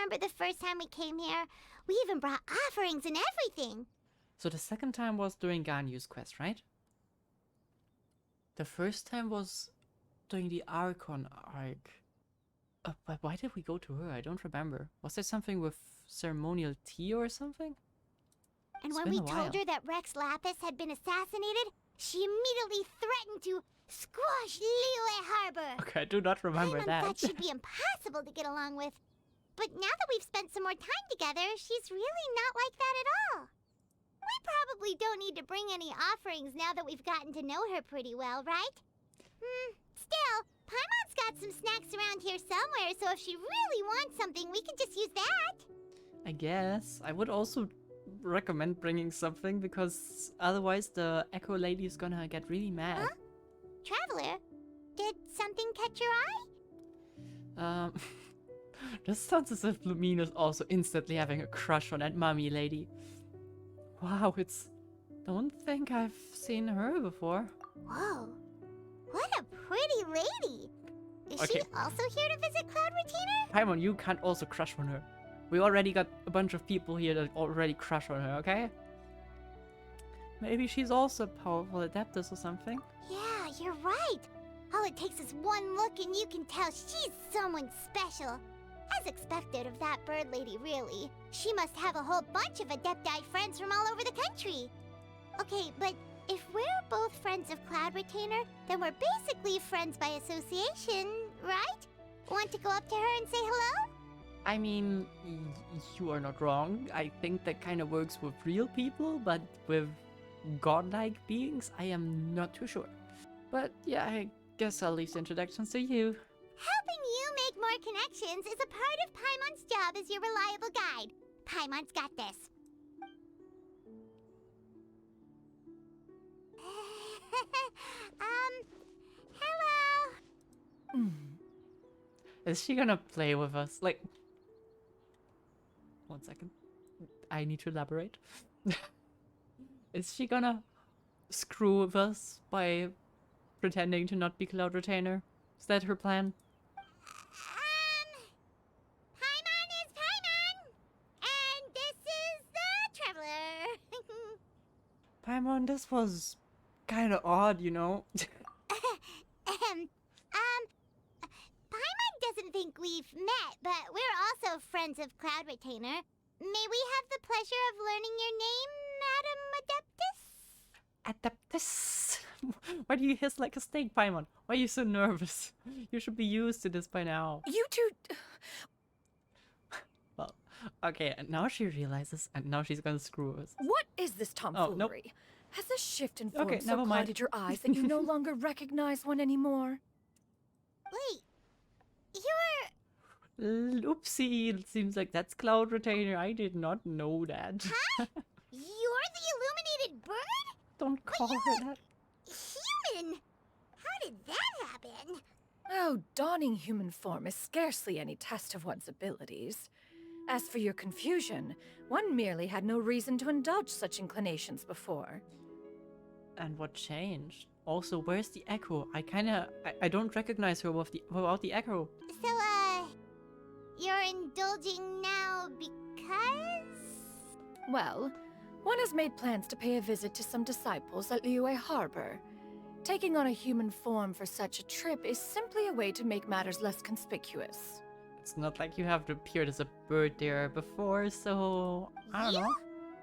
remember the first time we came here. We even brought offerings and everything. So the second time was during Ganyu's quest, right? The first time was during the Archon arc. But why did we go to her? I don't remember. Was there something with ceremonial tea or something? And It's when been we a told while. her that Rex Lapis had been assassinated, she immediately threatened to squash Liyue Harbor. Okay, I do not remember Paimon that. thought she'd be impossible to get along with. But now that we've spent some more time together, she's really not like that at all. We probably don't need to bring any offerings now that we've gotten to know her pretty well, right? Still, Paimon's got some snacks around here somewhere, so if she really wants something, we can just use that. I guess. I would also recommend bringing something because otherwise the Echo Lady is gonna get really mad. Huh? Traveler, did something catch your eye? This sounds as if Lumine is also instantly having a crush on that mummy lady. Wow, don't think I've seen her before. Whoa, what a pretty lady. Is she Okay. also here to visit Cloud Retainer? Paimon, you can't also crush on her. We already got a bunch of people here that already crush on her, okay? Maybe she's also a powerful adeptus or something. Yeah, you're right. All it takes is one look and you can tell she's someone special. As expected of that bird lady, really. She must have a whole bunch of Adepti friends from all over the country. Okay, but if we're both friends of Cloud Retainer, then we're basically friends by association, right? Want to go up to her and say hello? I mean, you are not wrong. I think that kind of works with real people, but with godlike beings, I am not too sure. But yeah, I guess I'll leave the introductions to you. Helping you make more connections is a part of Paimon's job as your reliable guide. Paimon's got this. Hello. Is she gonna play with us? Like, 1 second. I need to elaborate. Is she gonna screw with us by pretending to not be Cloud Retainer? Is that her plan? Paimon is Paimon, and this is the Traveler. Paimon, this was kind of odd, you know? Paimon doesn't think we've met, but we're also friends of Cloud Retainer. May we have the pleasure of learning your name, Madam Adeptus? Adeptus! Why do you hiss like a snake, Paimon? Why are you so nervous? You should be used to this by now. You two... Well, okay, and now she realizes, and now she's gonna screw us. What is this tomfoolery? nope. Has the shift in form Okay, so never mind. clouded your eyes that you no longer recognize one anymore? Wait, you're... Oopsie, it seems like that's Cloud Retainer. I did not know that. Huh? You're the illuminated bird? Don't call her that. Human? How did that happen? Oh, donning human form is scarcely any test of one's abilities. As for your confusion, one merely had no reason to indulge such inclinations before. And what changed? Also, where's the Echo? I don't recognize her without the Echo. So, you're indulging now because? Well, one has made plans to pay a visit to some disciples at Liyue Harbor. Taking on a human form for such a trip is simply a way to make matters less conspicuous. It's not like you have appeared as a bird there before, so I don't know.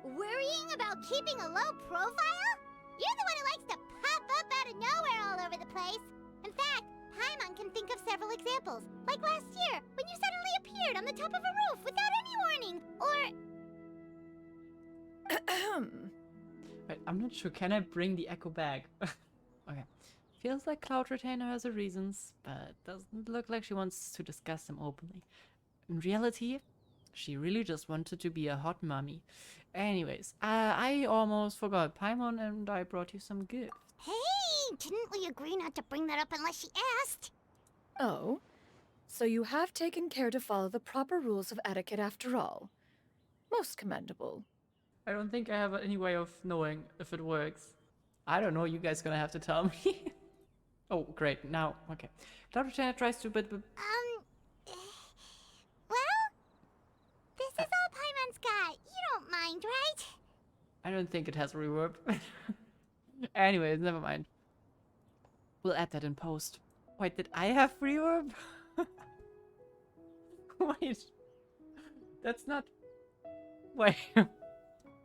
Worrying about keeping a low profile? You're the one who likes to pop up out of nowhere all over the place. In fact, Paimon can think of several examples. Like last year, when you suddenly appeared on the top of a roof without any warning. Or... Wait, I'm not sure. Can I bring the Echo back? Okay. Feels like Cloud Retainer has her reasons, but doesn't look like she wants to discuss them openly. In reality, she really just wanted to be a hot mummy. Anyways, I almost forgot Paimon, and I brought you some gifts. Hey, didn't we agree not to bring that up unless she asked? Oh? So you have taken care to follow the proper rules of etiquette after all. Most commendable. I don't think I have any way of knowing if it works. I don't know, you guys gonna have to tell me. Oh, great, now, okay. Cloud Retainer tries to, Well, mind, right? I don't think it has reverb. Anyways, never mind. We'll add that in post. Wait, did I have reverb? Wait. That's not... Wait.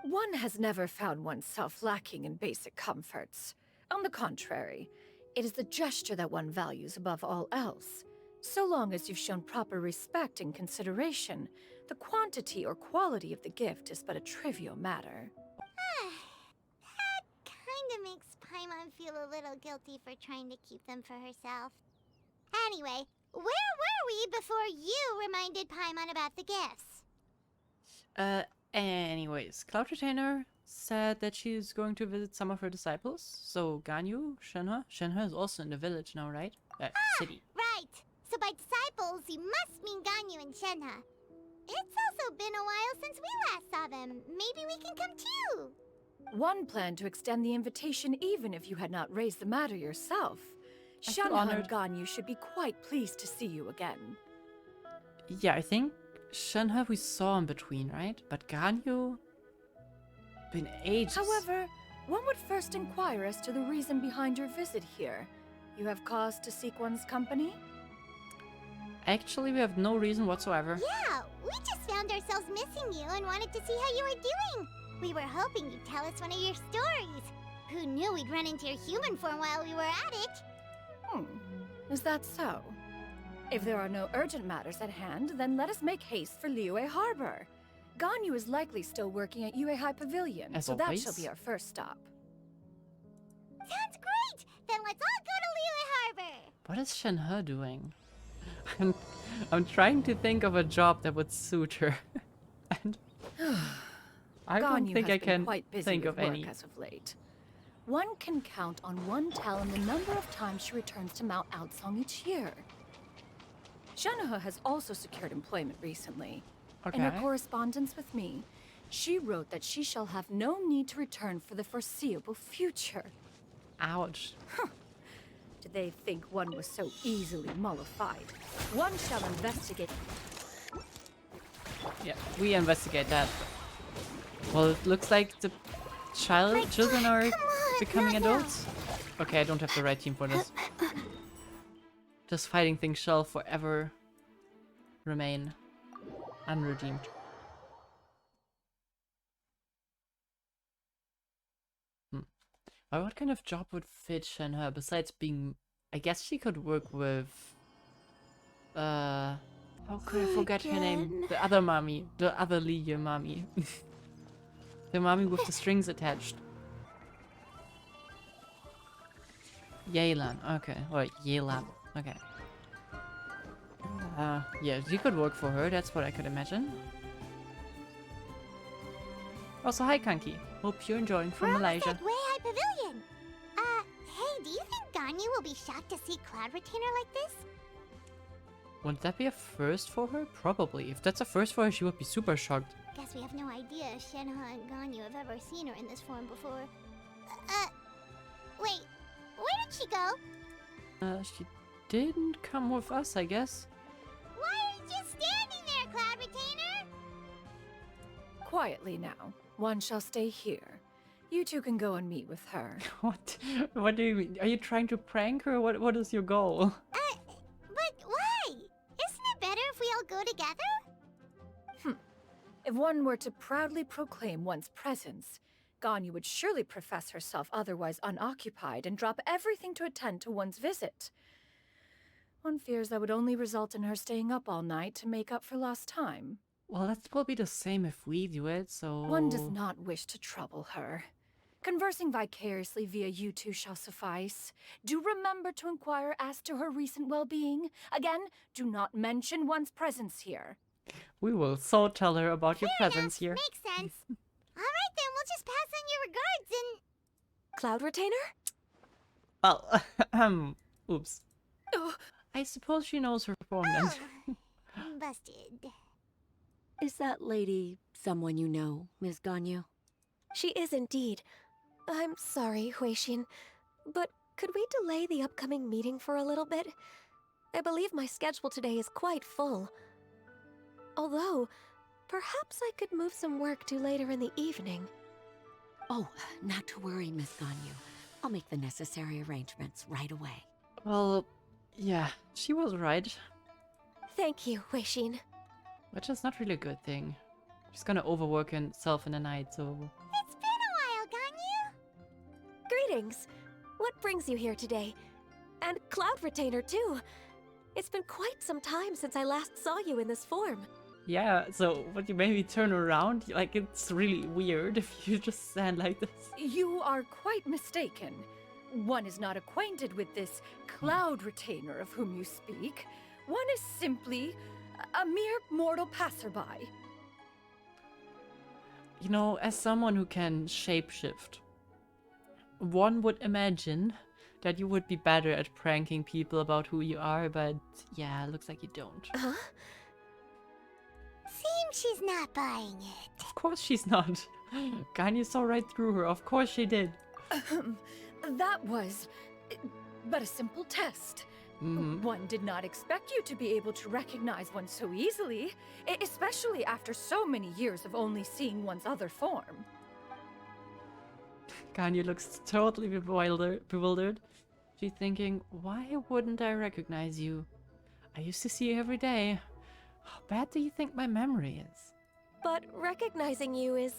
One has never found oneself lacking in basic comforts. On the contrary, it is the gesture that one values above all else. So long as you've shown proper respect and consideration, the quantity or quality of the gift is but a trivial matter. That kinda makes Paimon feel a little guilty for trying to keep them for herself. Anyway, where were we before you reminded Paimon about the gifts? Anyways, Cloud Retainer said that she's going to visit some of her disciples. So, Ganyu, Shenhe. Shenhe is also in the village now, right? City. Right. So by disciples, you must mean Ganyu and Shenhe. It's also been a while since we last saw them. Maybe we can come too. One planned to extend the invitation even if you had not raised the matter yourself. I feel Shenhe honored. and Ganyu should be quite pleased to see you again. Yeah, I think Shenhe we saw in between, right? But Ganyu... Been ages. However, one would first inquire as to the reason behind your visit here. You have cause to seek one's company? Actually, we have no reason whatsoever. Yeah, we just found ourselves missing you and wanted to see how you were doing. We were hoping you'd tell us one of your stories. Who knew we'd run into your human form while we were at it? Is that so? If there are no urgent matters at hand, then let us make haste for Liyue Harbor. Ganyu is likely still working at Yue High Pavilion, As so that always. shall be our first stop. Sounds great! Then let's all go to Liyue Harbor! What is Shenhe doing? I'm trying to think of a job that would suit her. And I don't Ganyu think has I been can quite busy think with of any. work as of late. One can count on one talon the number of times she returns to Mount Outsong each year. Shenhe has also secured employment recently. Okay. In her correspondence with me, she wrote that she shall have no need to return for the foreseeable future. Ouch. Did they think one was so easily mollified? One shall investigate. Yeah, we investigate that. Well, it looks like the children are Come on, becoming not now. adults. Okay, I don't have the right team for this. This fighting thing shall forever remain unredeemed. But what kind of job would fit Shenhe besides being... I guess she could work with... How could I forget her name? Again. The other mommy. The other Liye mommy. The mommy with the strings attached. Yelan. Okay. Or Yelan. Okay. Yeah, she could work for her. That's what I could imagine. Also, hi Kanki. Hope you're enjoying from We're Malaysia. almost at Way High Pavilion. Hey, do you think Ganyu will be shocked to see Cloud Retainer like this? Would that be a first for her? Probably. If that's a first for her, she would be super shocked. Guess we have no idea if Shenhe and Ganyu have ever seen her in this form before. Wait, where did she go? She didn't come with us, I guess. Why are you just standing there, Cloud Retainer? Quietly now. One shall stay here. You two can go and meet with her. What? What do you mean? Are you trying to prank her? What is your goal? But why? Isn't it better if we all go together? If one were to proudly proclaim one's presence, Ganyu would surely profess herself otherwise unoccupied and drop everything to attend to one's visit. One fears that would only result in her staying up all night to make up for lost time. Well, that will be the same if we do it, so... One does not wish to trouble her. Conversing vicariously via you two shall suffice. Do remember to inquire as to her recent well-being. Again, do not mention one's presence here. We will so tell her about your Fair presence enough, here. Makes sense. Alright then, we'll just pass on your regards and... Cloud Retainer? Well, oops. Oh, I suppose she knows her form then. Busted. Is that lady someone you know, Ms. Ganyu? She is indeed. I'm sorry, Huixin, but could we delay the upcoming meeting for a little bit? I believe my schedule today is quite full. Although, perhaps I could move some work to later in the evening. Oh, not to worry, Miss Ganyu. I'll make the necessary arrangements right away. Well, yeah, she was right. Thank you, Huixin. Which is not really a good thing. She's gonna overwork herself in the night, so... It's been a while, Ganyu. Greetings. What brings you here today? And Cloud Retainer, too. It's been quite some time since I last saw you in this form. Yeah, so would you maybe turn around? Like, it's really weird if you just stand like this. You are quite mistaken. One is not acquainted with this Cloud Retainer of whom you speak. One is simply a mere mortal passerby. You know, as someone who can shapeshift, one would imagine that you would be better at pranking people about who you are, but yeah, looks like you don't. Huh? Seems she's not buying it. Of course she's not. Ganyu saw right through her. Of course she did. That was but a simple test. One did not expect you to be able to recognize one so easily, especially after so many years of only seeing one's other form. Ganyu looks totally bewildered. She's thinking, why wouldn't I recognize you? I used to see you every day. How bad do you think my memory is? But recognizing you is,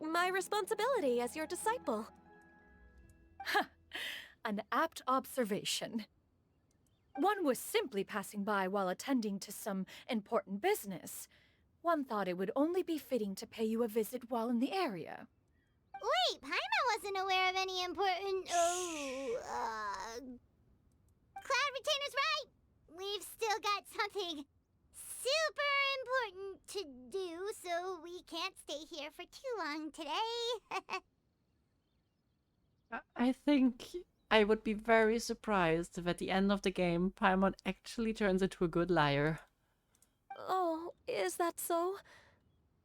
my responsibility as your disciple. An apt observation. One was simply passing by while attending to some important business. One thought it would only be fitting to pay you a visit while in the area. Wait, Paimon wasn't aware of any important... Cloud Retainer's right! We've still got something super important to do, so we can't stay here for too long today. I think I would be very surprised if at the end of the game, Paimon actually turns into a good liar. Oh, is that so?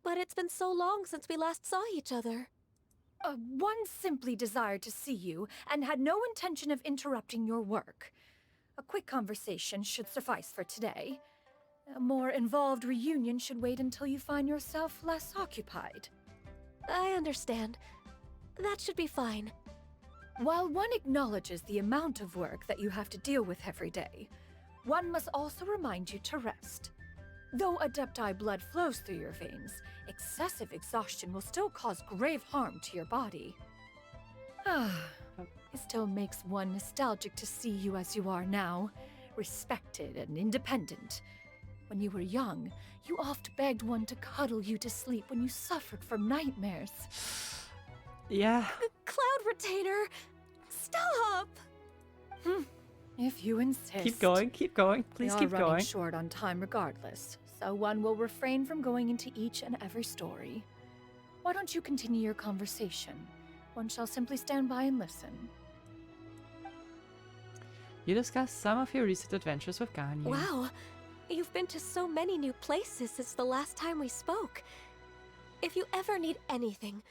But it's been so long since we last saw each other. One simply desired to see you and had no intention of interrupting your work. A quick conversation should suffice for today. A more involved reunion should wait until you find yourself less occupied. I understand. That should be fine. While one acknowledges the amount of work that you have to deal with every day, one must also remind you to rest. Though Adepti blood flows through your veins, excessive exhaustion will still cause grave harm to your body. It still makes one nostalgic to see you as you are now, respected and independent. When you were young, you oft begged one to cuddle you to sleep when you suffered from nightmares. Yeah. Cloud Retainer! Stop! If you insist. Keep going. Please We keep are running going. short on time regardless, so one will refrain from going into each and every story. Why don't you continue your conversation? One shall simply stand by and listen. You discussed some of your recent adventures with Ganyu. Wow, you've been to so many new places since the last time we spoke. If you ever need anything,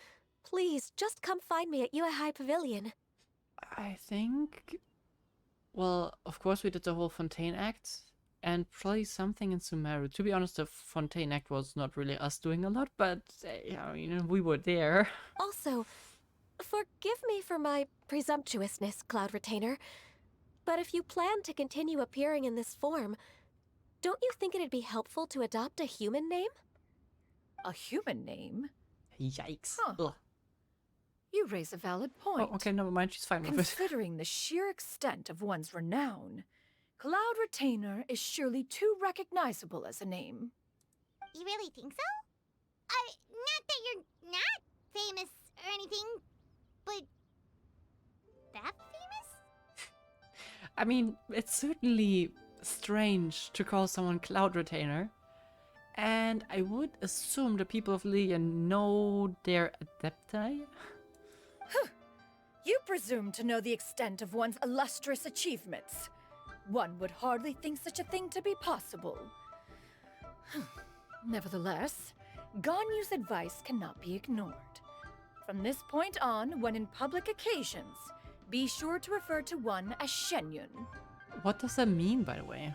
please just come find me at Yue High Pavilion. I think... Well, of course we did the whole Fontaine Act, and probably something in Sumeru. To be honest, the Fontaine Act was not really us doing a lot, but, I mean, we were there. Also, forgive me for my presumptuousness, Cloud Retainer, but if you plan to continue appearing in this form, don't you think it'd be helpful to adopt a human name? A human name? Yikes. Huh. Ugh. You raise a valid point. Oh, okay, never mind, she's fine with it. Considering the sheer extent of one's renown, Cloud Retainer is surely too recognizable as a name. You really think so? Not that you're not famous or anything, but that famous? I mean, it's certainly strange to call someone Cloud Retainer. And I would assume the people of Lilian know their adepti. You presume to know the extent of one's illustrious achievements. One would hardly think such a thing to be possible. Nevertheless, Ganyu's advice cannot be ignored. From this point on, when in public occasions, be sure to refer to one as Xianyun. What does that mean, by the way?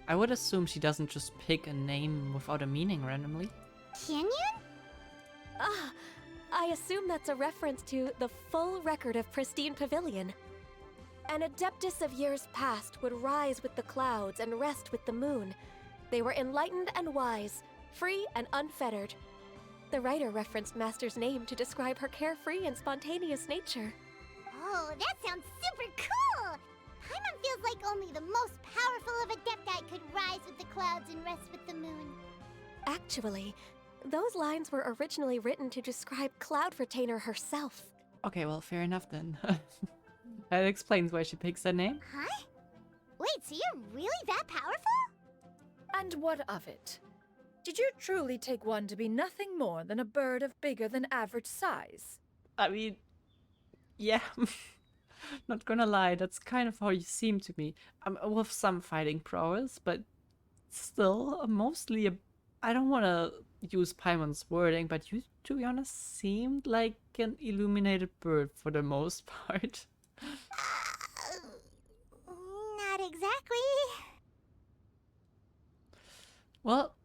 I would assume she doesn't just pick a name without a meaning randomly. Xianyun? Ah, I assume that's a reference to the full record of Pristine Pavilion. An adeptus of years past would rise with the clouds and rest with the moon. They were enlightened and wise, free and unfettered. The writer referenced Master's name to describe her carefree and spontaneous nature. Oh, that sounds super cool! Paimon feels like only the most powerful of Adepti could rise with the clouds and rest with the moon. Actually, those lines were originally written to describe Cloud Retainer herself. Okay, well, fair enough then. That explains why she picks that name. Huh? Wait, so you're really that powerful? And what of it? Did you truly take one to be nothing more than a bird of bigger than average size? I mean, yeah. Not gonna lie, that's kind of how you seem to me. With some fighting prowess, but still, mostly I don't want to use Paimon's wording, but you, to be honest, seemed like an illuminated bird for the most part. Not exactly. Well,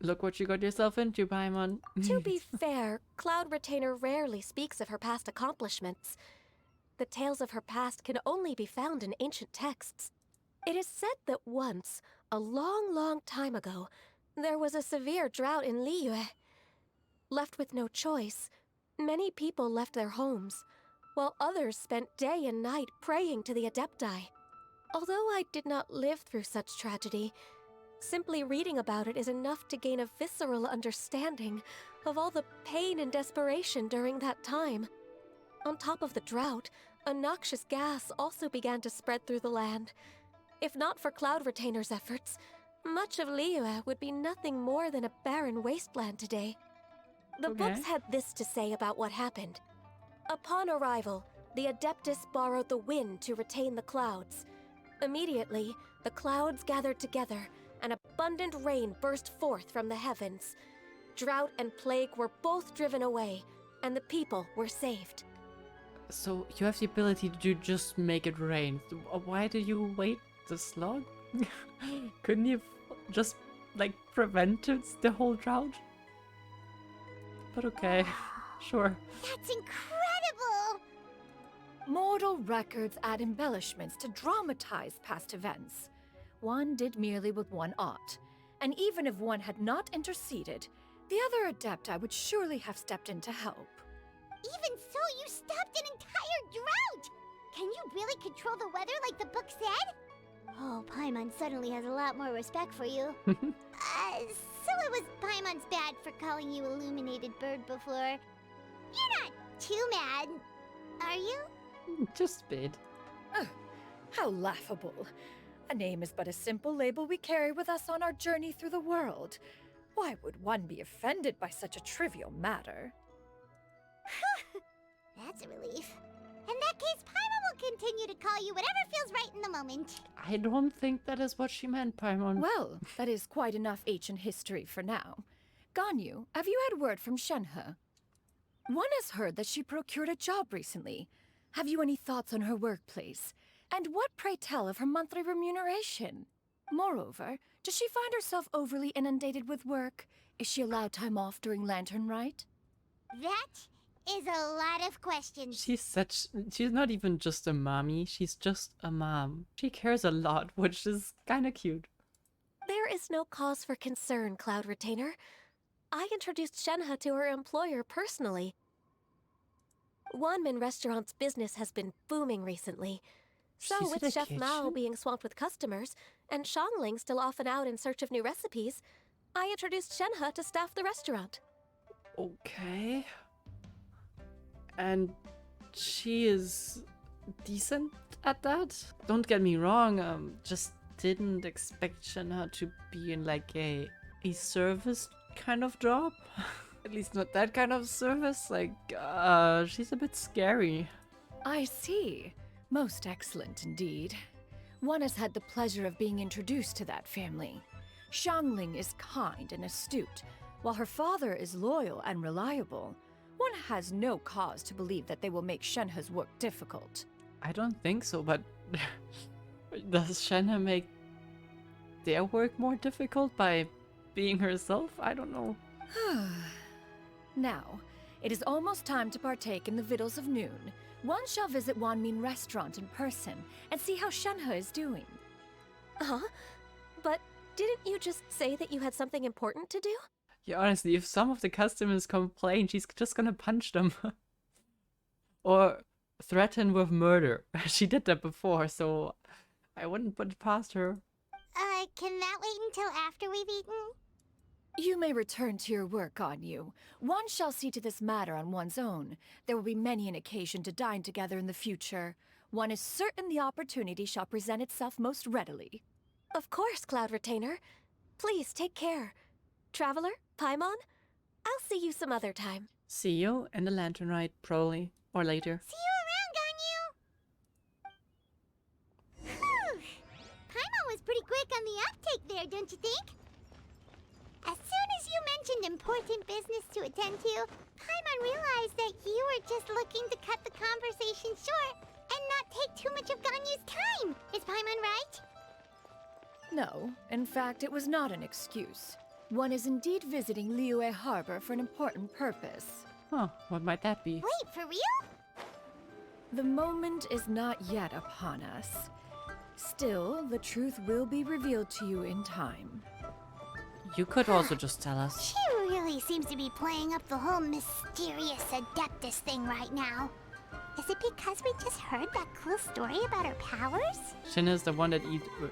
look what you got yourself into, Paimon. To be fair, Cloud Retainer rarely speaks of her past accomplishments. The tales of her past can only be found in ancient texts. It is said that once, a long, long time ago, there was a severe drought in Liyue. Left with no choice, many people left their homes, while others spent day and night praying to the Adepti. Although I did not live through such tragedy, simply reading about it is enough to gain a visceral understanding of all the pain and desperation during that time. On top of the drought, a noxious gas also began to spread through the land. If not for Cloud Retainer's efforts, much of Liyue would be nothing more than a barren wasteland today. The books had this to say about what happened. Upon arrival, the Adeptus borrowed the wind to retain the clouds. Immediately, the clouds gathered together, and abundant rain burst forth from the heavens. Drought and plague were both driven away, and the people were saved. So you have the ability to just make it rain. Why did you wait this long? Couldn't you just, like, prevented the whole drought? But okay, sure. That's incredible! Mortal records add embellishments to dramatize past events. One did merely with one ought, and even if one had not interceded, the other Adepti would surely have stepped in to help. Even so, you stopped an entire drought! Can you really control the weather like the book said? Oh, Paimon suddenly has a lot more respect for you. So it was Paimon's bad for calling you Illuminated Bird before. You're not too mad, are you? Just a bit. How laughable. A name is but a simple label we carry with us on our journey through the world. Why would one be offended by such a trivial matter? That's a relief. In that case, Paimon will continue to call you whatever feels right in the moment. I don't think that is what she meant, Paimon. Well, that is quite enough ancient history for now. Ganyu, have you had word from Shenhe? One has heard that she procured a job recently. Have you any thoughts on her workplace? And what, pray tell, of her monthly remuneration? Moreover, does she find herself overly inundated with work? Is she allowed time off during Lantern Rite? That is a lot of questions. She's not even just a mommy, she's just a mom. She cares a lot, which is kinda cute. There is no cause for concern, Cloud Retainer. I introduced Shenhe to her employer personally. Wanmin Restaurant's business has been booming recently. So She's in with the Chef Mao kitchen? being swamped with customers, and Xiangling still off and out in search of new recipes, I introduced Shenhe to staff the restaurant. Okay. And she is decent at that? Don't get me wrong, just didn't expect Shenhe to be in like a service kind of job. At least not that kind of service. Like, she's a bit scary. I see. Most excellent indeed. One has had the pleasure of being introduced to that family. Xiangling is kind and astute, while her father is loyal and reliable. One has no cause to believe that they will make Shenhe's work difficult. I don't think so, but does Shenhe make their work more difficult by being herself? I don't know. Now, it is almost time to partake in the victuals of noon. One shall visit Wanmin restaurant in person and see how Shenhe is doing. Huh? But didn't you just say that you had something important to do? Yeah, honestly, if some of the customers complain, she's just gonna punch them. Or threaten with murder. She did that before, so I wouldn't put it past her. Can that wait until after we've eaten? You may return to your work, Ganyu. One shall see to this matter on one's own. There will be many an occasion to dine together in the future. One is certain the opportunity shall present itself most readily. Of course, Cloud Retainer. Please take care. Traveler, Paimon, I'll see you some other time. See you in the Lantern Rite, probably. Or later. See you around, Ganyu! Whew! Paimon was pretty quick on the uptake there, don't you think? As soon as you mentioned important business to attend to, Paimon realized that you were just looking to cut the conversation short and not take too much of Ganyu's time. Is Paimon right? No, in fact, it was not an excuse. One is indeed visiting Liyue Harbor for an important purpose. Huh, what might that be? Wait, for real? The moment is not yet upon us. Still, the truth will be revealed to you in time. You could also just tell us. She really seems to be playing up the whole mysterious Adeptus thing right now. Is it because we just heard that cool story about her powers? Shin is the one that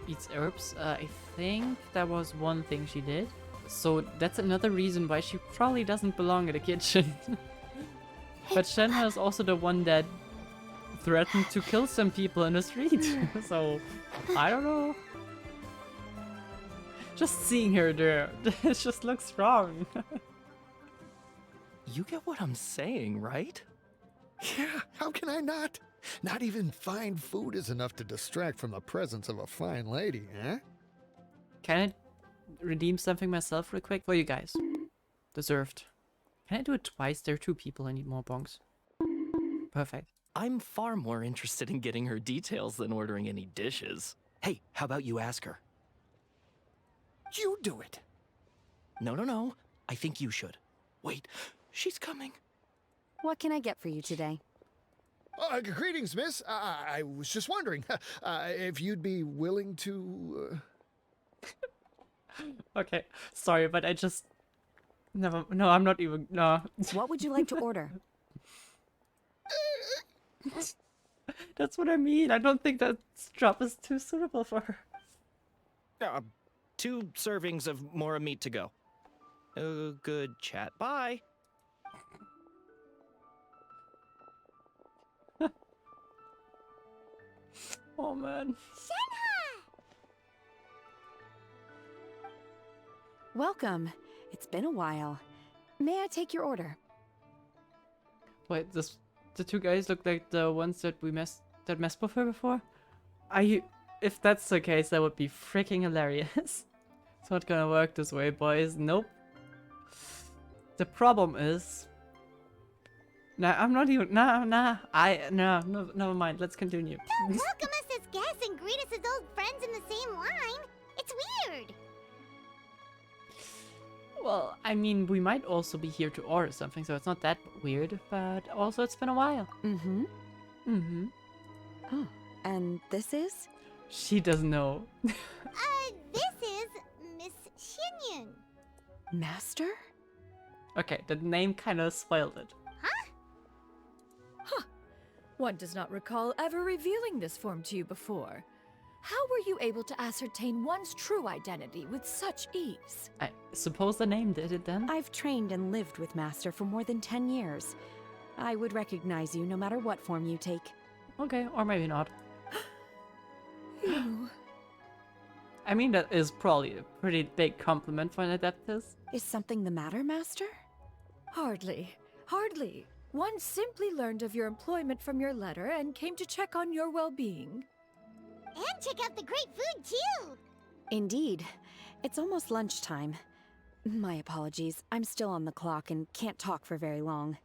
eats herbs. I think that was one thing she did. So that's another reason why she probably doesn't belong in the kitchen. But Shenhe is also the one that threatened to kill some people in the street. So, I don't know. Just seeing her there, it just looks wrong. You get what I'm saying, right? Yeah, how can I not? Not even fine food is enough to distract from the presence of a fine lady, eh? Can I redeem something myself real quick for you guys? Deserved. Can I do it twice? There are 2 people, I need more bongs. Perfect. I'm far more interested in getting her details than ordering any dishes. Hey, how about you ask her? You do it. No. I think you should. Wait, she's coming. What can I get for you today? Greetings, miss. I was just wondering if you'd be willing to... Okay, sorry, but I just... Never... No, I'm not even... No. What would you like to order? That's what I mean. I don't think that job is too suitable for her. 2 servings of more meat to go. Good chat. Bye. Oh, man. Welcome. It's been a while. May I take your order? Wait, the 2 guys look like the ones that messed with her before? If that's the case, that would be freaking hilarious. It's not gonna work this way, boys. Nope. The problem is... Nah, I'm not even... No, never mind. Let's continue. Don't welcome us as guests and greet us as old friends in the same line. It's weird. Well, I mean, we might also be here to order something, so it's not that weird, but also it's been a while. Mm-hmm. Mm-hmm. Oh, and this is? She doesn't know. This is Miss Xianyun. Master? Okay, the name kind of spoiled it. One does not recall ever revealing this form to you before. How were you able to ascertain one's true identity with such ease? I suppose the name did it then? I've trained and lived with Master for more than 10 years. I would recognize you no matter what form you take. Okay, or maybe not. You... I mean, that is probably a pretty big compliment for an Adeptus. Is something the matter, Master? Hardly. One simply learned of your employment from your letter and came to check on your well-being. And check out the great food, too. Indeed. It's almost lunchtime. My apologies. I'm still on the clock and can't talk for very long.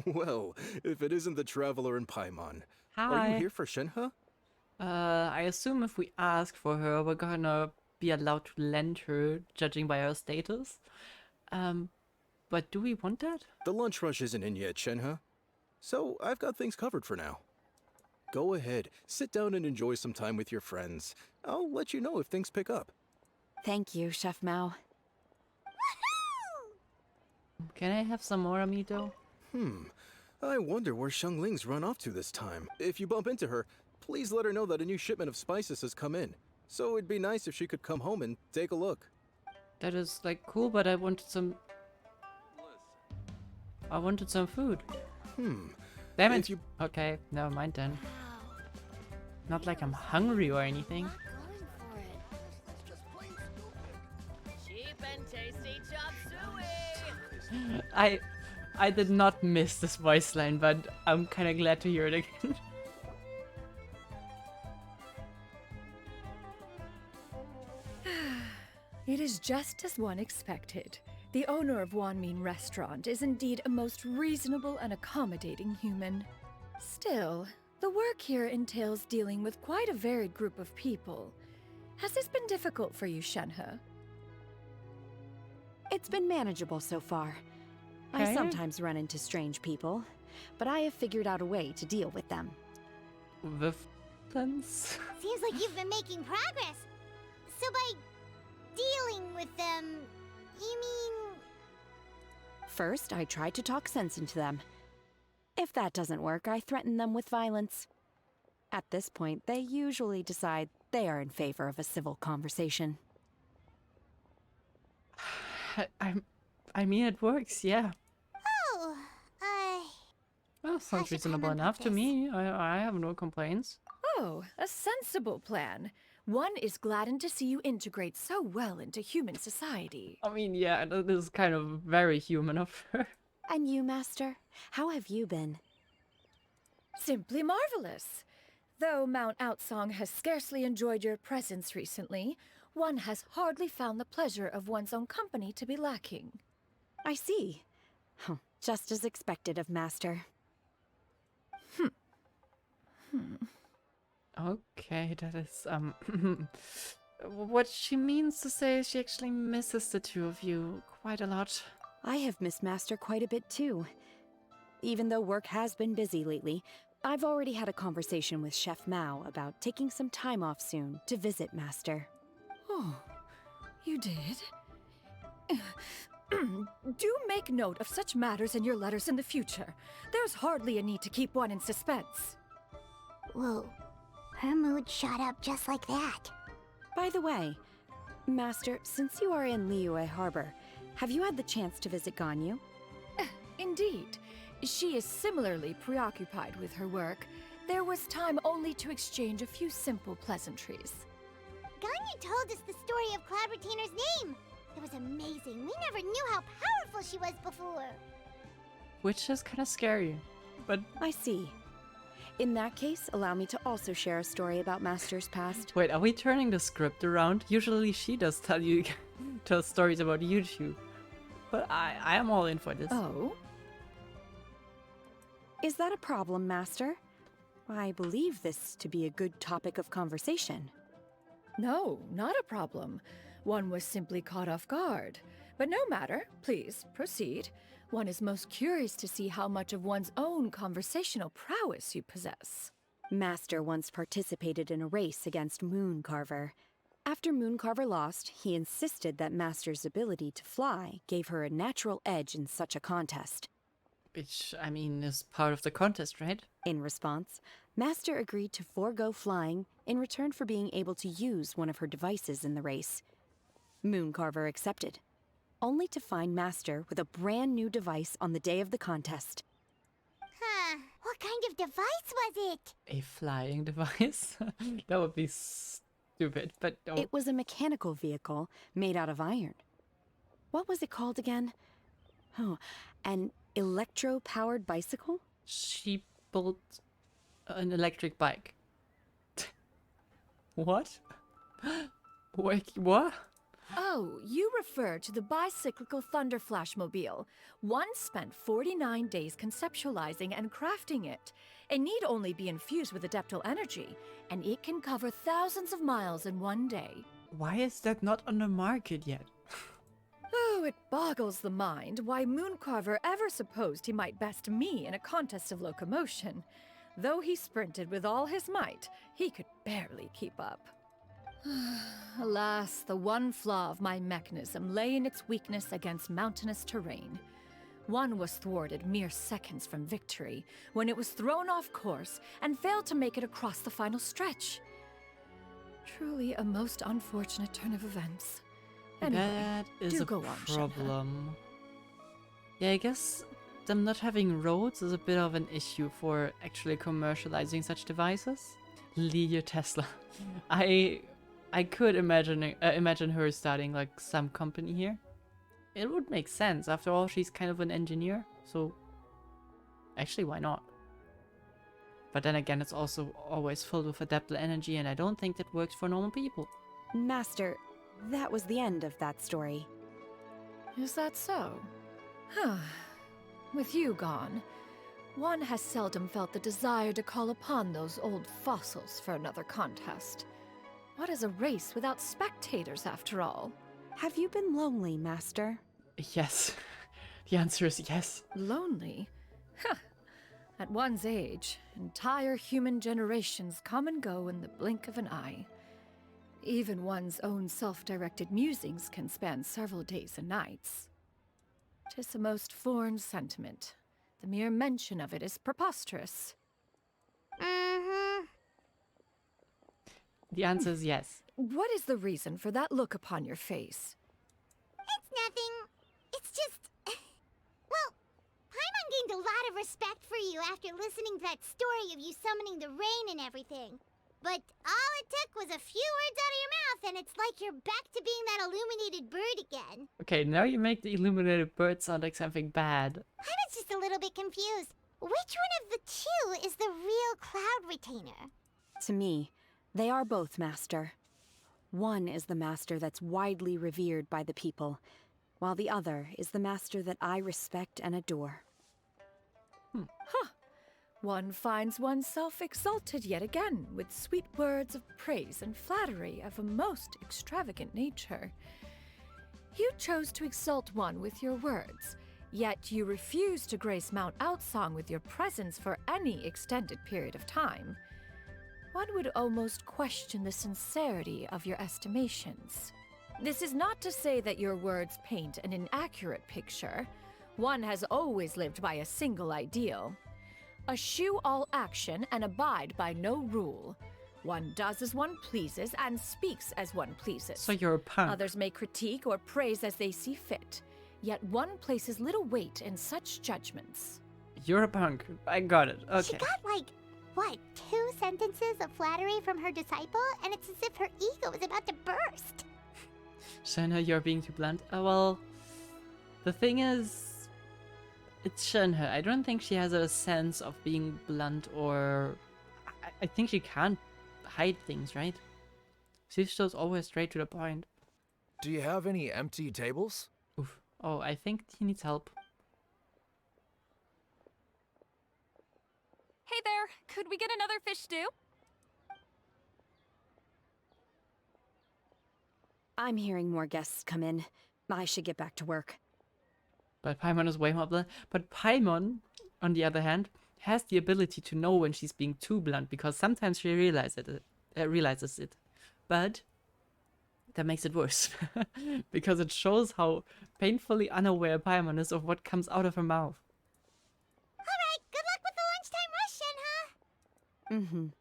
Well, if it isn't the Traveler in Paimon. Hi. Are you here for Shenhe? I assume if we ask for her, we're gonna be allowed to lend her, judging by her status. But do we want that? The lunch rush isn't in yet, Shenhe. So I've got things covered for now. Go ahead, sit down and enjoy some time with your friends. I'll let you know if things pick up. Thank you, Chef Mao. Can I have some more Amito? I wonder where Xiangling's run off to this time. If you bump into her, please let her know that a new shipment of spices has come in. So it'd be nice if she could come home and take a look. That is like cool, but I wanted some. I wanted some food. Damn it! If you- Okay, never mind then. Not like I'm hungry or anything. Cheap and tasty chop suey! I did not miss this voice line, but I'm kind of glad to hear it again. It is just as one expected. The owner of Wanmin Restaurant is indeed a most reasonable and accommodating human. Still, the work here entails dealing with quite a varied group of people. Has this been difficult for you, Shenhe? It's been manageable so far. Okay. I sometimes run into strange people, but I have figured out a way to deal with them. With plans? Seems like you've been making progress. So by dealing with them, you mean... First, I try to talk sense into them. If that doesn't work, I threaten them with violence. At this point, they usually decide they are in favor of a civil conversation. I mean, it works, yeah. Oh, Well, sounds should reasonable remember enough to this. me. I have no complaints. Oh, a sensible plan. One is gladdened to see you integrate so well into human society. I mean, yeah, this is kind of very human of her. And you, Master? How have you been? Simply marvelous. Though Mount Outsong has scarcely enjoyed your presence recently, one has hardly found the pleasure of one's own company to be lacking. I see. Just as expected of Master. Okay, that is, what she means to say is she actually misses the two of you quite a lot. I have missed Master quite a bit too. Even though work has been busy lately, I've already had a conversation with Chef Mao about taking some time off soon to visit Master. Oh, you did? Do make note of such matters in your letters in the future. There's hardly a need to keep one in suspense. whoa. Her mood shot up just like that. By the way, Master, since you are in Liyue Harbor, have you had the chance to visit Ganyu? Indeed. She is similarly preoccupied with her work. There was time only to exchange a few simple pleasantries. Ganyu told us the story of Cloud Retainer's name. It was amazing. We never knew how powerful she was before. Which is kind of scary. But I see. In that case, allow me to also share a story about Master's past. wait, are we turning the script around? Usually she does tell stories about you two. But I am all in for this. Oh? Is that a problem, Master? I believe this to be a good topic of conversation. No, not a problem. One was simply caught off guard. But no matter, please, proceed. One is most curious to see how much of one's own conversational prowess you possess. Master once participated in a race against Mooncarver. After Mooncarver lost, he insisted that Master's ability to fly gave her a natural edge in such a contest. Which, I mean, is part of the contest, right? In response, Master agreed to forego flying in return for being able to use one of her devices in the race. Mooncarver accepted, only to find Master with a brand new device on the day of the contest. Huh. What kind of device was it? A flying device? That would be stupid, but oh, It was a mechanical vehicle made out of iron. What was it called again? Oh, an electro-powered bicycle? she built an electric bike. What? Wait, what? Oh, you refer to the bicyclical Thunder Flashmobile. One spent 49 days conceptualizing and crafting it. It need only be infused with adeptal energy, and it can cover thousands of miles in one day. Why is that not on the market yet? Oh, Oh, it boggles the mind why Mooncarver ever supposed he might best me in a contest of locomotion. Though he sprinted with all his might, he could barely keep up. Alas, the one flaw of my mechanism lay in its weakness against mountainous terrain. One was thwarted mere seconds from victory, when it was thrown off course and failed to make it across the final stretch. Truly a most unfortunate turn of events. Anyway, That is do a go on, Shenhe. problem. Yeah, I guess them not having roads is a bit of an issue for actually commercializing such devices. Leah Tesla. I could imagine her starting like some company here. It would make sense. After all, she's kind of an engineer, so actually, why not? But then again, it's also always filled with adaptable energy, and I don't think that works for normal people. Master, that was the end of that story. Is that so? Huh. With you gone, one has seldom felt the desire to call upon those old fossils for another contest. What is a race without spectators, after all? Have you been lonely, Master? Yes. The answer is yes. Lonely? Huh. At one's age, entire human generations come and go in the blink of an eye. Even one's own self-directed musings can span several days and nights. 'Tis a most foreign sentiment. The mere mention of it is preposterous. Mm-hmm. The answer is yes. What is the reason for that look upon your face? It's nothing. It's just... Well, Paimon gained a lot of respect for you after listening to that story of you summoning the rain and everything. But all it took was a few words out of your mouth and it's like you're back to being that illuminated bird again. Okay, now you make the illuminated bird sound like something bad. Paimon's just a little bit confused. Which one of the two is the real Cloud Retainer? To me, they are both, Master. One is the master that's widely revered by the people, while the other is the master that I respect and adore. One finds oneself exalted yet again with sweet words of praise and flattery of a most extravagant nature. You chose to exalt one with your words, yet you refuse to grace Mount Outsong with your presence for any extended period of time. One would almost question the sincerity of your estimations. This is not to say that your words paint an inaccurate picture. One has always lived by a single ideal. Eschew all action and abide by no rule. One does as one pleases and speaks as one pleases. So you're a punk. Others may critique or praise as they see fit, yet one places little weight in such judgments. You're a punk. I got it. Okay. She got like, what, 2 sentences of flattery from her disciple? And it's as if her ego is about to burst. Shenhe, you're being too blunt. Well, the thing is, it's Shenhe. I don't think she has a sense of being blunt or... I think she can't hide things, right? She's just always straight to the point. Do you have any empty tables? Oof. Oh, I think he needs help. Hey there, could we get another fish stew? I'm hearing more guests come in. I should get back to work. But Paimon is way more blunt. But Paimon, on the other hand, has the ability to know when she's being too blunt because sometimes she realizes it. But that makes it worse because it shows how painfully unaware Paimon is of what comes out of her mouth. Alright, good luck with the lunchtime rush, Shenhe.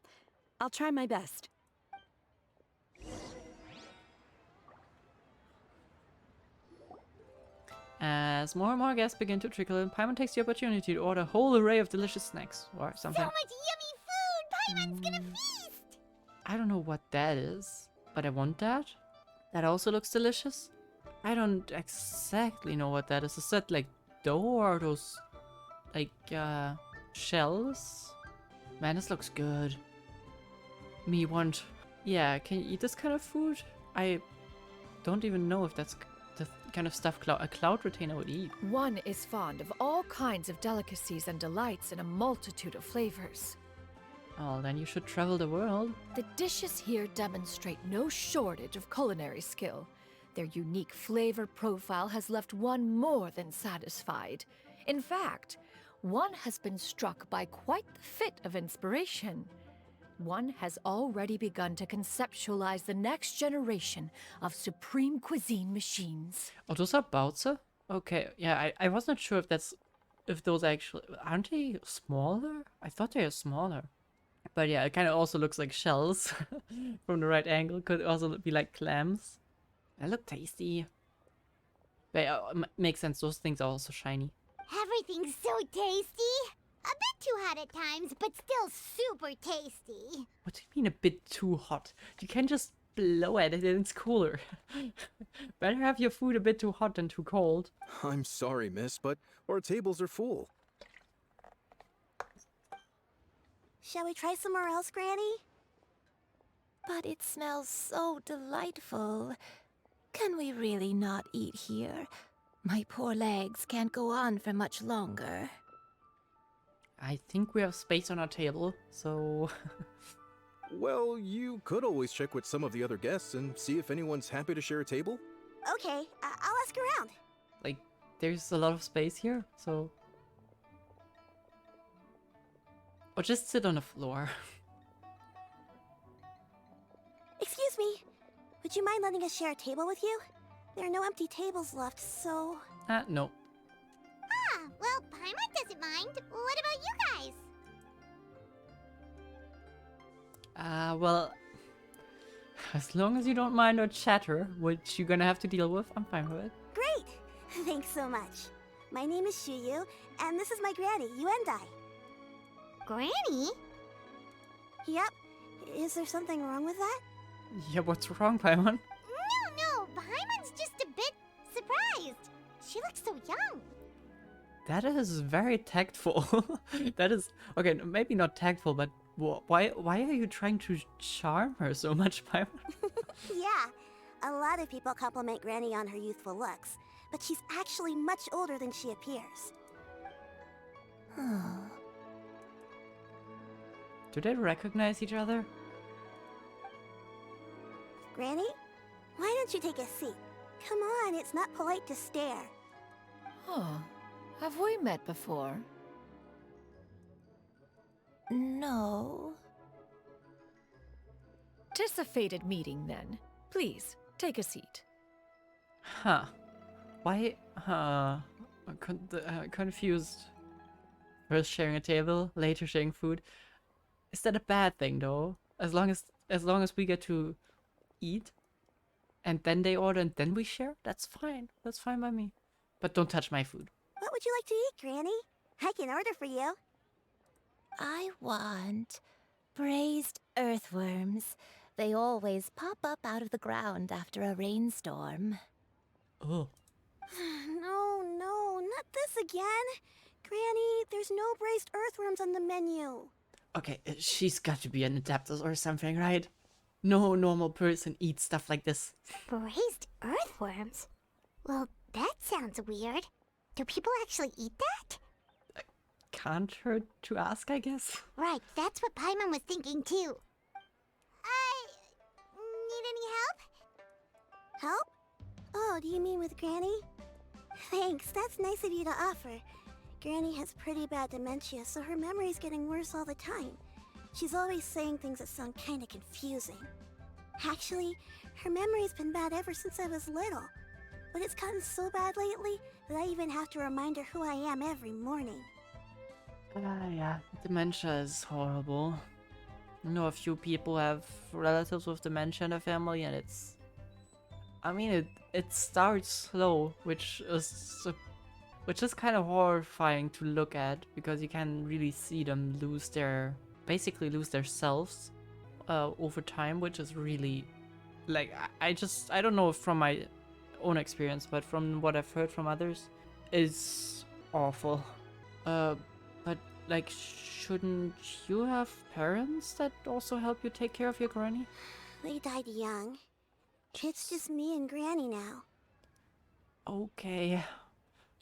I'll try my best. As more and more guests begin to trickle in, Paimon takes the opportunity to order a whole array of delicious snacks or something. So much yummy food! Paimon's gonna feast! I don't know what that is, but I want that. That also looks delicious. I don't exactly know what that is. Is that like dough or those like shells? Man, this looks good. Me want. Yeah, can you eat this kind of food? I don't even know if that's the kind of stuff a cloud retainer would eat. One is fond of all kinds of delicacies and delights in a multitude of flavors. Oh, then you should travel the world. The dishes here demonstrate no shortage of culinary skill. Their unique flavor profile has left one more than satisfied. In fact, one has been struck by quite the fit of inspiration. One has already begun to conceptualize the next generation of supreme cuisine machines. Oh, those are Baozi? Okay, yeah, I was not sure if those actually, aren't they smaller? I thought they were smaller. But yeah, it kind of also looks like shells from the right angle. Could also be like clams. They look tasty. But yeah, makes sense. Those things are also shiny. Everything's so tasty. A bit too hot at times, but still super tasty. What do you mean a bit too hot? You can just blow at it and it's cooler. Better have your food a bit too hot than too cold. I'm sorry, miss, but our tables are full. Shall we try somewhere else, Granny? But it smells so delightful. Can we really not eat here? My poor legs can't go on for much longer. I think we have space on our table, so... Well, you could always check with some of the other guests and see if anyone's happy to share a table. Okay, I'll ask around. like, there's a lot of space here, so... Or just sit on the floor. Excuse me. Would you mind letting us share a table with you? There are no empty tables left, so... No. Ah, well, Paimon doesn't mind. What about you guys? Well... As long as you don't mind our chatter, which you're gonna have to deal with, I'm fine with it. Great! Thanks so much. My name is Xianyun, and this is my granny, Yuendai. Granny? Yep. Is there something wrong with that? Yeah, what's wrong, Paimon? No, Paimon's just a bit surprised. She looks so young. That is very tactful. That is... Okay, maybe not tactful, but why are you trying to charm her so much, Paimon? Yeah. A lot of people compliment Granny on her youthful looks, but she's actually much older than she appears. Do they recognize each other? Granny? Why don't you take a seat? Come on, it's not polite to stare. Huh. Have we met before? No. 'Tis a fated meeting, then. Please, take a seat. Huh. Why? I'm confused. First sharing a table, later sharing food. Is that a bad thing, though? As long as we get to eat, and then they order and then we share, that's fine. That's fine by me. But don't touch my food. What would you like to eat, Granny? I can order for you. I want braised earthworms. They always pop up out of the ground after a rainstorm. Oh. No, not this again. Granny, there's no braised earthworms on the menu. Okay, she's got to be an adapter or something, right? No normal person eats stuff like this. Braised earthworms? Well, that sounds weird. Do people actually eat that? Can't hurt to ask, I guess. Right, that's what Paimon was thinking too. Need any help? Help? Oh, do you mean with Granny? Thanks, that's nice of you to offer. Granny has pretty bad dementia, so her memory's getting worse all the time. She's always saying things that sound kinda confusing. Actually, her memory's been bad ever since I was little. But it's gotten so bad lately that I even have to remind her who I am every morning. Yeah, dementia is horrible. I know a few people have relatives with dementia in their family, and it's... I mean, it starts slow, which is kind of horrifying to look at, because you can really see them basically lose their selves over time, which is really... Like, I don't know from my own experience, but from what I've heard from others, is awful. But like, shouldn't you have parents that also help you take care of your granny? They died young. It's just me and Granny now. Okay.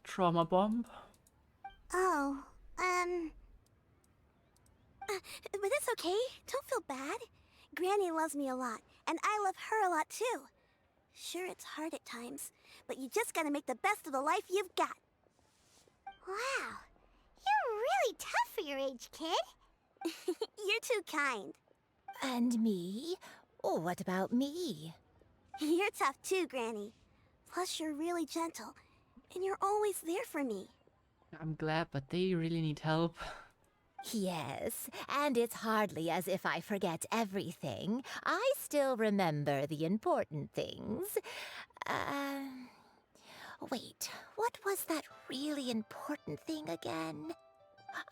Trauma bomb? Oh, but it's okay. Don't feel bad. Granny loves me a lot, and I love her a lot too. Sure, it's hard at times, but you just gotta make the best of the life you've got. Wow, you're really tough for your age, kid. You're too kind. And me? Oh, what about me? You're tough too, Granny. Plus, you're really gentle, and you're always there for me. I'm glad, but they really need help. Yes, and it's hardly as if I forget everything. I still remember the important things. Wait, what was that really important thing again?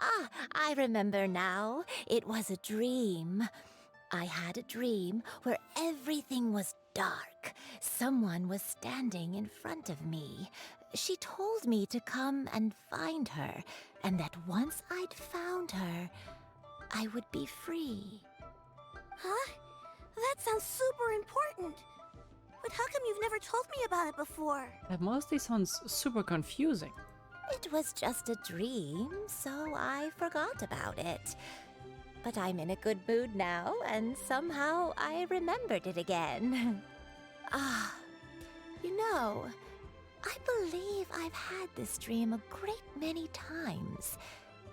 Ah, I remember now. It was a dream. I had a dream where everything was dark. Someone was standing in front of me. She told me to come and find her, and that once I'd found her, I would be free. Huh? That sounds super important. But how come you've never told me about it before? That mostly sounds super confusing. It was just a dream, so I forgot about it. But I'm in a good mood now, and somehow I remembered it again. You know, I believe I've had this dream a great many times.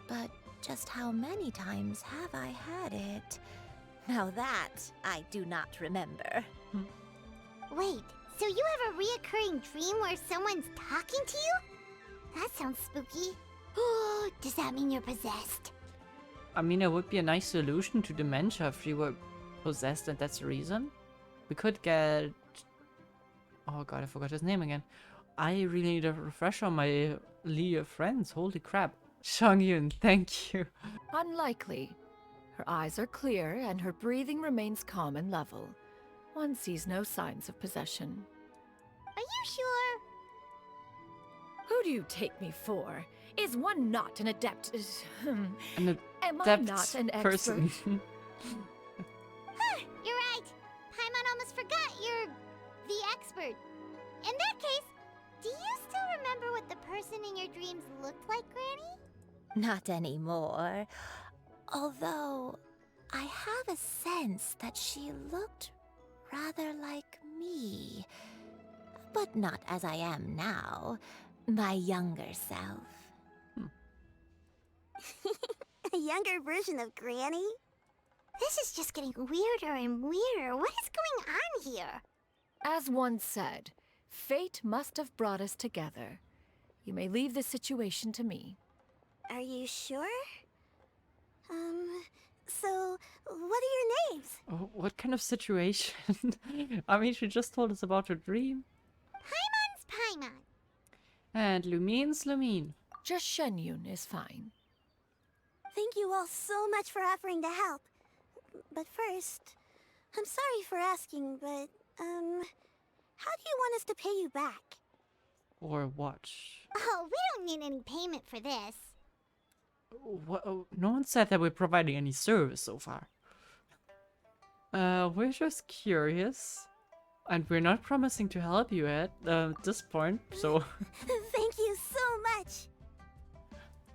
But just how many times have I had it? Now that I do not remember. Wait, so you have a reoccurring dream where someone's talking to you? That sounds spooky. Oh, does that mean you're possessed? I mean, it would be a nice solution to dementia if you were possessed and that's the reason. We could get... Oh god, I forgot his name again. I really need a refresher on my Leah friends. Holy crap. Xianyun, thank you. Unlikely. Her eyes are clear and her breathing remains calm and level. One sees no signs of possession. Are you sure? Who do you take me for? Is one not an adept? An Am I adept not an person. expert? You're right. Paimon almost forgot you're the expert. In that case, do you still remember what the person in your dreams looked like, Granny? Not anymore. Although, I have a sense that she looked rather like me. But not as I am now. My younger self. A younger version of Granny? This is just getting weirder and weirder. What is going on here? As one said, fate must have brought us together. You may leave the situation to me. Are you sure? So, what are your names? Oh, what kind of situation? I mean, she just told us about her dream. Paimon's Paimon. And Lumine's Lumine. Just Xianyun is fine. Thank you all so much for offering to help. But first, I'm sorry for asking, but, how do you want us to pay you back? Or what? Oh, we don't need any payment for this. What? Oh, no one said that we're providing any service so far. We're just curious. And we're not promising to help you at this point, so... Thank you so much!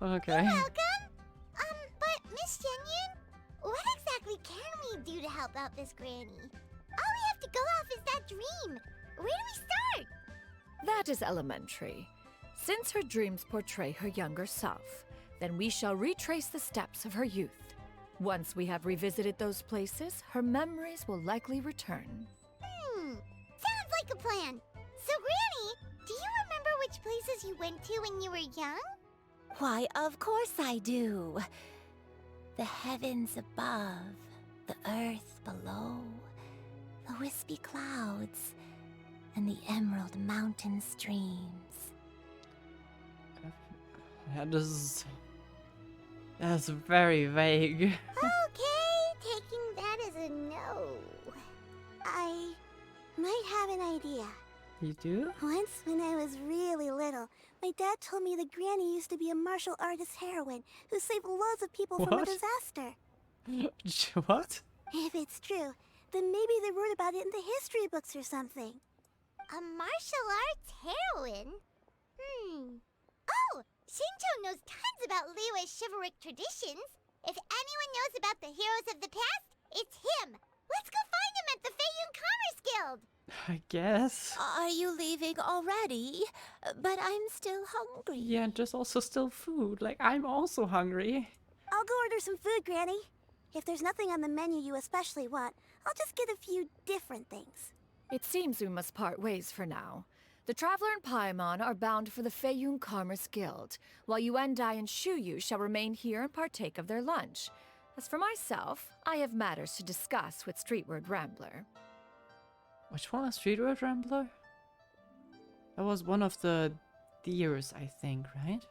Okay. You're welcome! But Miss Xianyun, what exactly can we do to help out this Granny? All we have to go off is that dream. Where do we start? That is elementary. Since her dreams portray her younger self, then we shall retrace the steps of her youth. Once we have revisited those places, her memories will likely return. Sounds like a plan. So, Granny, do you remember which places you went to when you were young? Why, of course I do. The heavens above, the earth below, the wispy clouds, and the emerald mountain streams. That's very vague. Okay, taking that as a no. I might have an idea. You do? Once, when I was really little, my dad told me that Granny used to be a martial artist heroine who saved loads of people from a What? disaster. What? If it's true, then maybe they wrote about it in the history books or something. A martial arts heroine? Oh, Shinjo knows tons about Liyue's chivalric traditions. If anyone knows about the heroes of the past, it's him. Let's go find him at the Feiyun Commerce Guild! I guess. Are you leaving already? But I'm still hungry. Yeah, and there's also still food. Like, I'm also hungry. I'll go order some food, Granny. If there's nothing on the menu you especially want, I'll just get a few different things. It seems we must part ways for now. The Traveler and Paimon are bound for the Feiyun Commerce Guild, while Yuendai and Shuyu shall remain here and partake of their lunch. As for myself, I have matters to discuss with Streetward Rambler. Which one is Streetward Rambler? That was one of the deers, I think, right?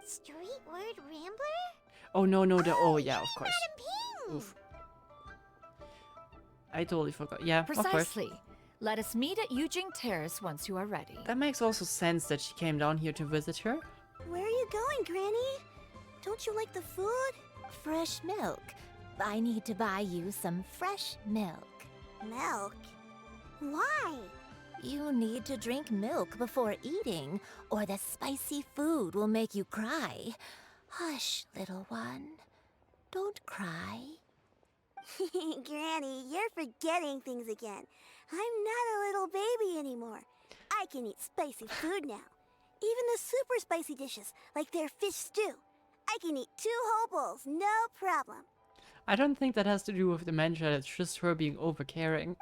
Streetward Rambler? Oh, no, yeah, of course. Madam Ping! Oof. I totally forgot. Yeah, of course. Precisely. Let us meet at Yujing Terrace once you are ready. That makes also sense that she came down here to visit her. Where are you going, Granny? Don't you like the food? Fresh milk. I need to buy you some fresh milk. Milk? Why? You need to drink milk before eating, or the spicy food will make you cry. Hush, little one. Don't cry. Granny, you're forgetting things again. I'm not a little baby anymore. I can eat spicy food now. Even the super spicy dishes, like their fish stew. I can eat 2 whole bowls, no problem. I don't think that has to do with dementia, it's just her being overcaring.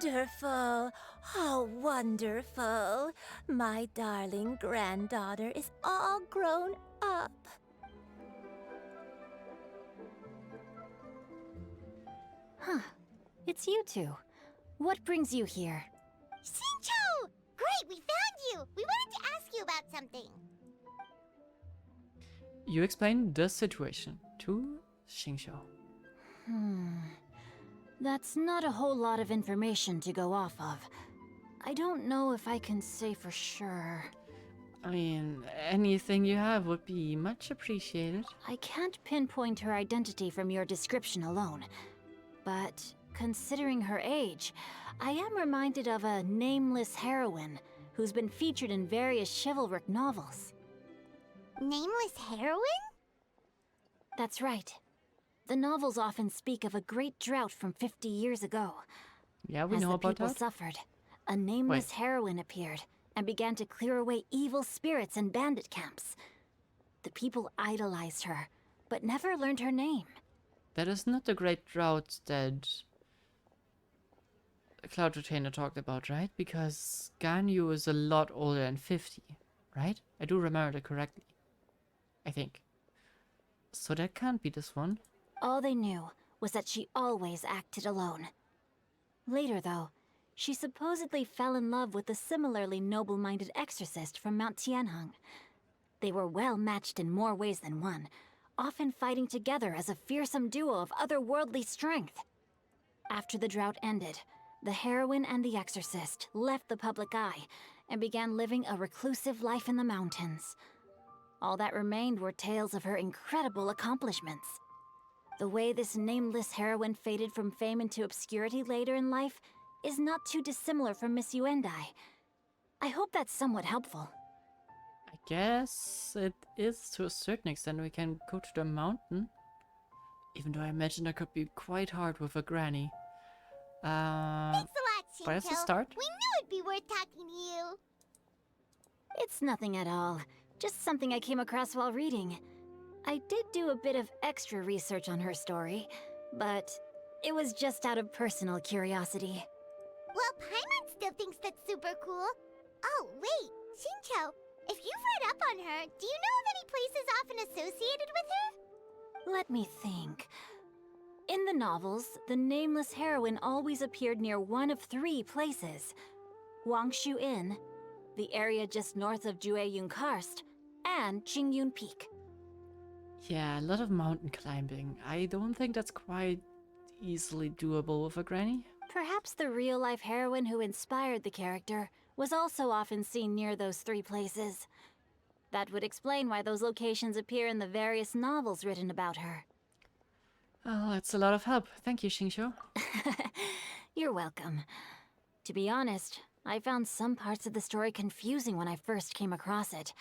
Wonderful. Oh, wonderful. My darling granddaughter is all grown up. Huh. It's you two. What brings you here? Xinqiu! Great, we found you! We wanted to ask you about something. You explain the situation to Xingqiu. That's not a whole lot of information to go off of. I don't know if I can say for sure. I mean, anything you have would be much appreciated. I can't pinpoint her identity from your description alone. But considering her age, I am reminded of a nameless heroine who's been featured in various chivalric novels. Nameless heroine? That's right. The novels often speak of a great drought from 50 years ago. Yeah, we As know the about people that. suffered, a nameless heroine appeared and began to clear away evil spirits in bandit camps. The people idolized her, but never learned her name. That is not the great drought that Cloud Retainer talked about, right? Because Ganyu is a lot older than 50, right? I do remember that correctly. I think. So that can't be this one. All they knew was that she always acted alone. Later, though, she supposedly fell in love with a similarly noble-minded exorcist from Mount Tianheng. They were well matched in more ways than one, often fighting together as a fearsome duo of otherworldly strength. After the drought ended, the heroine and the exorcist left the public eye and began living a reclusive life in the mountains. All that remained were tales of her incredible accomplishments. The way this nameless heroine faded from fame into obscurity later in life is not too dissimilar from Miss Yuendai. I hope that's somewhat helpful. I guess it is to a certain extent. We can go to the mountain. Even though I imagine that could be quite hard with a granny. Thanks a lot, Xinqiu. But as a start. We knew it'd be worth talking to you. It's nothing at all. Just something I came across while reading. I did do a bit of extra research on her story, but it was just out of personal curiosity. Well, Paimon still thinks that's super cool. Oh, wait, Xinqiu, if you've read up on her, do you know of any places often associated with her? Let me think. In the novels, the nameless heroine always appeared near one of 3 places. Wangshu Inn, the area just north of Jueyun Karst, and Qingyun Peak. Yeah, a lot of mountain climbing. I don't think that's quite easily doable with a granny. Perhaps the real-life heroine who inspired the character was also often seen near those 3 places. That would explain why those locations appear in the various novels written about her. Oh, that's a lot of help. Thank you, Xingqiu. You're welcome. To be honest, I found some parts of the story confusing when I first came across it.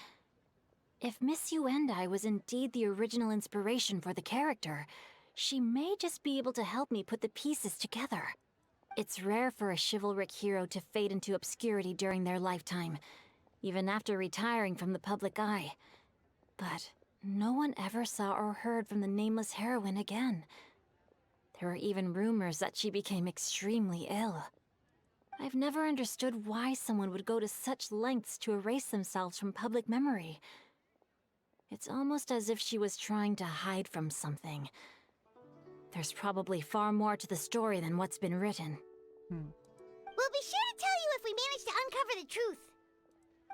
If Miss Yuendai was indeed the original inspiration for the character, she may just be able to help me put the pieces together. It's rare for a chivalric hero to fade into obscurity during their lifetime, even after retiring from the public eye. But no one ever saw or heard from the nameless heroine again. There were even rumors that she became extremely ill. I've never understood why someone would go to such lengths to erase themselves from public memory. It's almost as if she was trying to hide from something. There's probably far more to the story than what's been written. We'll be sure to tell you if we manage to uncover the truth.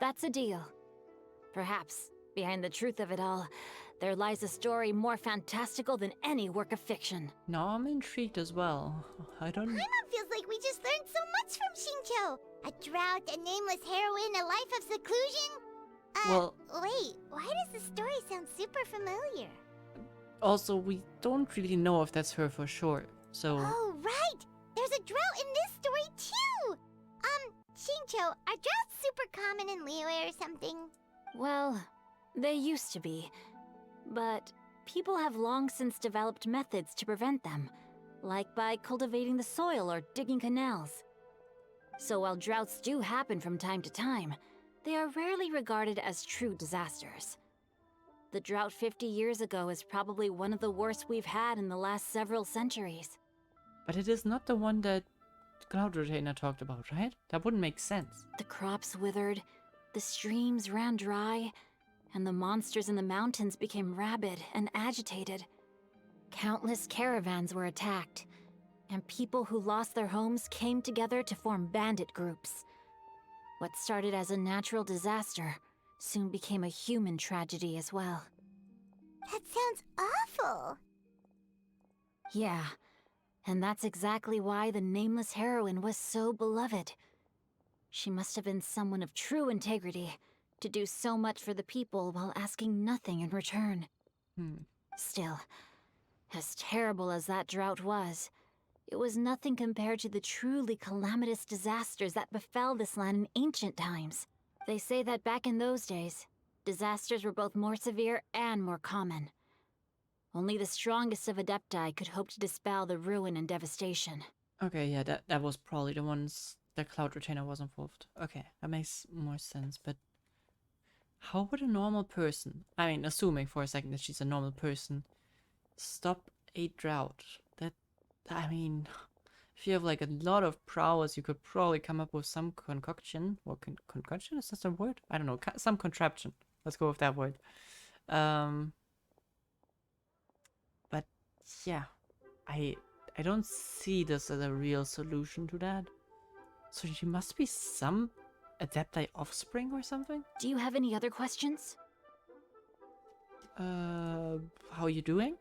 That's a deal. Perhaps, behind the truth of it all, there lies a story more fantastical than any work of fiction. Now I'm intrigued as well. I don't... Paimon feels like we just learned so much from Xingqiu. A drought, a nameless heroine, a life of seclusion. Well... Wait, why does the story sound super familiar? Also, we don't really know if that's her for sure, so... Oh, right! There's a drought in this story, too! Xingqiu, are droughts super common in Liyue or something? Well, they used to be. But people have long since developed methods to prevent them, like by cultivating the soil or digging canals. So while droughts do happen from time to time, they are rarely regarded as true disasters. The drought 50 years ago is probably one of the worst we've had in the last several centuries. But it is not the one that Cloud Retainer talked about, right? That wouldn't make sense. The crops withered, the streams ran dry, and the monsters in the mountains became rabid and agitated. Countless caravans were attacked, and people who lost their homes came together to form bandit groups. What started as a natural disaster soon became a human tragedy as well. That sounds awful. Yeah, and that's exactly why the nameless heroine was so beloved. She must have been someone of true integrity, to do so much for the people while asking nothing in return. Still, as terrible as that drought was, it was nothing compared to the truly calamitous disasters that befell this land in ancient times. They say that back in those days, disasters were both more severe and more common. Only the strongest of Adepti could hope to dispel the ruin and devastation. Okay, yeah, that was probably the ones that Cloud Retainer was involved. Okay, that makes more sense, but how would a normal person, I mean, assuming for a second that she's a normal person, stop a drought? I mean, if you have like a lot of prowess, you could probably come up with some concoction. Or concoction? Is that a word? I don't know. Some contraption. Let's go with that word. But yeah, I don't see this as a real solution to that. So she must be some Adepti offspring or something? Do you have any other questions? How you doing?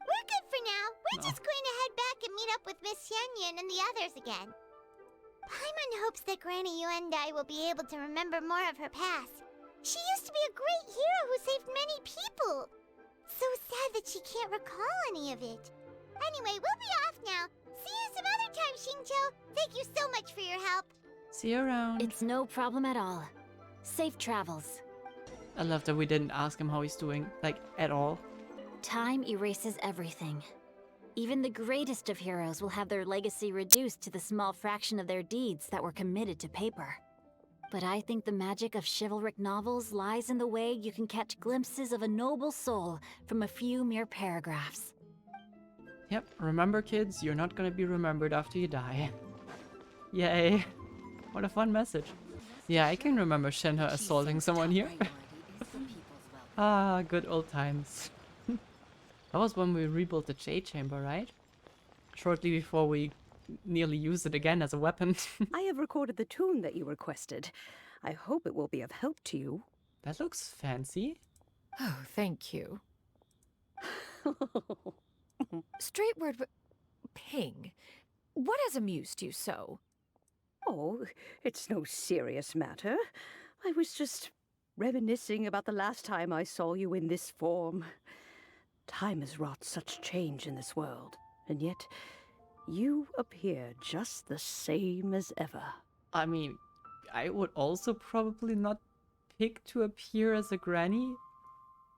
We're good for now. We're just going to head back and meet up with Miss Xianyun and the others again. Paimon hopes that Granny Yuendai will be able to remember more of her past. She used to be a great hero who saved many people. So sad that she can't recall any of it. Anyway, we'll be off now. See you some other time, Xingqiu. Thank you so much for your help. See you around. It's no problem at all. Safe travels. I love that we didn't ask him how he's doing, like, at all. Time erases everything. Even the greatest of heroes will have their legacy reduced to the small fraction of their deeds that were committed to paper. But I think the magic of chivalric novels lies in the way you can catch glimpses of a noble soul from a few mere paragraphs. Yep, remember kids, you're not gonna be remembered after you die. Yay. What a fun message. Yeah, I can remember Shenhe assaulting someone here. Ah, good old times. That was when we rebuilt the Jade Chamber, right? Shortly before we nearly used it again as a weapon. I have recorded the tune that you requested. I hope it will be of help to you. That looks fancy. Oh, thank you. Straight word, Ping. What has amused you so? Oh, it's no serious matter. I was just reminiscing about the last time I saw you in this form. Time has wrought such change in this world, and yet you appear just the same as ever. I mean, I would also probably not pick to appear as a granny.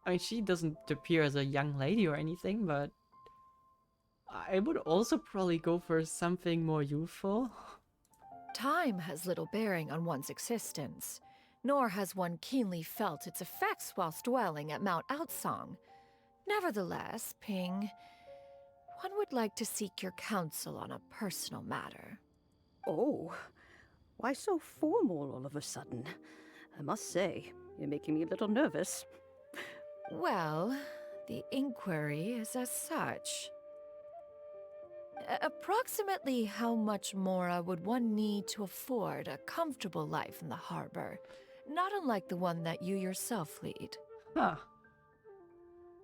I mean, she doesn't appear as a young lady or anything, but I would also probably go for something more youthful. Time has little bearing on one's existence, nor has one keenly felt its effects whilst dwelling at Mount Outsong. Nevertheless, Ping, one would like to seek your counsel on a personal matter. Oh, why so formal all of a sudden? I must say, you're making me a little nervous. Well, the inquiry is as such. Approximately how much more would one need to afford a comfortable life in the harbor, not unlike the one that you yourself lead? Huh.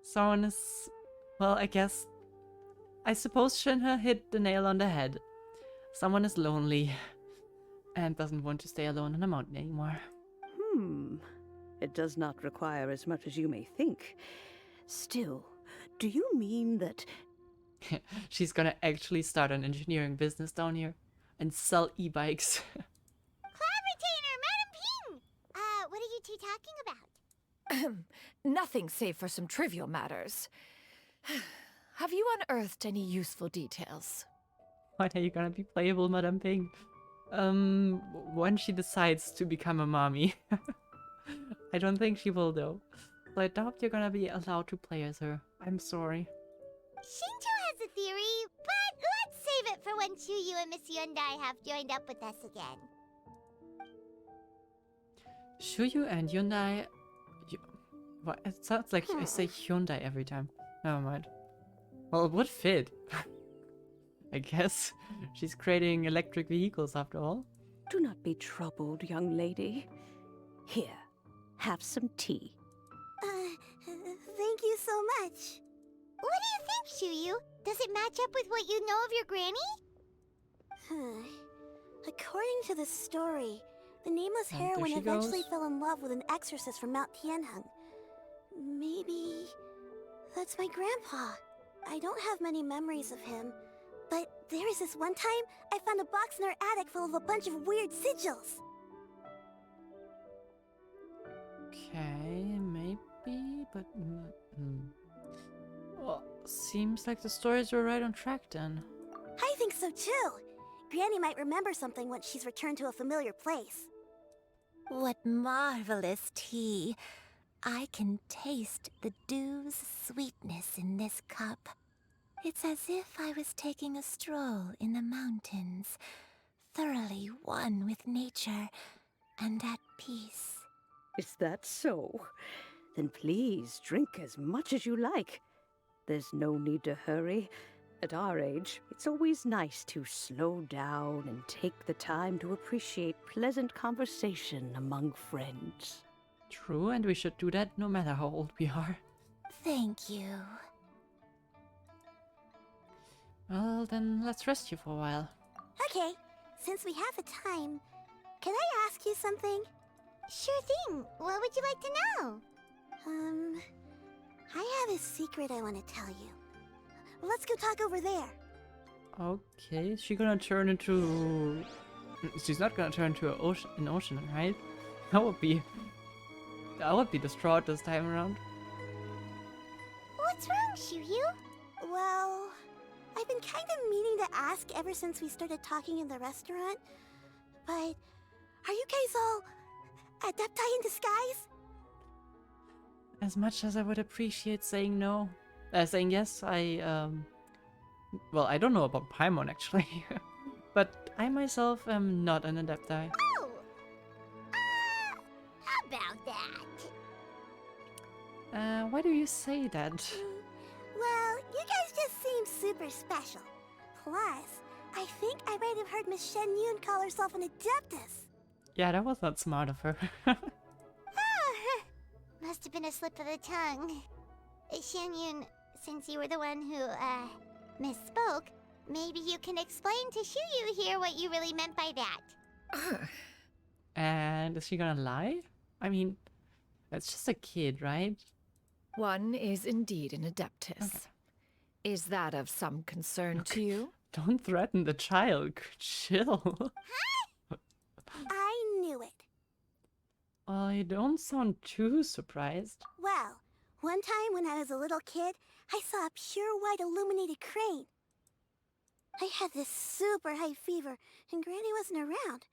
Someone is... Well, I suppose Shinha hit the nail on the head. Someone is lonely and doesn't want to stay alone on a mountain anymore. It does not require as much as you may think. Still, do you mean that... She's gonna actually start an engineering business down here and sell e-bikes. Cloud Retainer, Madam Ping! What are you two talking about? Nothing save for some trivial matters. Have you unearthed any useful details? When are you gonna be playable, Madame Ping? When she decides to become a mommy. I don't think she will though. So I doubt you're gonna be allowed to play as her. I'm sorry. Shinjo has a theory, but let's save it for when Chuyu and Miss Yundai have joined up with us again. Shuyu and Hyundai... What? It sounds like I say Hyundai every time. Never mind. Well, it would fit. I guess. She's creating electric vehicles after all. Do not be troubled, young lady. Here, have some tea. Thank you so much. What do you think, Chuyu? Does it match up with what you know of your granny? According to the story, the nameless And heroine there she eventually goes. fell in love with an exorcist from Mount Tianheng. Maybe that's my grandpa. I don't have many memories of him, but there was this one time I found a box in our attic full of a bunch of weird sigils. Okay, maybe, but... Well, seems like the stories were right on track then. I think so too. Granny might remember something once she's returned to a familiar place. What marvelous tea. I can taste the dew's sweetness in this cup. It's as if I was taking a stroll in the mountains, thoroughly one with nature and at peace. Is that so? Then please drink as much as you like. There's no need to hurry. At our age, it's always nice to slow down and take the time to appreciate pleasant conversation among friends. True, and we should do that no matter how old we are. Thank you. Well, then let's rest you for a while. Okay, since we have the time, can I ask you something? Sure thing. What would you like to know? I have a secret I want to tell you. Let's go talk over there. Okay, is she gonna turn into... She's not gonna turn into an ocean, right? That would be distraught this time around. What's wrong, Chuyu? Well, I've been kind of meaning to ask ever since we started talking in the restaurant, but are you guys all adepti in disguise? As much as I would appreciate saying no, saying yes, well, I don't know about Paimon actually, but I myself am not an adepti. Oh! How about that? Why do you say that? Well, you guys just seem super special. Plus, I think I might have heard Miss Xianyun call herself an adeptus. Yeah, that was not smart of her. Must have been a slip of the tongue. Xianyun, since you were the one who, misspoke, maybe you can explain to Chuyu here what you really meant by that. And is she gonna lie? I mean, it's just a kid, right? One is indeed an adeptus. Okay. Is that of some concern to you? Don't threaten the child. Chill. I knew it. Well, you don't sound too surprised. Well, one time when I was a little kid, I saw a pure white illuminated crane. I had this super high fever, and Granny wasn't around.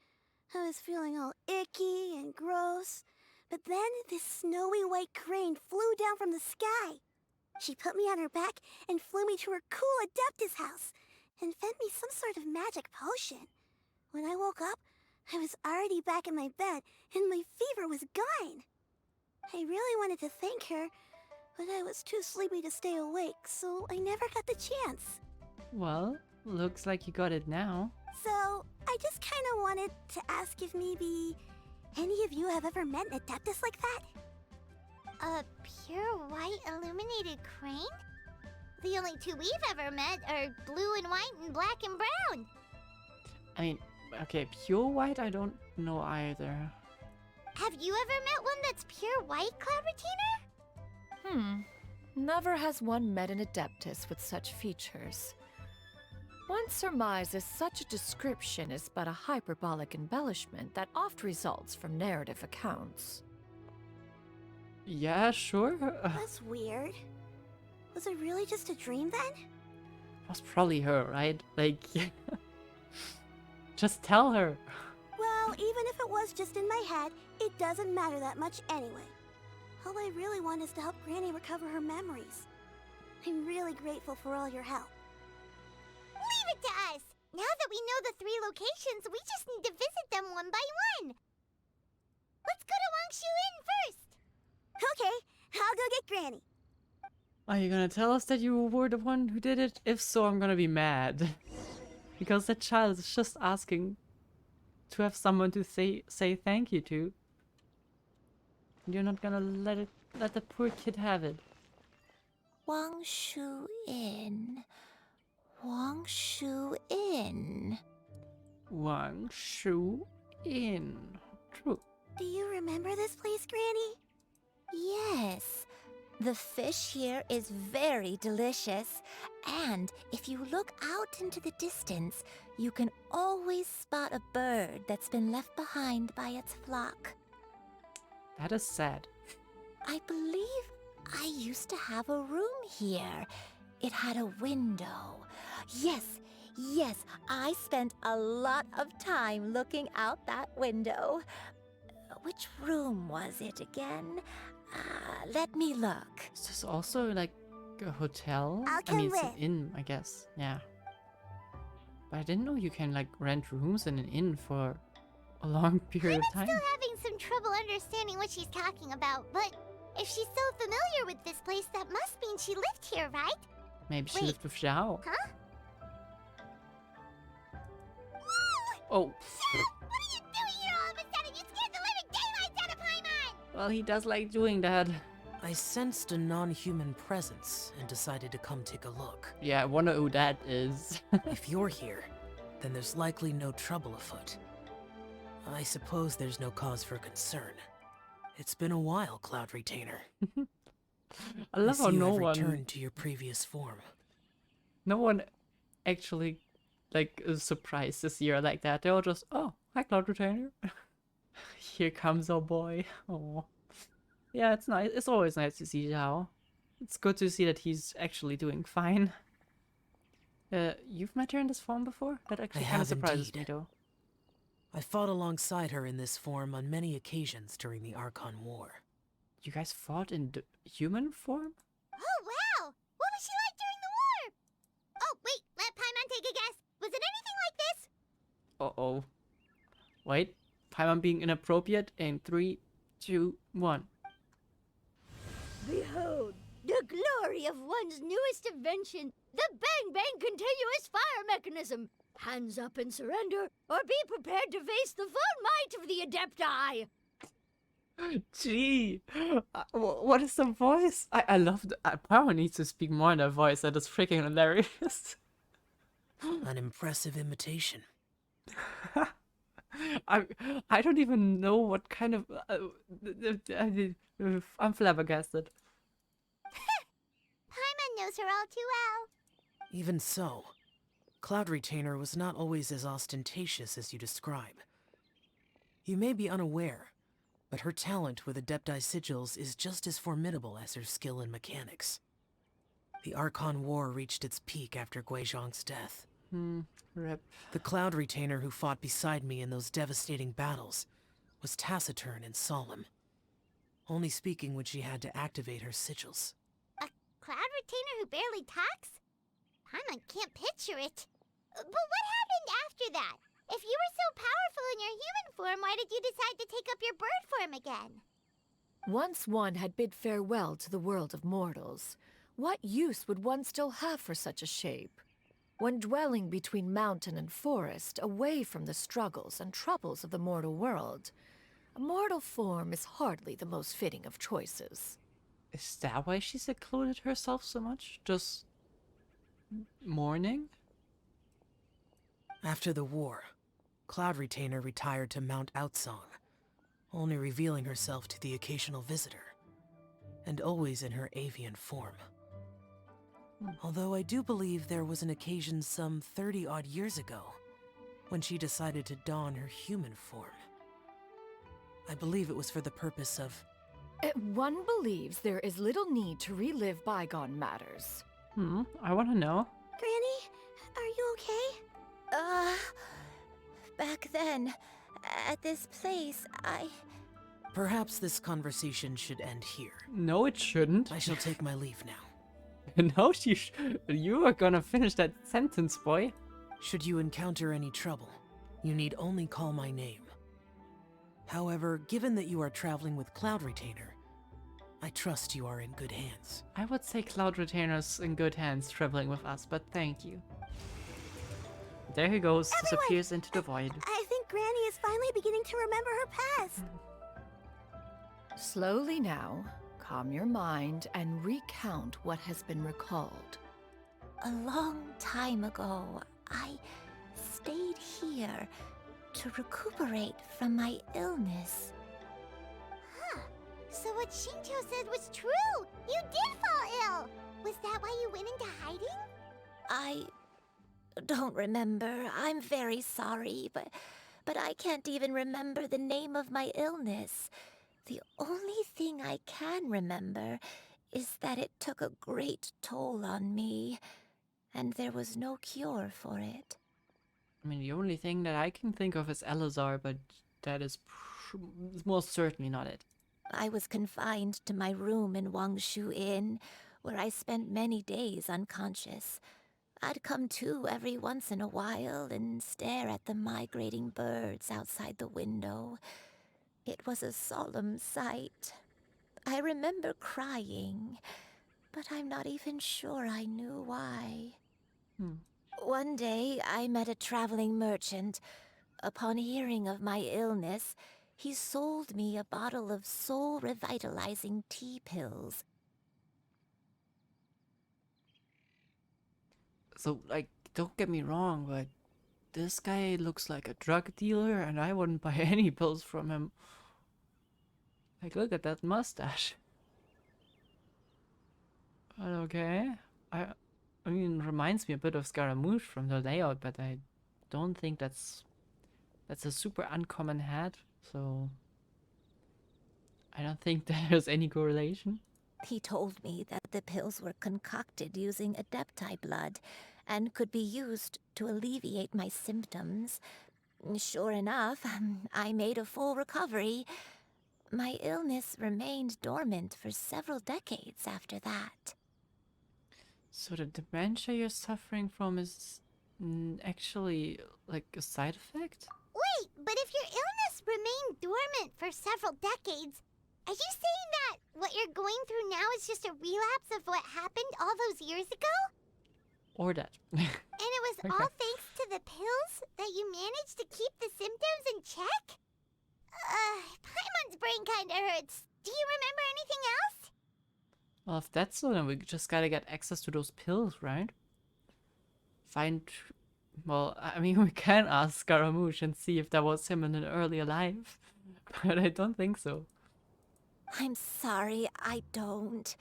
I was feeling all icky and gross. But then this snowy white crane flew down from the sky. She put me on her back and flew me to her cool Adeptus house and fed me some sort of magic potion. When I woke up, I was already back in my bed and my fever was gone. I really wanted to thank her, but I was too sleepy to stay awake, so I never got the chance. Well, looks like you got it now. So, I just kind of wanted to ask if maybe any of you have ever met an Adeptus like that? A pure white illuminated crane? The only two we've ever met are blue and white and black and brown. I mean, okay, pure white I don't know either. Have you ever met one that's pure white, Cloud Retainer? Never has one met an Adeptus with such features. One surmises such a description is but a hyperbolic embellishment that oft results from narrative accounts. Yeah, sure. That's weird. Was it really just a dream then? Was probably her, right? Like, just tell her. Well, even if it was just in my head, it doesn't matter that much anyway. All I really want is to help Granny recover her memories. I'm really grateful for all your help. Leave it to us! Now that we know the 3 locations, we just need to visit them one by one. Let's go to Wangshu Inn first! Okay, I'll go get Granny. Are you gonna tell us that you were the one who did it? If so, I'm gonna be mad. Because that child is just asking to have someone to say thank you to. You're not gonna let the poor kid have it. Wangshu Inn. Wangshu Inn. Wangshu Inn. True. Do you remember this place, Granny? Yes. The fish here is very delicious, and if you look out into the distance, you can always spot a bird that's been left behind by its flock. That is sad. I believe I used to have a room here. It had a window. Yes, I spent a lot of time looking out that window. Which room was it again? Let me look. Is this also like a hotel? I mean, it's can an inn, I guess. Yeah. But I didn't know you can like rent rooms in an inn for a long period of time. I'm still having some trouble understanding what she's talking about, but if she's so familiar with this place, that must mean she lived here, right? Maybe she Wait. lived with Xiao. Huh? Oh. What are you doing here all of a sudden? You scared the living daylights out of Paimon! Well, he does like doing that. I sensed a non-human presence and decided to come take a look. Yeah, I wonder who that is. If you're here, then there's likely no trouble afoot. I suppose there's no cause for concern. It's been a while, Cloud Retainer. I love how see you no have one... returned to your previous form. No one actually, like, is surprised this year like that. They're all just, oh, hi, Cloud Retainer. Here comes our boy. Oh, yeah, it's nice. It's always nice to see Zhao. It's good to see that he's actually doing fine. You've met her in this form before? That actually kind of surprises me, though. I fought alongside her in this form on many occasions during the Archon War. You guys fought in the human form? Oh, wow! What was she like during the war? Oh, wait, let Paimon take a guess. Was it anything like this? Uh-oh. Wait, Paimon being inappropriate in 3, 2, 1. Behold, the glory of one's newest invention, the Bang Bang Continuous Fire Mechanism. Hands up and surrender, or be prepared to face the full might of the Adepti. Gee, what is the voice? I love Paimon needs to speak more in that voice. That is freaking hilarious. An impressive imitation. I don't even know what kind of... I'm flabbergasted. Paimon knows her all too well. Even so, Cloud Retainer was not always as ostentatious as you describe. You may be unaware, but her talent with Adepti sigils is just as formidable as her skill in mechanics. The Archon War reached its peak after Guizhong's death. Rip. The Cloud Retainer who fought beside me in those devastating battles was taciturn and solemn, only speaking when she had to activate her sigils. A cloud retainer who barely talks? Paimon can't picture it. But what happened after that? If you were so powerful in your human form, why did you decide to take up your bird form again? Once one had bid farewell to the world of mortals, what use would one still have for such a shape? When dwelling between mountain and forest, away from the struggles and troubles of the mortal world, a mortal form is hardly the most fitting of choices. Is that why she secluded herself so much? Just mourning? After the war, Cloud Retainer retired to Mount Outsong, only revealing herself to the occasional visitor, and always in her avian form. Although I do believe there was an occasion some 30-odd years ago when she decided to don her human form. I believe it was for the purpose of... One believes there is little need to relive bygone matters. I want to know. Granny, are you okay? Back then, at this place, Perhaps this conversation should end here. No, it shouldn't. I shall take my leave now. No, you are gonna finish that sentence, boy. Should you encounter any trouble, you need only call my name. However, given that you are traveling with Cloud Retainer, I trust you are in good hands. I would say Cloud Retainer's in good hands traveling with us, but thank you. There he goes, disappears into the void. I think Granny is finally beginning to remember her past. Slowly now, calm your mind and recount what has been recalled. a long time ago, I stayed here to recuperate from my illness. Huh. So what Shinto said was true! You did fall ill! Was that why you went into hiding? I don't remember. I'm very sorry, but I can't even remember the name of my illness. The only thing I can remember is that it took a great toll on me, and there was no cure for it. I mean, the only thing that I can think of is Elazar, but that is most certainly not it. I was confined to my room in Wangshu Inn, where I spent many days unconscious. I'd come to every once in a while and stare at the migrating birds outside the window. It was a solemn sight. I remember crying, but I'm not even sure I knew why. One day, I met a traveling merchant. Upon hearing of my illness, he sold me a bottle of soul-revitalizing tea pills. So, like, don't get me wrong, but this guy looks like a drug dealer, and I wouldn't buy any pills from him. Like, look at that mustache. But okay. I mean, reminds me a bit of Scaramouche from the layout, but I don't think that's a super uncommon hat, so I don't think there's any correlation. He told me that the pills were concocted using Adepti blood and could be used to alleviate my symptoms. Sure enough, I made a full recovery. My illness remained dormant for several decades after that. So the dementia you're suffering from is actually like a side effect? Wait, but if your illness remained dormant for several decades, are you saying that what you're going through now is just a relapse of what happened all those years ago? Or that. And it was Okay. all thanks to the pills that you managed to keep the symptoms in check? Paimon's brain kinda hurts. Do you remember anything else? Well, if that's so, then we just gotta get access to those pills, right? Well, I mean, we can ask Scaramouche and see if that was him in an earlier life, but I don't think so. I'm sorry, I don't.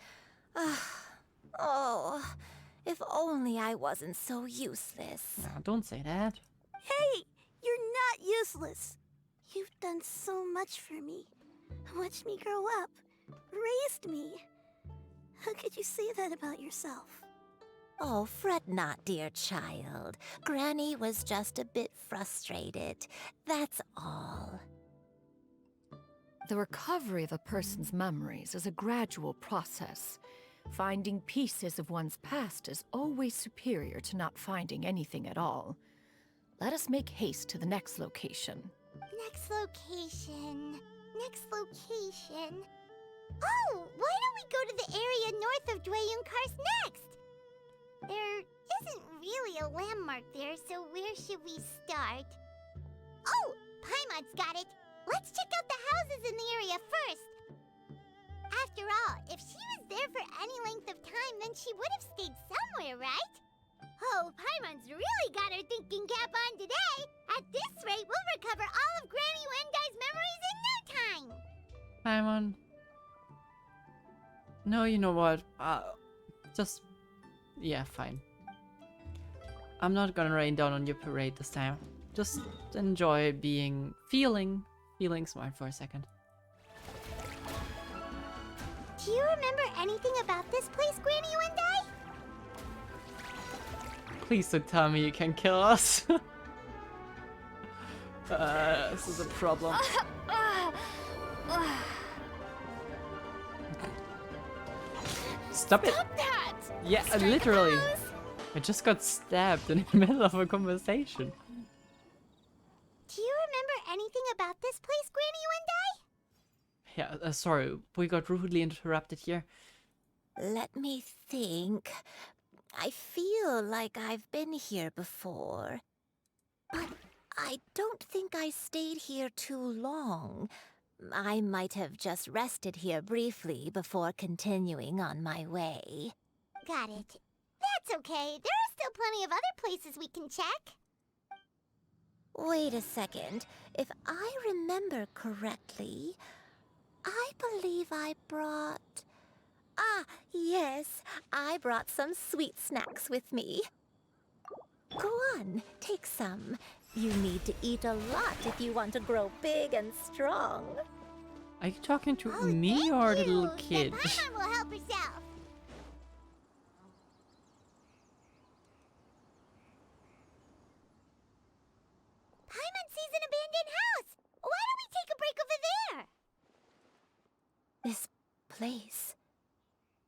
Oh, if only I wasn't so useless. Nah, don't say that. Hey, you're not useless. You've done so much for me. Watched me grow up. Raised me. How could you say that about yourself? Oh, fret not, dear child. Granny was just a bit frustrated. That's all. The recovery of a person's memories is a gradual process. Finding pieces of one's past is always superior to not finding anything at all. Let us make haste to the next location. Next location. Next location. Oh, why don't we go to the area north of Dwayunkars next? There isn't really a landmark there, so where should we start? Oh, Paimon's got it. Let's check out the houses in the area first. After all, if she was there for any length of time, then she would have stayed somewhere, right? Oh, Paimon's really got her thinking cap on today. At this rate, we'll recover all of Granny Wendai's memories in no time. Paimon. No, you know what? Just... Yeah, fine. I'm not gonna rain down on your parade this time. Just enjoy feeling smart for a second. Do you remember anything about this place, Granny Wendai? Please don't tell me you can kill us. This is a problem. Stop it! Stop that! Yeah, literally. I just got stabbed in the middle of a conversation. Do you remember anything about this place, Granny Wendai? Yeah, sorry, we got rudely interrupted here. Let me think. I feel like I've been here before. But I don't think I stayed here too long. I might have just rested here briefly before continuing on my way. Got it. That's okay. There are still plenty of other places we can check. Wait a second. If I remember correctly, I believe I brought... Ah, yes. I brought some sweet snacks with me. Go on, take some. You need to eat a lot if you want to grow big and strong. Are you talking to me or the little kid? Then Paimon will help herself. Paimon sees an abandoned house. Why don't we take a break over there? This place...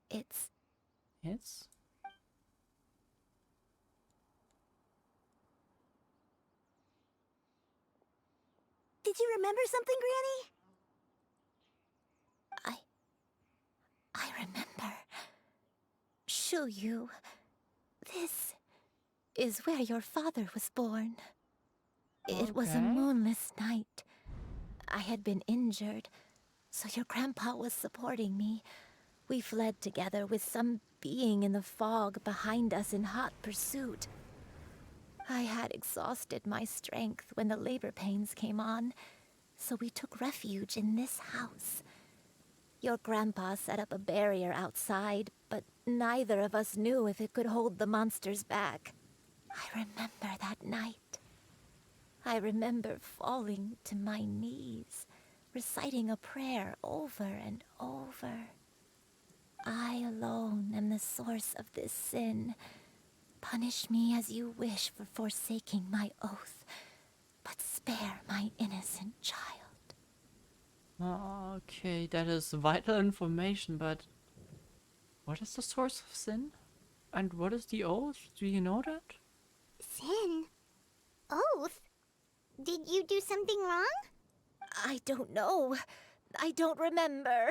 It's... Did you remember something, Granny? I remember. Xianyun. This is where your father was born. It was a Okay. moonless night. I had been injured, so your grandpa was supporting me. We fled together with some being in the fog behind us in hot pursuit. I had exhausted my strength when the labor pains came on, so we took refuge in this house. Your grandpa set up a barrier outside, but neither of us knew if it could hold the monsters back. I remember that night. I remember falling to my knees, reciting a prayer over and over. I alone am the source of this sin. Punish me as you wish for forsaking my oath, but spare my innocent child. Okay, that is vital information, but what is the source of sin? And what is the oath? Do you know that? Sin? Oath? Did you do something wrong? I don't know. I don't remember.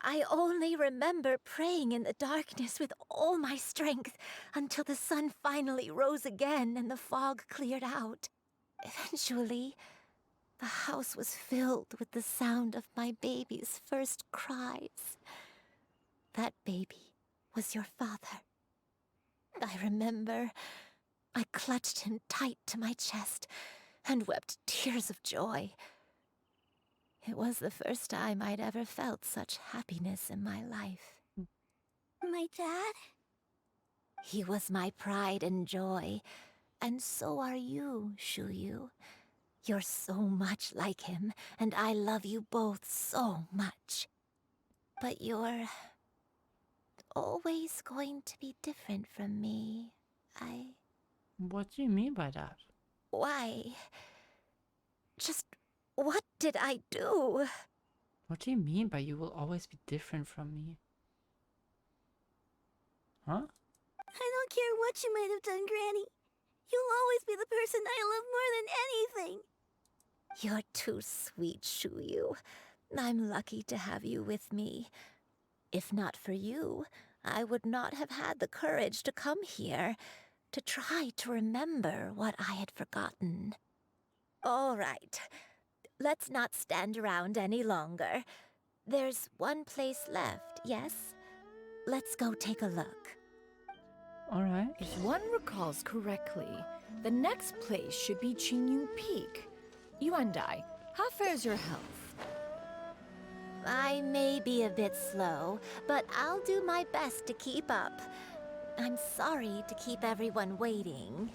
I only remember praying in the darkness with all my strength until the sun finally rose again and the fog cleared out. Eventually, the house was filled with the sound of my baby's first cries. That baby was your father. I remember I clutched him tight to my chest and wept tears of joy. It was the first time I'd ever felt such happiness in my life. My dad? He was my pride and joy, and so are you, Xianyun. You're so much like him, and I love you both so much. But you're always going to be different from me. What do you mean by that? Why? Just what did I do? What do you mean by you will always be different from me? Huh? I don't care what you might have done, Granny. You'll always be the person I love more than anything. You're too sweet, Shuyu. I'm lucky to have you with me. If not for you, I would not have had the courage to come here, to try to remember what I had forgotten. All right. Let's not stand around any longer. There's one place left, yes? Let's go take a look. All right. If one recalls correctly, the next place should be Xianyun Peak. Yuandai, how fares your health? I may be a bit slow, but I'll do my best to keep up. I'm sorry to keep everyone waiting.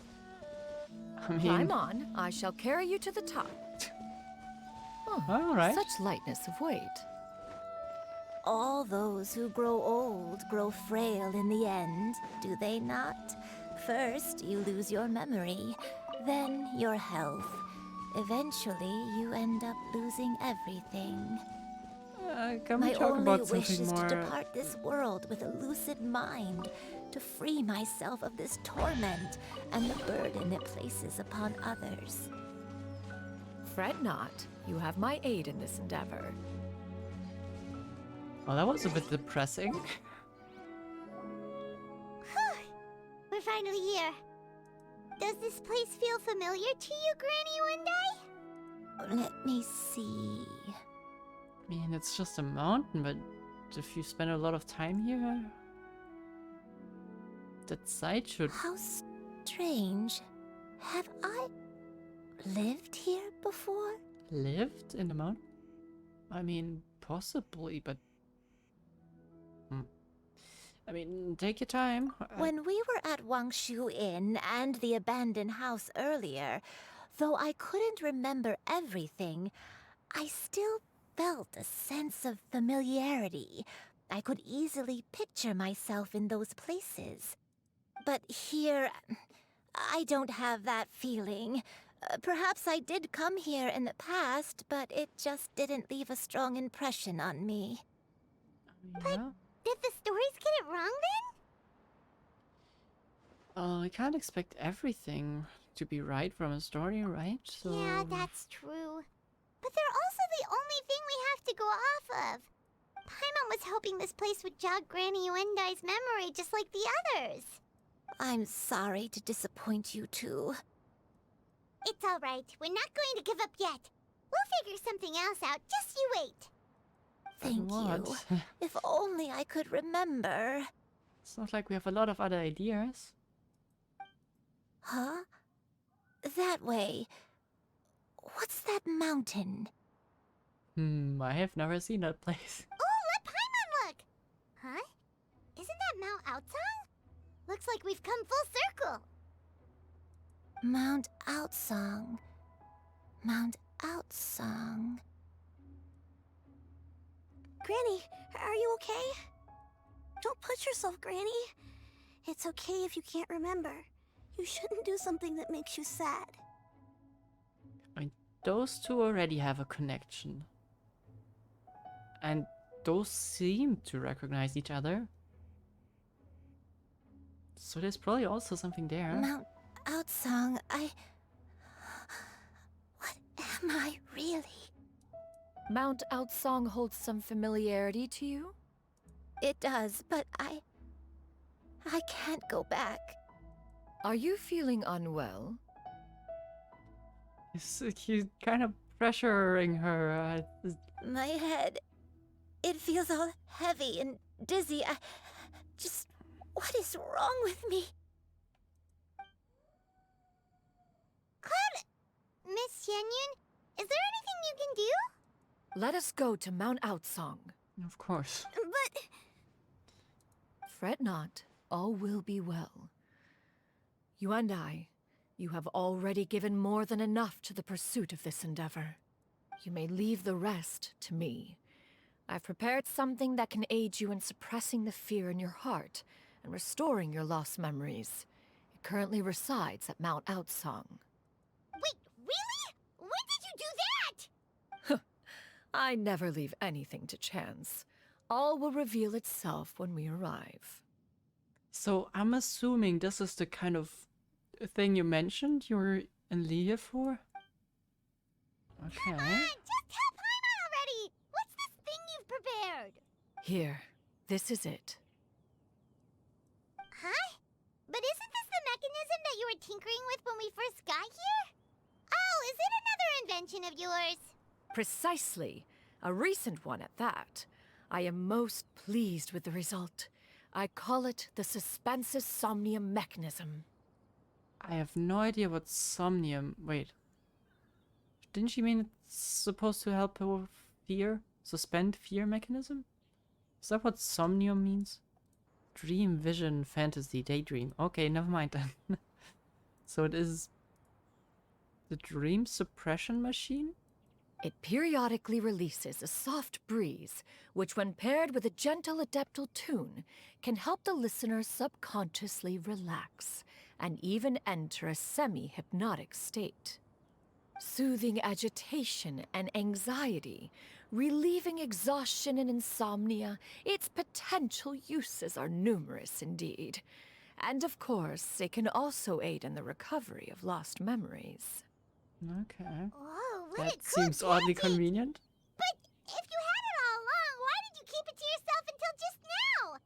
Climb on. I shall carry you to the top. Oh, all right. Such lightness of weight. All those who grow old grow frail in the end, do they not? First, you lose your memory, then your health. Eventually, you end up losing everything. Can we My talk only about wish something is more? to depart this world with a lucid mind, to free myself of this torment and the burden it places upon others. Fret not. You have my aid in this endeavor. Well, that was a bit depressing. We're finally here. Does this place feel familiar to you, Granny One Day? Let me see. I mean, it's just a mountain, but if you spend a lot of time here, that site should... How strange. Have I lived here before? Lived in the mountain? I mean, possibly, but... I mean, take your time. When we were at Wangshu Inn and the abandoned house earlier, though I couldn't remember everything, I still felt a sense of familiarity. I could easily picture myself in those places. But here, I don't have that feeling. Perhaps I did come here in the past, but it just didn't leave a strong impression on me. Yeah. Did the stories get it wrong then? I can't expect everything to be right from a story, right? So... Yeah, that's true. But they're also the only thing we have to go off of. Paimon was hoping this place would jog Granny Yuendai's memory just like the others. I'm sorry to disappoint you too. It's alright. We're not going to give up yet. We'll figure something else out. Just you wait. Thank you. If only I could remember. It's not like we have a lot of other ideas. Huh? That way. What's that mountain? I have never seen that place. Oh, let Paimon look! Huh? Isn't that Mount Outsong? Looks like we've come full circle. Mount Outsong. Mount Outsong. Granny, are you okay? Don't push yourself, Granny. It's okay if you can't remember. You shouldn't do something that makes you sad. I mean, those two already have a connection. And those seem to recognize each other. So there's probably also something there. Mount Outsong, What am I really? Mount Outsong holds some familiarity to you? It does, but I can't go back. Are you feeling unwell? He's kind of pressuring her. My head, it feels all heavy and dizzy. What is wrong with me? Cloud... Miss Xianyun, is there anything you can do? Let us go to Mount Outsong. Of course. But... Fret not, all will be well. You and I, you have already given more than enough to the pursuit of this endeavor. You may leave the rest to me. I've prepared something that can aid you in suppressing the fear in your heart and restoring your lost memories. It currently resides at Mount Outsong. Wait, really? When did you do that? I never leave anything to chance. All will reveal itself when we arrive. So I'm assuming this is the kind of thing you mentioned you were in Lee for? Okay. Come on, just tell Paimon already! What's this thing you've prepared? Here, this is it. Huh? But isn't this the mechanism that you were tinkering with when we first got here? Oh, is it another invention of yours? Precisely. A recent one at that. I am most pleased with the result. I call it the Suspensus Somnium mechanism. I have no idea what somnium... Wait. Didn't she mean it's supposed to help her with fear? Suspend fear mechanism? Is that what somnium means? Dream, vision, fantasy, daydream. Okay, never mind then. So it is the dream suppression machine? It periodically releases a soft breeze, which when paired with a gentle adeptal tune, can help the listener subconsciously relax and even enter a semi-hypnotic state. Soothing agitation and anxiety, relieving exhaustion and insomnia, its potential uses are numerous indeed. And of course, it can also aid in the recovery of lost memories. Okay. Whoa, what That a cool seems oddly gadget! convenient. But if you had it all along, why did you keep it to yourself until just now?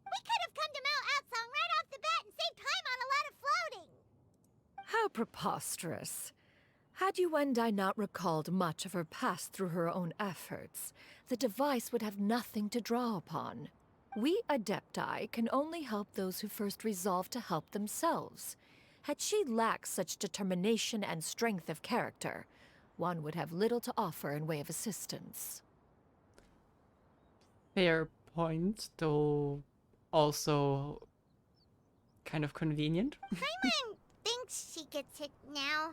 We could have come to Mount Outsong right off the bat and saved Paimon a lot of floating. How preposterous. Had Yuendai not recalled much of her past through her own efforts, the device would have nothing to draw upon. We Adepti can only help those who first resolve to help themselves. Had she lacked such determination and strength of character, one would have little to offer in way of assistance. Fair point, though also kind of convenient. Paimon thinks she gets it now.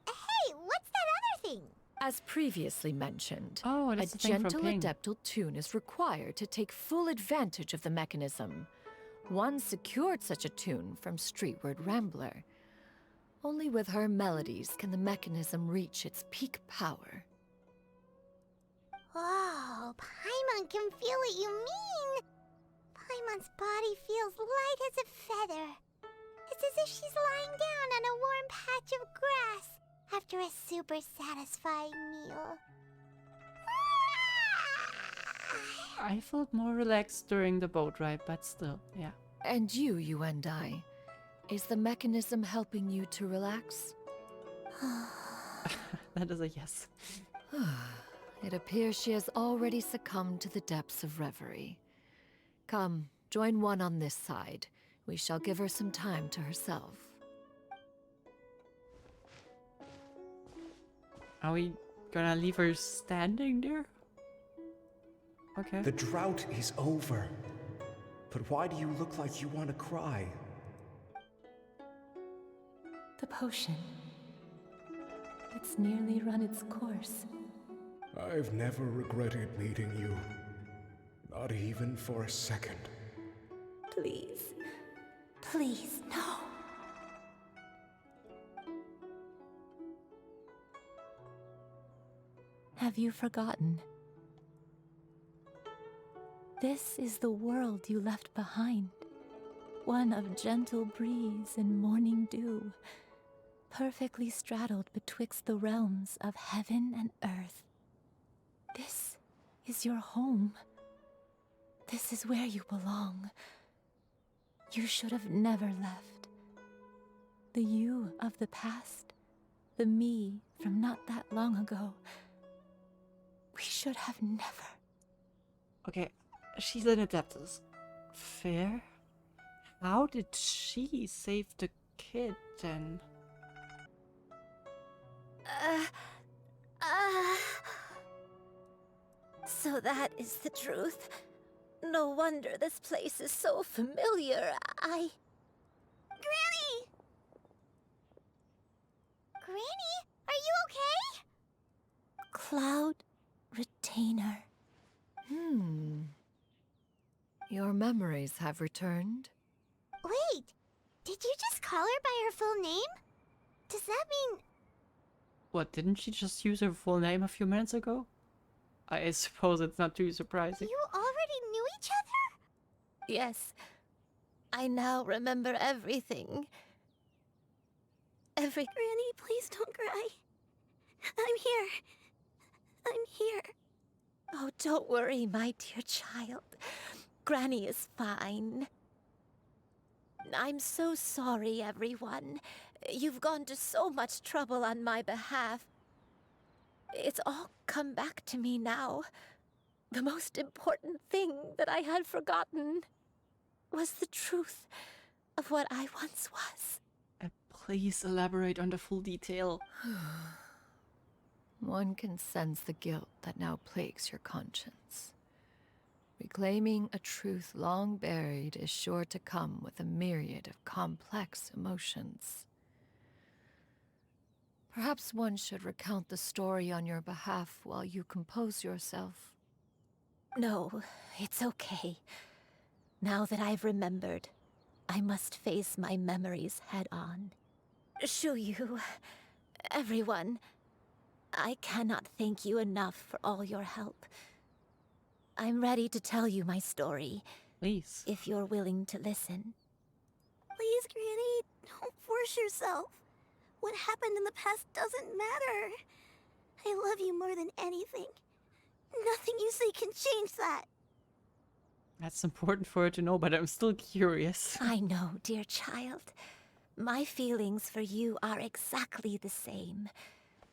Hey, what's that other thing? As previously mentioned, Oh, a that's the thing from gentle Ping. adeptal tune is required to take full advantage of the mechanism. One secured such a tune from Streetward Rambler. Only with her melodies can the mechanism reach its peak power. Whoa, Paimon can feel what you mean. Paimon's body feels light as a feather. It's as if she's lying down on a warm patch of grass after a super satisfying meal. I felt more relaxed during the boat ride, but still, yeah. And you, Yuendai, is the mechanism helping you to relax? That is a yes. It appears she has already succumbed to the depths of reverie. Come, join one on this side. We shall give her some time to herself. Are we gonna leave her standing there? Okay. The drought is over. But why do you look like you want to cry? The potion. It's nearly run its course. I've never regretted meeting you. Not even for a second. Please. Please, no. Have you forgotten? This is the world you left behind. One of gentle breeze and morning dew, perfectly straddled betwixt the realms of heaven and earth. This is your home. This is where you belong. You should have never left. The you of the past, the me from not that long ago. We should have never. Okay, she's an Adeptus. Fair. How did she save the kid then? So that is the truth. No wonder this place is so familiar. Granny! Granny, are you okay? Cloud Retainer. memories have returned. Wait, did you just call her by her full name? Does that mean... What, didn't she just use her full name a few minutes ago? I suppose it's not too surprising. You already knew each other? Yes. I now remember everything. Granny, please don't cry. I'm here. I'm here. Oh, don't worry, my dear child. Granny is fine. I'm so sorry, everyone. You've gone to so much trouble on my behalf. It's all come back to me now. The most important thing that I had forgotten was the truth of what I once was. Please elaborate on the full detail. One can sense the guilt that now plagues your conscience. Reclaiming a truth long buried is sure to come with a myriad of complex emotions. Perhaps one should recount the story on your behalf while you compose yourself. No, it's okay. Now that I've remembered, I must face my memories head on. Shuyu, everyone, I cannot thank you enough for all your help. I'm ready to tell you my story. Please. If you're willing to listen. Please, Granny, don't force yourself. What happened in the past doesn't matter. I love you more than anything. Nothing you say can change that. That's important for her to know, but I'm still curious. I know, dear child. My feelings for you are exactly the same.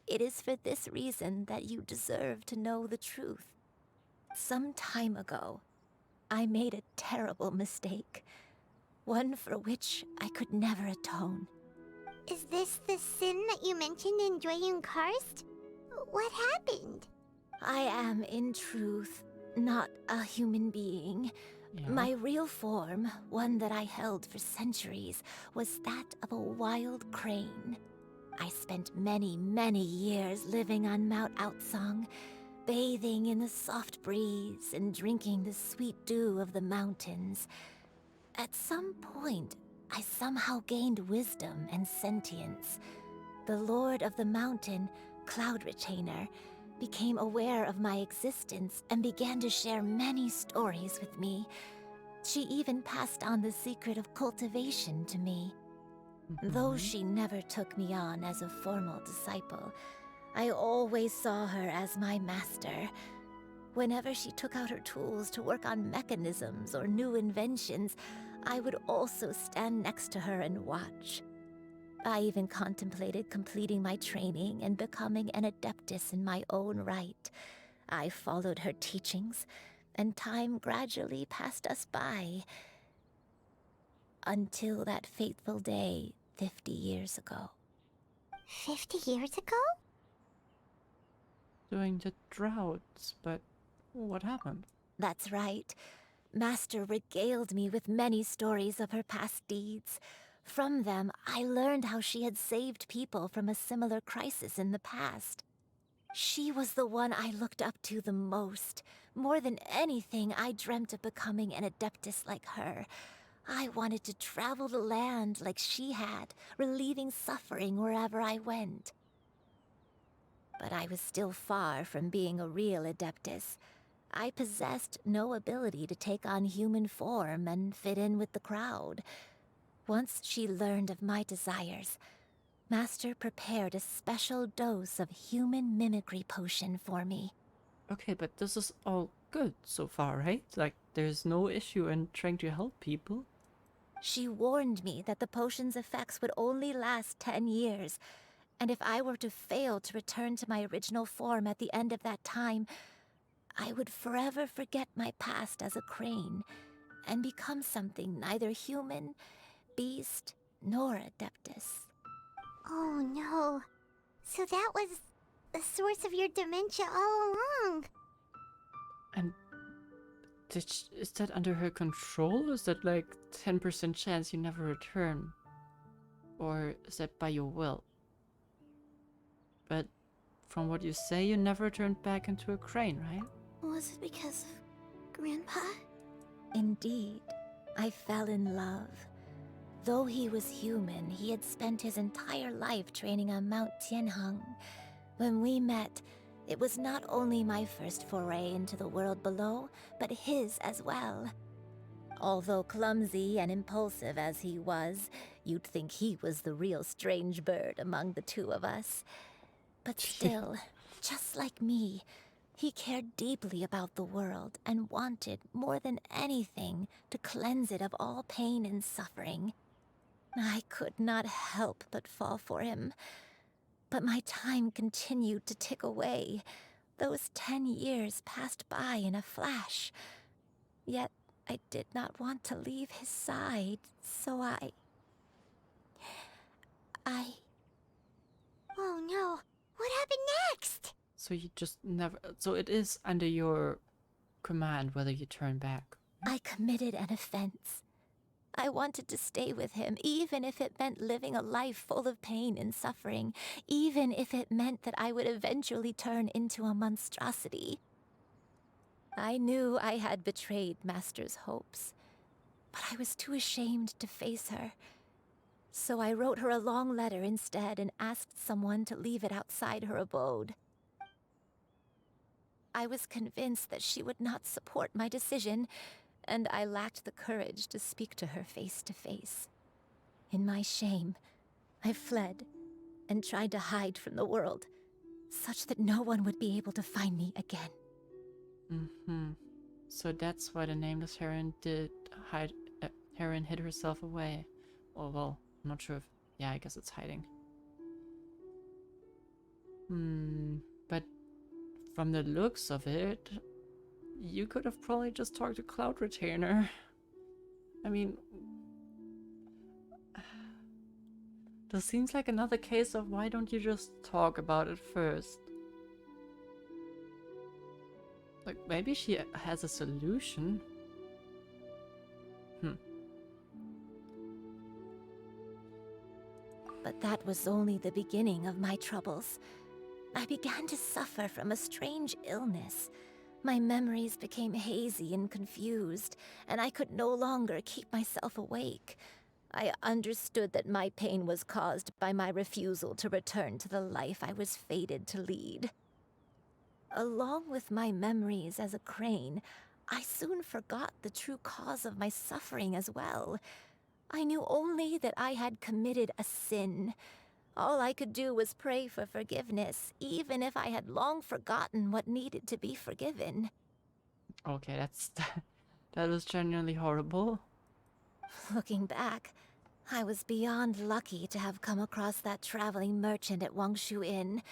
It is for this reason that you deserve to know the truth. Some time ago, I made a terrible mistake. One for which I could never atone. Is this the sin that you mentioned in Xianyun Karst? What happened? I am, in truth, not a human being. Yeah. My real form, one that I held for centuries, was that of a wild crane. I spent many, many years living on Mount Outsong, bathing in the soft breeze and drinking the sweet dew of the mountains. At some point, I somehow gained wisdom and sentience. The Lord of the Mountain, Cloud Retainer, became aware of my existence and began to share many stories with me. She even passed on the secret of cultivation to me. Though she never took me on as a formal disciple, I always saw her as my master. Whenever she took out her tools to work on mechanisms or new inventions, I would also stand next to her and watch. I even contemplated completing my training and becoming an adeptus in my own right. I followed her teachings, and time gradually passed us by. Until that fateful day 50 years ago. 50 years ago? During the droughts, but what happened? That's right. Master regaled me with many stories of her past deeds. From them, I learned how she had saved people from a similar crisis in the past. She was the one I looked up to the most. More than anything, I dreamt of becoming an adeptus like her. I wanted to travel the land like she had, relieving suffering wherever I went. But I was still far from being a real adeptus. I possessed no ability to take on human form and fit in with the crowd. Once she learned of my desires, Master prepared a special dose of human mimicry potion for me. Okay, but this is all good so far, right? Like, there's no issue in trying to help people. She warned me that the potion's effects would only last 10 years, and if I were to fail to return to my original form at the end of that time, I would forever forget my past as a crane and become something neither human, beast, nor adeptus. Oh no. So that was the source of your dementia all along. And is that under her control? Is that like 10% chance you never return? Or is that by your will? But from what you say, you never turned back into a crane, right? Was it because of Grandpa? Indeed, I fell in love. Though he was human, he had spent his entire life training on Mount Tianheng. When we met, it was not only my first foray into the world below, but his as well. Although clumsy and impulsive as he was, you'd think he was the real strange bird among the two of us. But still, just like me, he cared deeply about the world and wanted, more than anything, to cleanse it of all pain and suffering. I could not help but fall for him. But my time continued to tick away. Those 10 years passed by in a flash. Yet I did not want to leave his side, so I... Oh no, what happened next? So you just never... So it is under your command whether you turn back. I committed an offense. I wanted to stay with him, even if it meant living a life full of pain and suffering, even if it meant that I would eventually turn into a monstrosity. I knew I had betrayed Master's hopes, but I was too ashamed to face her. So I wrote her a long letter instead and asked someone to leave it outside her abode. I was convinced that she would not support my decision, and I lacked the courage to speak to her face to face. In my shame, I fled and tried to hide from the world, such that no one would be able to find me again. Mm-hmm. So that's why the nameless heroine heroine hid herself away. Oh, well, I'm not sure if... Yeah, I guess it's hiding. But from the looks of it, you could have probably just talked to Cloud Retainer. I mean... This seems like another case of why don't you just talk about it first? Like, maybe she has a solution. But that was only the beginning of my troubles. I began to suffer from a strange illness. My memories became hazy and confused, and I could no longer keep myself awake. I understood that my pain was caused by my refusal to return to the life I was fated to lead. Along with my memories as a crane, I soon forgot the true cause of my suffering as well. I knew only that I had committed a sin. All I could do was pray for forgiveness, even if I had long forgotten what needed to be forgiven. Okay, that was genuinely horrible. Looking back, I was beyond lucky to have come across that traveling merchant at Wangshu Inn.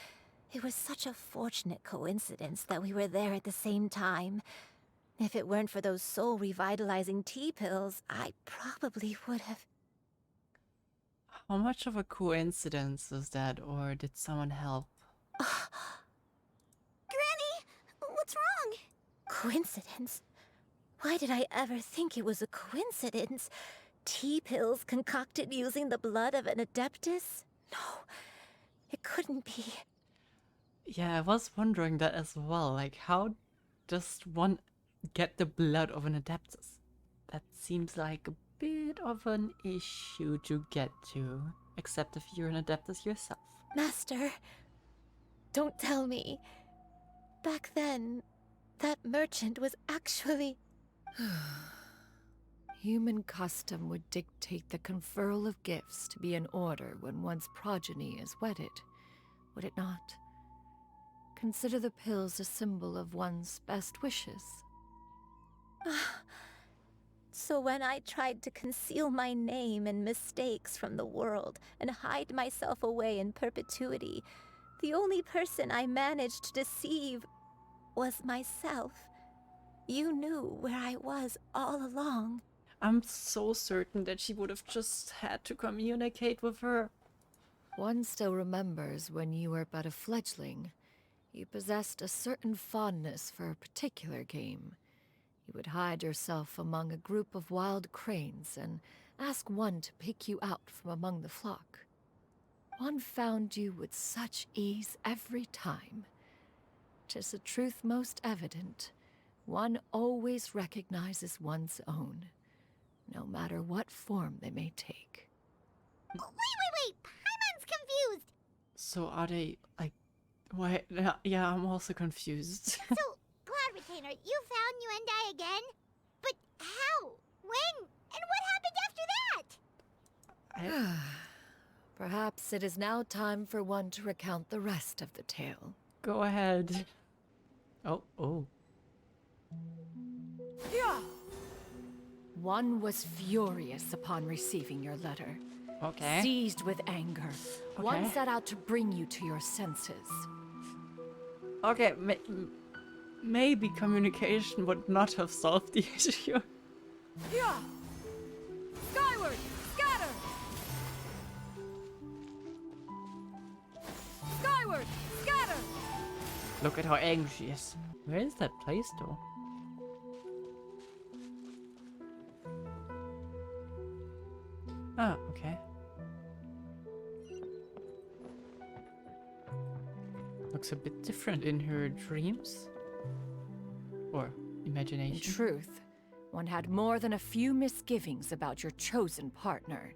It was such a fortunate coincidence that we were there at the same time. If it weren't for those soul-revitalizing tea pills, I probably would have... How much of a coincidence is that, or did someone help? Granny, what's wrong? Coincidence? Why did I ever think it was a coincidence? Tea pills concocted using the blood of an adeptus? No, it couldn't be. Yeah, I was wondering that as well. Like, how does one get the blood of an adeptus? That seems like a bit of an issue to get to, except if you're an adeptus yourself. Master, don't tell me. Back then, that merchant was actually... Human custom would dictate the conferral of gifts to be in order when one's progeny is wedded, would it not? Consider the pills a symbol of one's best wishes. So when I tried to conceal my name and mistakes from the world and hide myself away in perpetuity, the only person I managed to deceive was myself. You knew where I was all along. I'm so certain that she would have just had to communicate with her. One still remembers when you were but a fledgling. You possessed a certain fondness for a particular game. You would hide yourself among a group of wild cranes and ask one to pick you out from among the flock. One found you with such ease every time. 'Tis a truth most evident. one always recognizes one's own, no matter what form they may take. Wait! Paimon's confused! So are they, like... Why? Yeah, I'm also confused. So, Cloud Retainer, you found Yuendai again? But how? When? And what happened after that? Perhaps it is now time for one to recount the rest of the tale. Go ahead. Oh. One was furious upon receiving your letter. Okay. Seized with anger, one set out to bring you to your senses. Okay, maybe communication would not have solved the issue. Skyward! Scatter! Skyward! Scatter! Look at how angry she is. Where is that place though? Ah, okay. Looks a bit different in her dreams. Or imagination. In truth, one had more than a few misgivings about your chosen partner.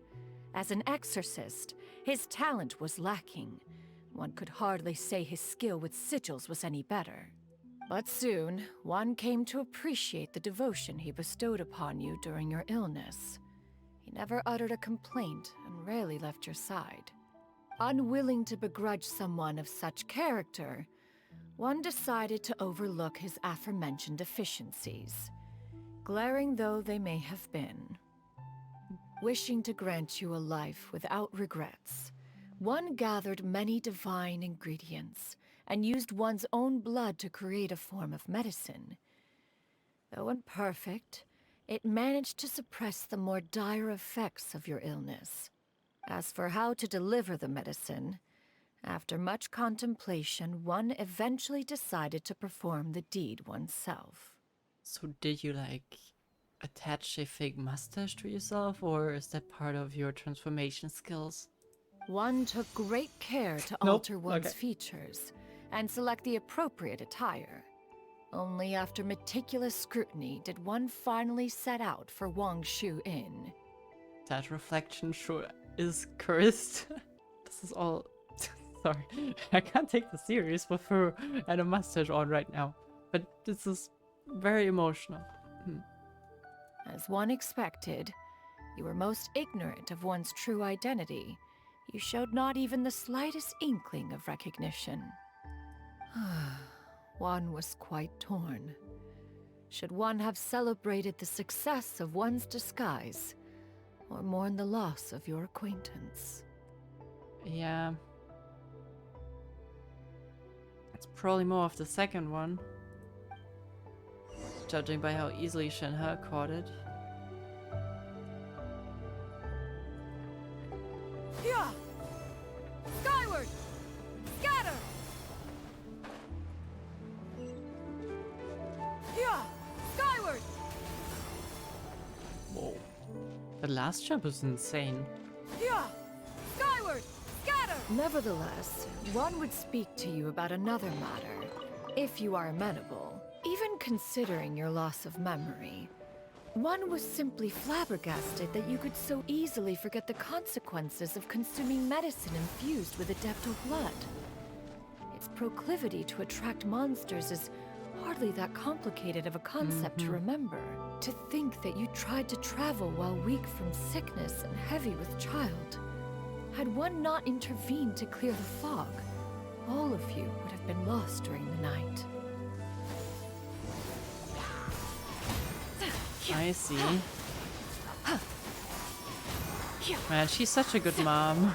As an exorcist, his talent was lacking. One could hardly say his skill with sigils was any better. But soon, one came to appreciate the devotion he bestowed upon you during your illness. He never uttered a complaint and rarely left your side. Unwilling to begrudge someone of such character, one decided to overlook his aforementioned deficiencies, glaring though they may have been. Wishing to grant you a life without regrets, one gathered many divine ingredients and used one's own blood to create a form of medicine. Though imperfect, it managed to suppress the more dire effects of your illness. As for how to deliver the medicine, after much contemplation, one eventually decided to perform the deed oneself. So did you, like, attach a fake mustache to yourself, or is that part of your transformation skills? One took great care to alter one's features and select the appropriate attire. Only after meticulous scrutiny did one finally set out for Wangshu Inn. That reflection sure is cursed. This is all... Sorry, I can't take this serious with her and a mustache on right now. But this is very emotional. As one expected, you were most ignorant of one's true identity. You showed not even the slightest inkling of recognition. One was quite torn. Should one have celebrated the success of one's disguise, or mourn the loss of your acquaintance? Yeah. It's probably more of the second one. Judging by how easily Shenhe caught it. Yeah! Skyward! Scatter! Yeah! Skyward! Whoa. The last jump is insane. Yeah! Skyward! Scatter! Nevertheless, one would speak to you about another matter, if you are amenable. Even considering your loss of memory, one was simply flabbergasted that you could so easily forget the consequences of consuming medicine infused with Adeptal blood. Its proclivity to attract monsters is hardly that complicated of a concept to remember. To think that you tried to travel while weak from sickness and heavy with child. Had one not intervened to clear the fog, all of you would have been lost during the night. I see. Man, she's such a good mom.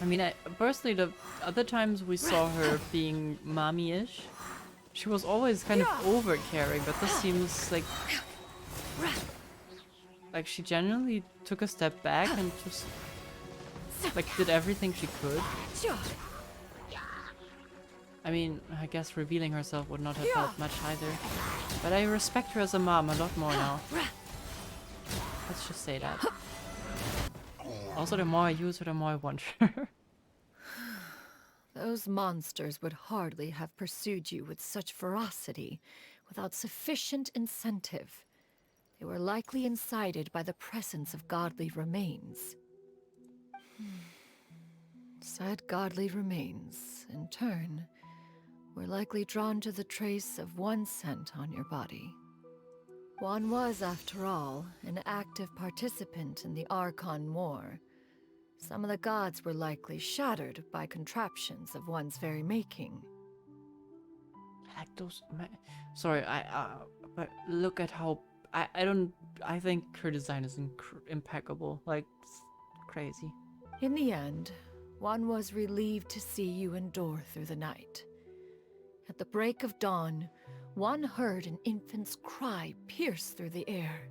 I mean, personally, the other times we saw her being mommy-ish, she was always kind of over-caring, but this seems like she genuinely took a step back and just like did everything she could. I mean, I guess revealing herself would not have helped much either, but I respect her as a mom a lot more now. Let's just say that. Also, the more I use her, the more I want her. Those monsters would hardly have pursued you with such ferocity without sufficient incentive. They were likely incited by the presence of godly remains. Said godly remains, in turn, were likely drawn to the trace of one scent on your body. One was, after all, an active participant in the Archon War. Some of the gods were likely shattered by contraptions of one's very making. Like those. Sorry, but look at how I think her design is impeccable. Like, it's crazy. In the end, one was relieved to see you endure through the night. At the break of dawn, one heard an infant's cry pierce through the air,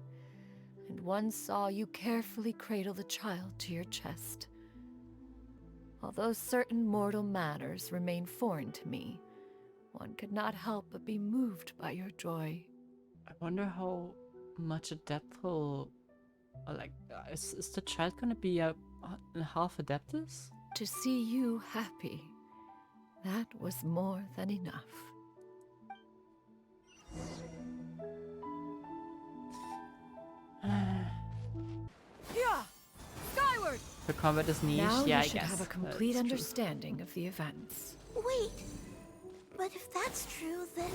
and one saw you carefully cradle the child to your chest. Although certain mortal matters remain foreign to me, one could not help but be moved by your joy. I wonder how much Adeptful, is the child gonna be a half Adeptus? To see you happy, that was more than enough. Yeah! Skyward! The combat is niche, Now yeah, you I should guess. have a complete That's true. understanding of the events. Wait, but if that's true, then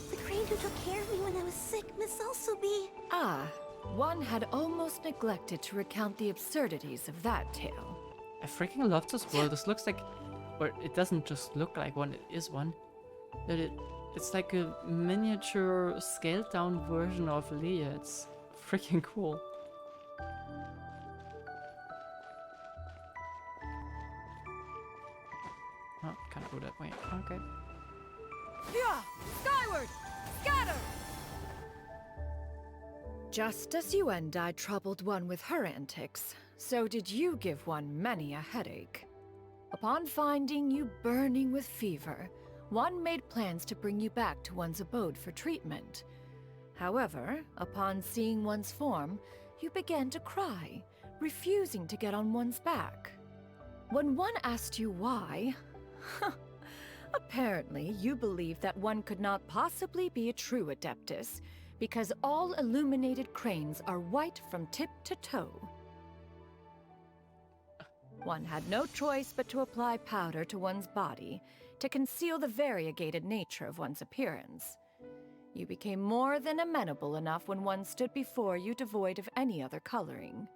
the crane who took care of me when I was sick must also be... Ah, one had almost neglected to recount the absurdities of that tale. I freaking love this world. This looks like, or it doesn't just look like one, it is one. It's like a miniature scaled down version of Leah. It's freaking cool. Oh, can't go that way. Okay. Yeah! Skyward! Scatter! Just as you and I troubled one with her antics, so did you give one many a headache. Upon finding you burning with fever, one made plans to bring you back to one's abode for treatment. However, upon seeing one's form, you began to cry, refusing to get on one's back. When one asked you why, apparently you believed that one could not possibly be a true Adeptus, because all illuminated cranes are white from tip to toe. One had no choice but to apply powder to one's body to conceal the variegated nature of one's appearance. You became more than amenable enough when one stood before you devoid of any other coloring.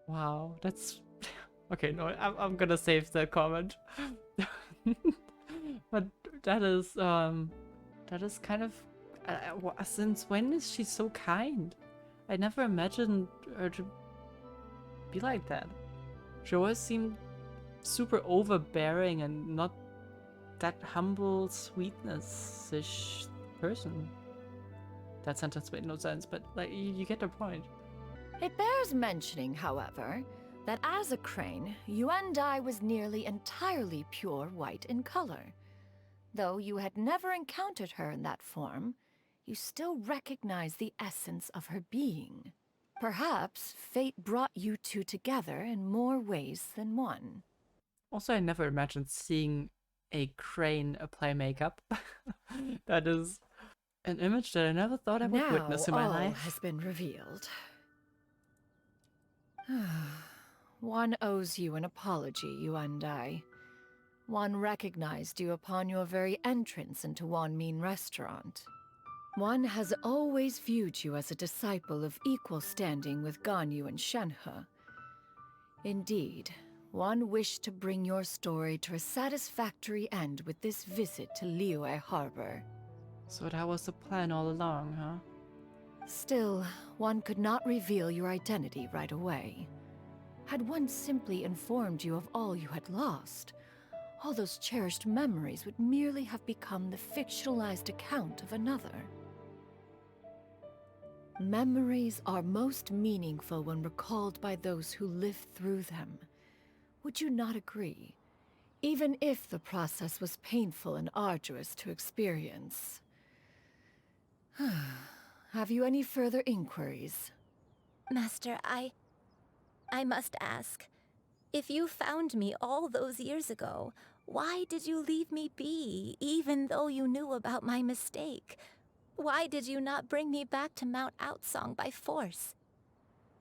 Wow, that's... Okay, no, I'm gonna save that comment. But that is kind of... since when is she so kind? I never imagined her to be like that. She always seemed super overbearing and not that humble sweetness-ish person. That sentence made no sense, but like you get the point. It bears mentioning, however, that as a crane, Yuendai was nearly entirely pure white in color. Though you had never encountered her in that form, you still recognize the essence of her being. Perhaps fate brought you two together in more ways than one. Also, I never imagined seeing a crane apply makeup. That is an image that I never thought I would witness in my all life. has been revealed. One owes you an apology, Yuendai. One recognized you upon your very entrance into Wanmin Restaurant. One has always viewed you as a disciple of equal standing with Ganyu and Shenhe. Indeed, one wished to bring your story to a satisfactory end with this visit to Liyue Harbor. So that was the plan all along, huh? Still, one could not reveal your identity right away. Had one simply informed you of all you had lost, all those cherished memories would merely have become the fictionalized account of another. Memories are most meaningful when recalled by those who lived through them. Would you not agree? Even if the process was painful and arduous to experience. Have you any further inquiries? Master, I must ask. If you found me all those years ago, Why did you leave me be, even though you knew about my mistake? Why did you not bring me back to Mount Outsong by force?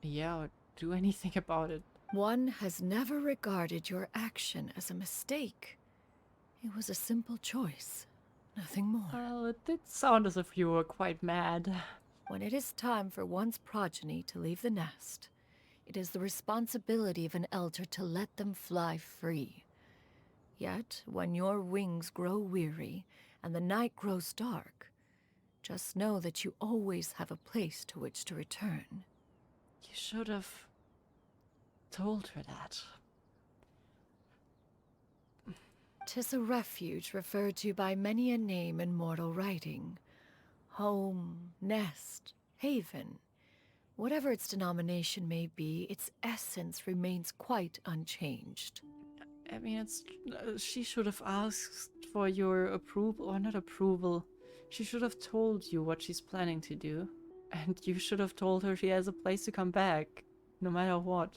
Yeah, or do anything about it. One has never regarded your action as a mistake. It was a simple choice, nothing more. Well, it did sound as if you were quite mad. When it is time for one's progeny to leave the nest, it is the responsibility of an elder to let them fly free. Yet, when your wings grow weary and the night grows dark, just know that you always have a place to which to return. You should have told her that. 'Tis a refuge referred to by many a name in mortal writing. Home, nest, haven. Whatever its denomination may be, its essence remains quite unchanged. I mean, she should have asked for your approval, or not approval. She should have told you what she's planning to do. And you should have told her she has a place to come back, no matter what.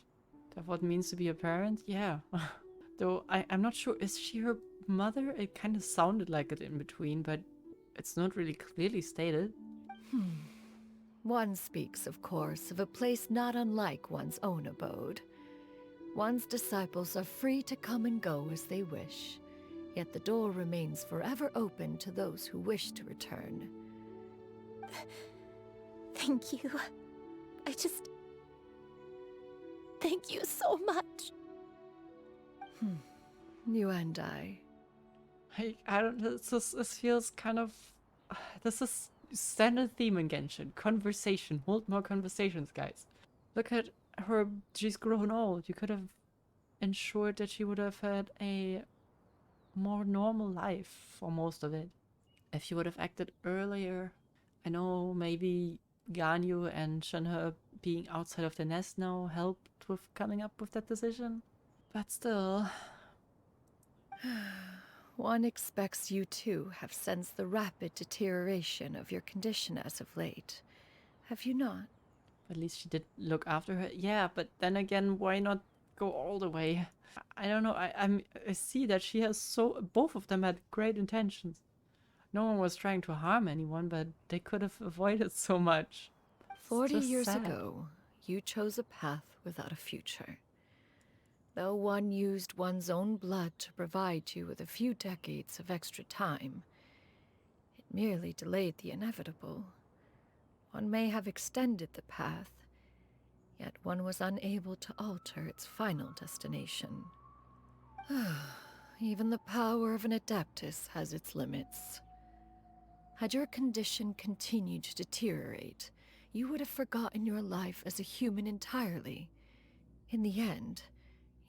That what it means to be a parent? Yeah. Though I'm not sure, is she her mother? It kind of sounded like it in between, but it's not really clearly stated. One speaks, of course, of a place not unlike one's own abode. One's disciples are free to come and go as they wish, yet the door remains forever open to those who wish to return. Thank you. Thank you so much. You and I. I don't know, this feels kind of... This is standard theme in Genshin. Conversation. Hold more conversations, guys. Look at her, she's grown old. You could have ensured that she would have had a more normal life for most of it. If you would have acted earlier. I know maybe Ganyu and Shenhe being outside of the nest now helped with coming up with that decision. But still... One expects you too have sensed the rapid deterioration of your condition as of late. Have you not? At least she did look after her. Yeah, but then again, why not go all the way? I don't know. I see that she has both of them had great intentions. No one was trying to harm anyone, but they could have avoided so much. 40 years ago, you chose a path without a future. Though one used one's own blood to provide you with a few decades of extra time, it merely delayed the inevitable. One may have extended the path, yet one was unable to alter its final destination. Even the power of an Adeptus has its limits. Had your condition continued to deteriorate, you would have forgotten your life as a human entirely. In the end,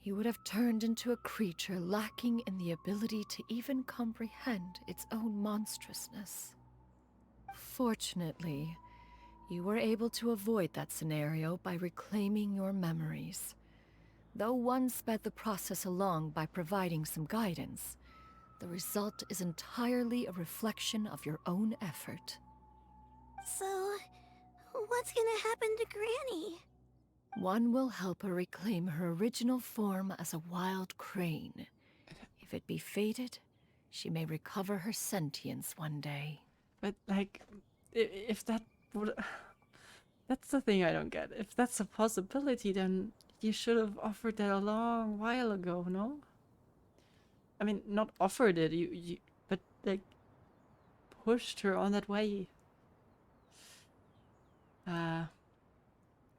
you would have turned into a creature lacking in the ability to even comprehend its own monstrousness. Fortunately, you were able to avoid that scenario by reclaiming your memories. Though one sped the process along by providing some guidance, the result is entirely a reflection of your own effort. So, what's gonna happen to Granny? One will help her reclaim her original form as a wild crane. If it be fated, she may recover her sentience one day. But, like, if that would... That's the thing I don't get. If that's a possibility, then you should have offered that a long while ago, no? I mean, not offered it, but, like, pushed her on that way.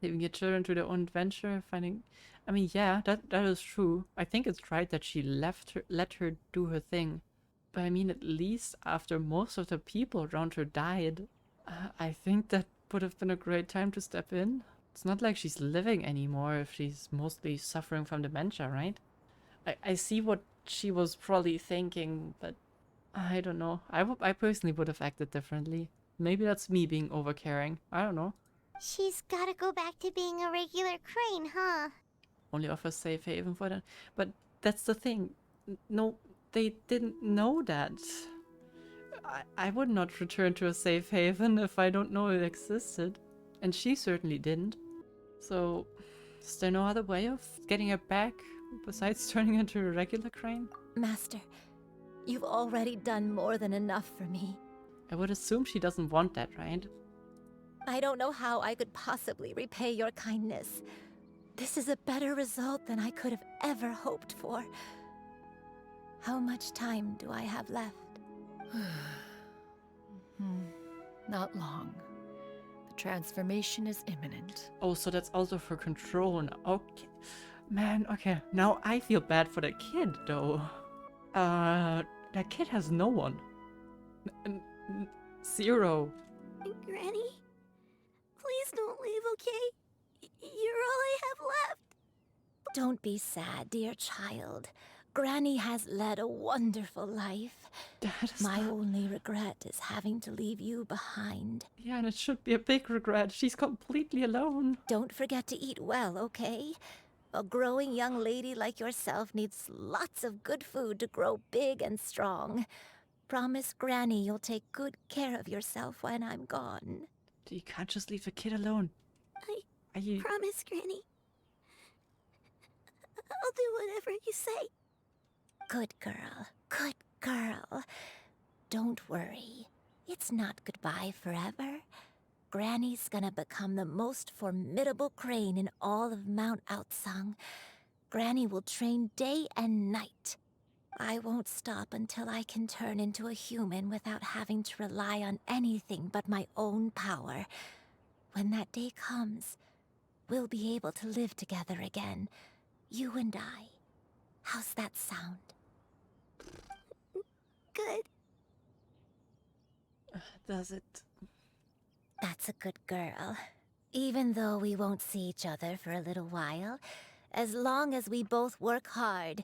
Leaving your children to their own adventure, finding... I mean, yeah, that is true. I think it's right that she let her do her thing. But I mean, at least after most of the people around her died, I think that would have been a great time to step in. It's not like she's living anymore if she's mostly suffering from dementia, right? I see what she was probably thinking, but I don't know. I personally would have acted differently. Maybe that's me being overcaring. I don't know. She's gotta go back to being a regular crane, huh? Only offer safe haven for them. But that's the thing. No, they didn't know that. I would not return to a safe haven if I don't know it existed. And she certainly didn't. So, is there no other way of getting her back besides turning into a regular crane? Master, you've already done more than enough for me. I would assume she doesn't want that, right? I don't know how I could possibly repay your kindness. This is a better result than I could have ever hoped for. How much time do I have left? Not long. The transformation is imminent. Oh, so that's also for control now. Okay. Man, okay. Now I feel bad for the kid, though. That kid has no one. Zero. Granny? Please don't leave, okay? You're all I have left. Don't be sad, dear child. Granny has led a wonderful life. My only regret is having to leave you behind. Yeah, and it should be a big regret. She's completely alone. Don't forget to eat well, okay? A growing young lady like yourself needs lots of good food to grow big and strong. Promise Granny you'll take good care of yourself when I'm gone. You can't just leave the kid alone. I promise, Granny. I'll do whatever you say. Good girl, good girl. Don't worry. It's not goodbye forever. Granny's gonna become the most formidable crane in all of Mount Outsung. Granny will train day and night. I won't stop until I can turn into a human without having to rely on anything but my own power. When that day comes, we'll be able to live together again. You and I. How's that sound? Good. Does it? That's a good girl. Even though we won't see each other for a little while, as long as we both work hard,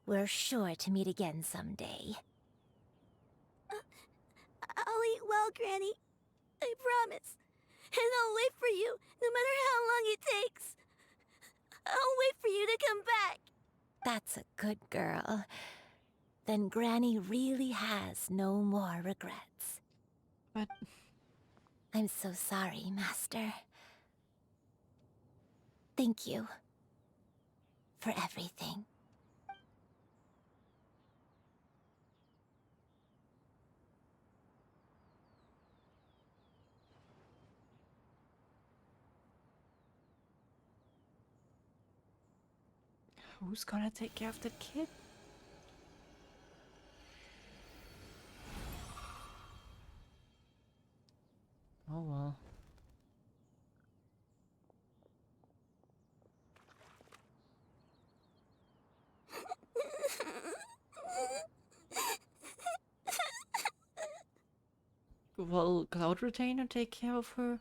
we're sure to meet again someday. I'll eat well, Granny. I promise. And I'll wait for you, no matter how long it takes. I'll wait for you to come back. That's a good girl. Then Granny really has no more regrets. But... I'm so sorry, Master. Thank you for everything. Who's gonna take care of the kid? Oh well. Will Cloud Retainer take care of her?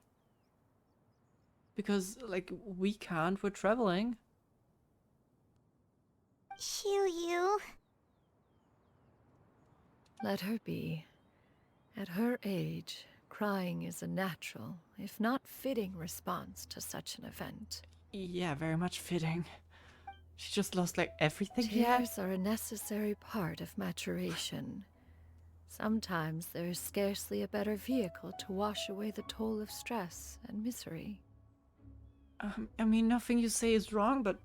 Because, like, we can't, we're traveling. Xianyun. Let her be. At her age, crying is a natural, if not fitting, response to such an event. Yeah, very much fitting. She just lost, like, everything she had. Tears are a necessary part of maturation. Sometimes there is scarcely a better vehicle to wash away the toll of stress and misery. I mean, nothing you say is wrong, but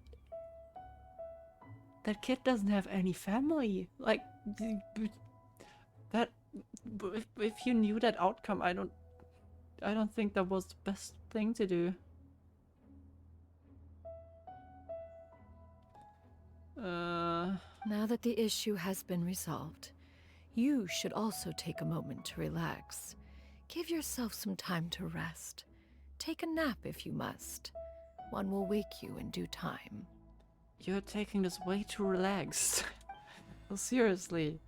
that kid doesn't have any family. Like, that, if you knew that outcome, I don't think that was the best thing to do. Now that the issue has been resolved, you should also take a moment to relax. Give yourself some time to rest. Take a nap if you must. One will wake you in due time. You're taking this way too relaxed. Well, seriously.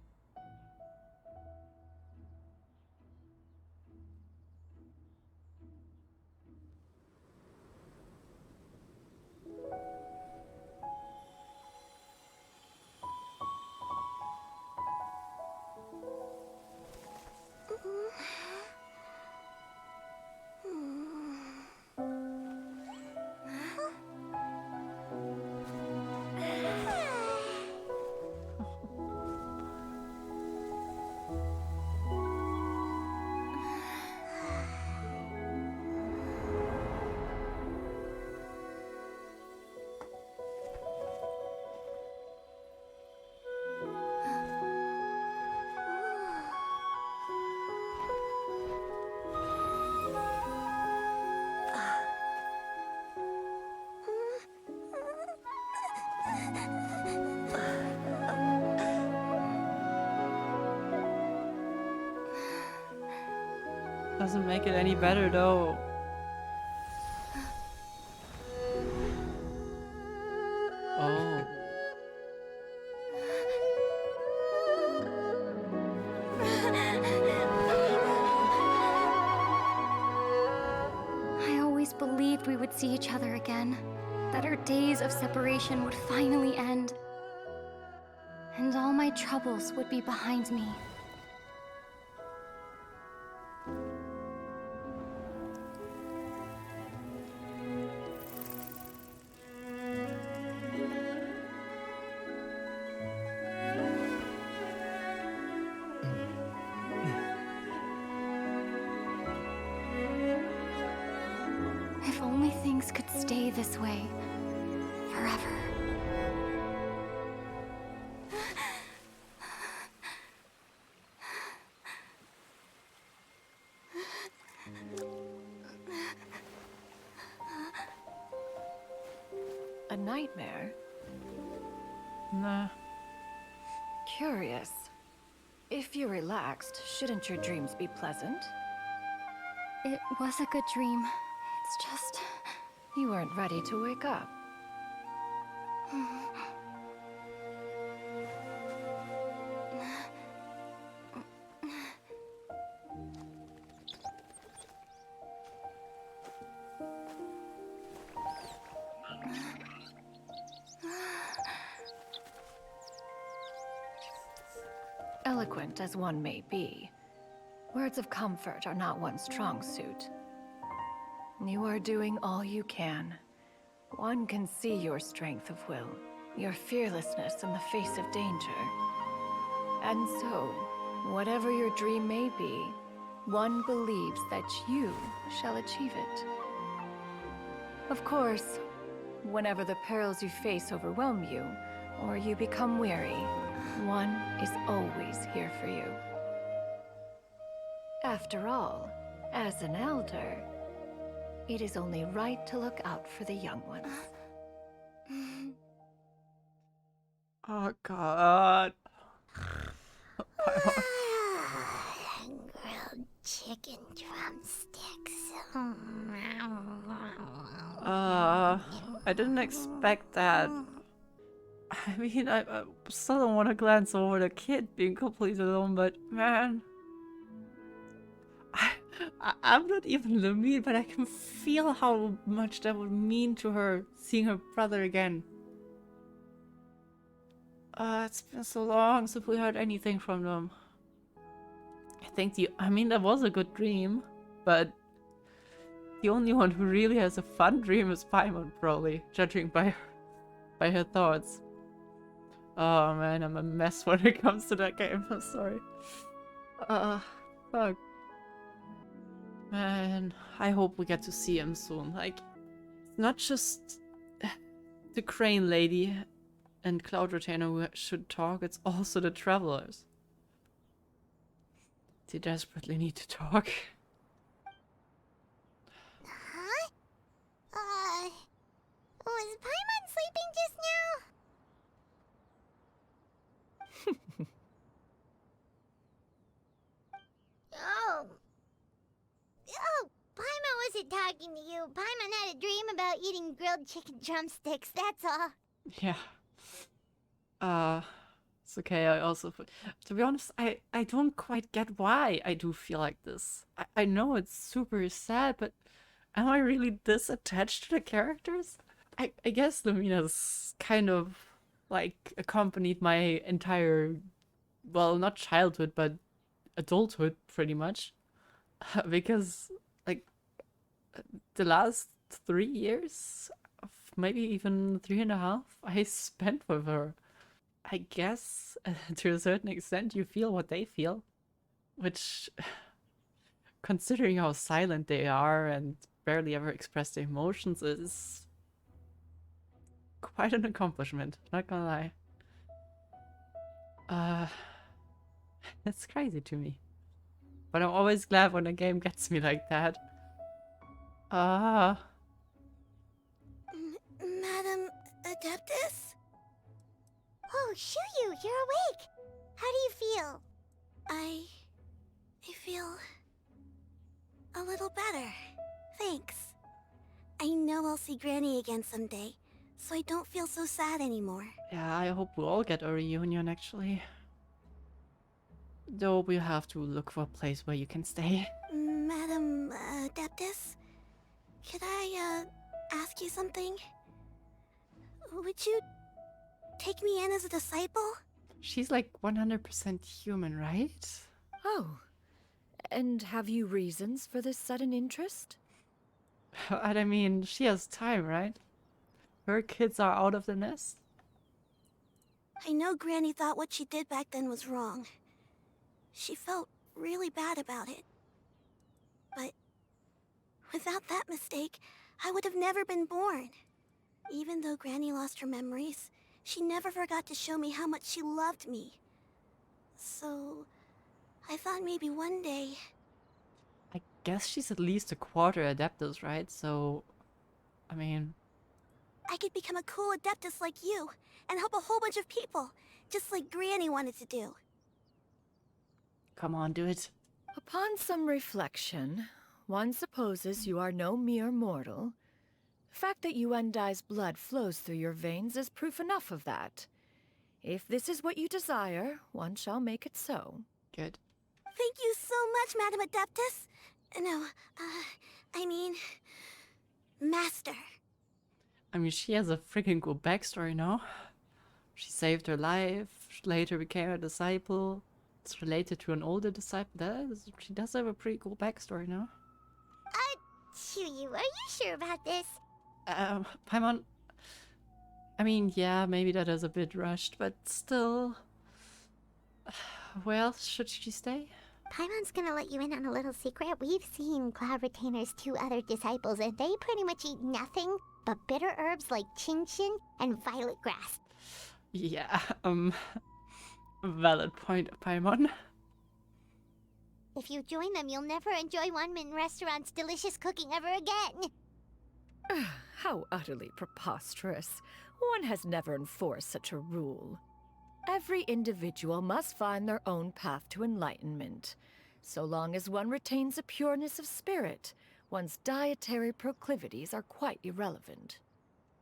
Doesn't make it any better though. Oh. I always believed we would see each other again, that our days of separation would finally end, and all my troubles would be behind me. If only things could stay this way forever. A nightmare? Nah. Curious. If you're relaxed, shouldn't your dreams be pleasant? It was a good dream. It's just... You weren't ready to wake up. Eloquent as one may be, words of comfort are not one's strong suit. You are doing all you can. One can see your strength of will, your fearlessness in the face of danger. And so, whatever your dream may be, one believes that you shall achieve it. Of course, whenever the perils you face overwhelm you, or you become weary, one is always here for you. After all, as an elder, it is only right to look out for the young ones. Oh god. Grilled chicken drumsticks. I didn't expect that. I mean, I still don't want to glance over the kid being completely alone, but man. I'm not even Lumine, but I can feel how much that would mean to her, seeing her brother again. It's been so long since we heard anything from them. I mean, that was a good dream, but the only one who really has a fun dream is Paimon, probably, judging by her thoughts. Oh man, I'm a mess when it comes to that game, I'm sorry. Fuck. Man, I hope we get to see him soon. Like, it's not just the Crane Lady and Cloud Retainer who should talk, it's also the Travelers. They desperately need to talk. Huh? Was Paimon sleeping just now? Oh, Paimon wasn't talking to you. Paimon had a dream about eating grilled chicken drumsticks, that's all. Yeah. It's okay, to be honest, I don't quite get why I do feel like this. I know it's super sad, but am I really this attached to the characters? I guess Lumina's kind of, like, accompanied my entire, well, not childhood, but adulthood, pretty much. Because, like, the last 3 years, maybe even 3.5, I spent with her. I guess, to a certain extent, you feel what they feel. Which, considering how silent they are and barely ever express their emotions, is quite an accomplishment, not gonna lie. It's crazy to me. But I'm always glad when a game gets me like that. Madam Adeptus? Oh, Xianyun, you're awake! How do you feel? I feel... little better. Thanks. I know I'll see Granny again someday, so I don't feel so sad anymore. Yeah, I hope we'll all get a reunion, actually. Though we'll have to look for a place where you can stay. Madam Adeptus, could I ask you something? Would you take me in as a disciple? She's like 100% human, right? Oh, and have you reasons for this sudden interest? I mean, she has time, right? Her kids are out of the nest. I know Granny thought what she did back then was wrong. She felt really bad about it. But without that mistake, I would have never been born. Even though Granny lost her memories, she never forgot to show me how much she loved me. So, I thought maybe one day... I guess she's at least a quarter Adeptus, right? So, I mean... I could become a cool Adeptus like you, and help a whole bunch of people, just like Granny wanted to do. Come on, do it. Upon some reflection, one supposes you are no mere mortal. The fact that Yuendai's blood flows through your veins is proof enough of that. If this is what you desire, one shall make it so. Good. Thank you so much, Madam Adeptus. No, I mean... Master. I mean, she has a freaking cool backstory now. She saved her life, later became a disciple. It's related to an older disciple. She does have a pretty cool backstory now. Xianyun, are you sure about this? Paimon... I mean, yeah, maybe that is a bit rushed, but still... Where else should she stay? Paimon's gonna let you in on a little secret. We've seen Cloud Retainer's 2 other disciples, and they pretty much eat nothing but bitter herbs like Xianyun and violet grass. Yeah, valid point, Paimon. If you join them, you'll never enjoy Wanmin Restaurant's delicious cooking ever again. How utterly preposterous. One has never enforced such a rule. Every individual must find their own path to enlightenment. So long as one retains a pureness of spirit, one's dietary proclivities are quite irrelevant.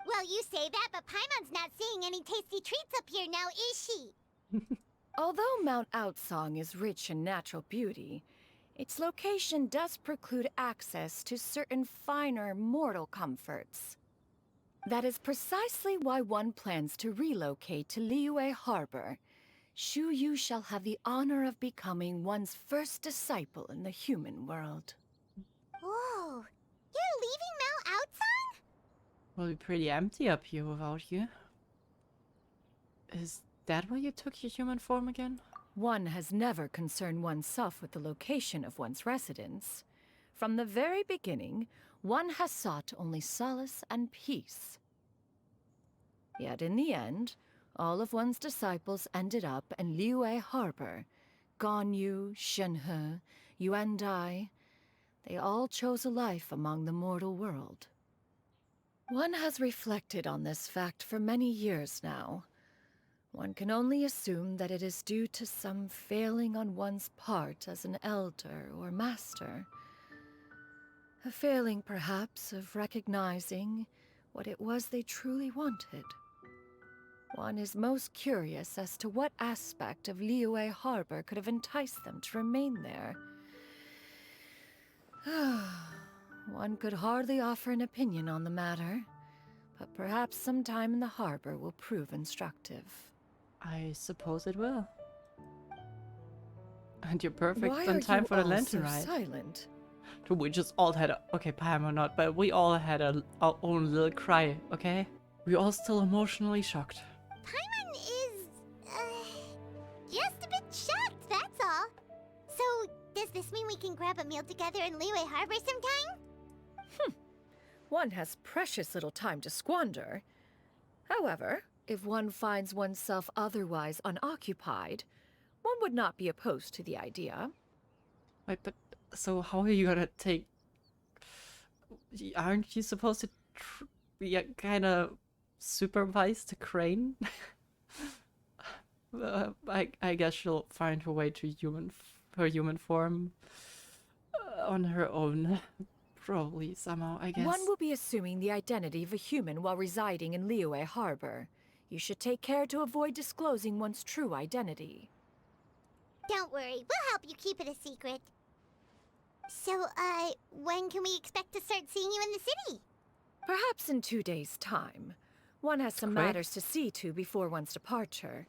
Well, you say that, but Paimon's not seeing any tasty treats up here now, is she? Although Mount Outsong is rich in natural beauty, its location does preclude access to certain finer mortal comforts. That is precisely why one plans to relocate to Liyue Harbor. Shu Yu shall have the honor of becoming one's first disciple in the human world. Whoa, you're leaving Mount Outsong? Will be pretty empty up here without you. Is that why you took your human form again? One has never concerned oneself with the location of one's residence. From the very beginning, one has sought only solace and peace. Yet in the end, all of one's disciples ended up in Liyue Harbor. Ganyu, Shenhe, Yuendai, they all chose a life among the mortal world. One has reflected on this fact for many years now. One can only assume that it is due to some failing on one's part as an elder or master. A failing, perhaps, of recognizing what it was they truly wanted. One is most curious as to what aspect of Liyue Harbor could have enticed them to remain there. One could hardly offer an opinion on the matter, but perhaps some time in the harbor will prove instructive. I suppose it will. And you're perfect Why on are time you for the all Lantern so Rite. silent? We just all had a... Okay, Paimon not, but we all had our own little cry, okay? We're all still emotionally shocked. Paimon is... just a bit shocked, that's all. So, does this mean we can grab a meal together in Liyue Harbor sometime? One has precious little time to squander. However, if one finds oneself otherwise unoccupied, one would not be opposed to the idea. Wait, but... So how are you gonna take... Aren't you supposed to be kind of supervise the crane? I guess she'll find her way to her human form on her own. Probably, somehow, I guess. One will be assuming the identity of a human while residing in Liyue Harbor. You should take care to avoid disclosing one's true identity. Don't worry, we'll help you keep it a secret. So, when can we expect to start seeing you in the city? Perhaps in 2 days' time. One has some Quick. matters to see to before one's departure.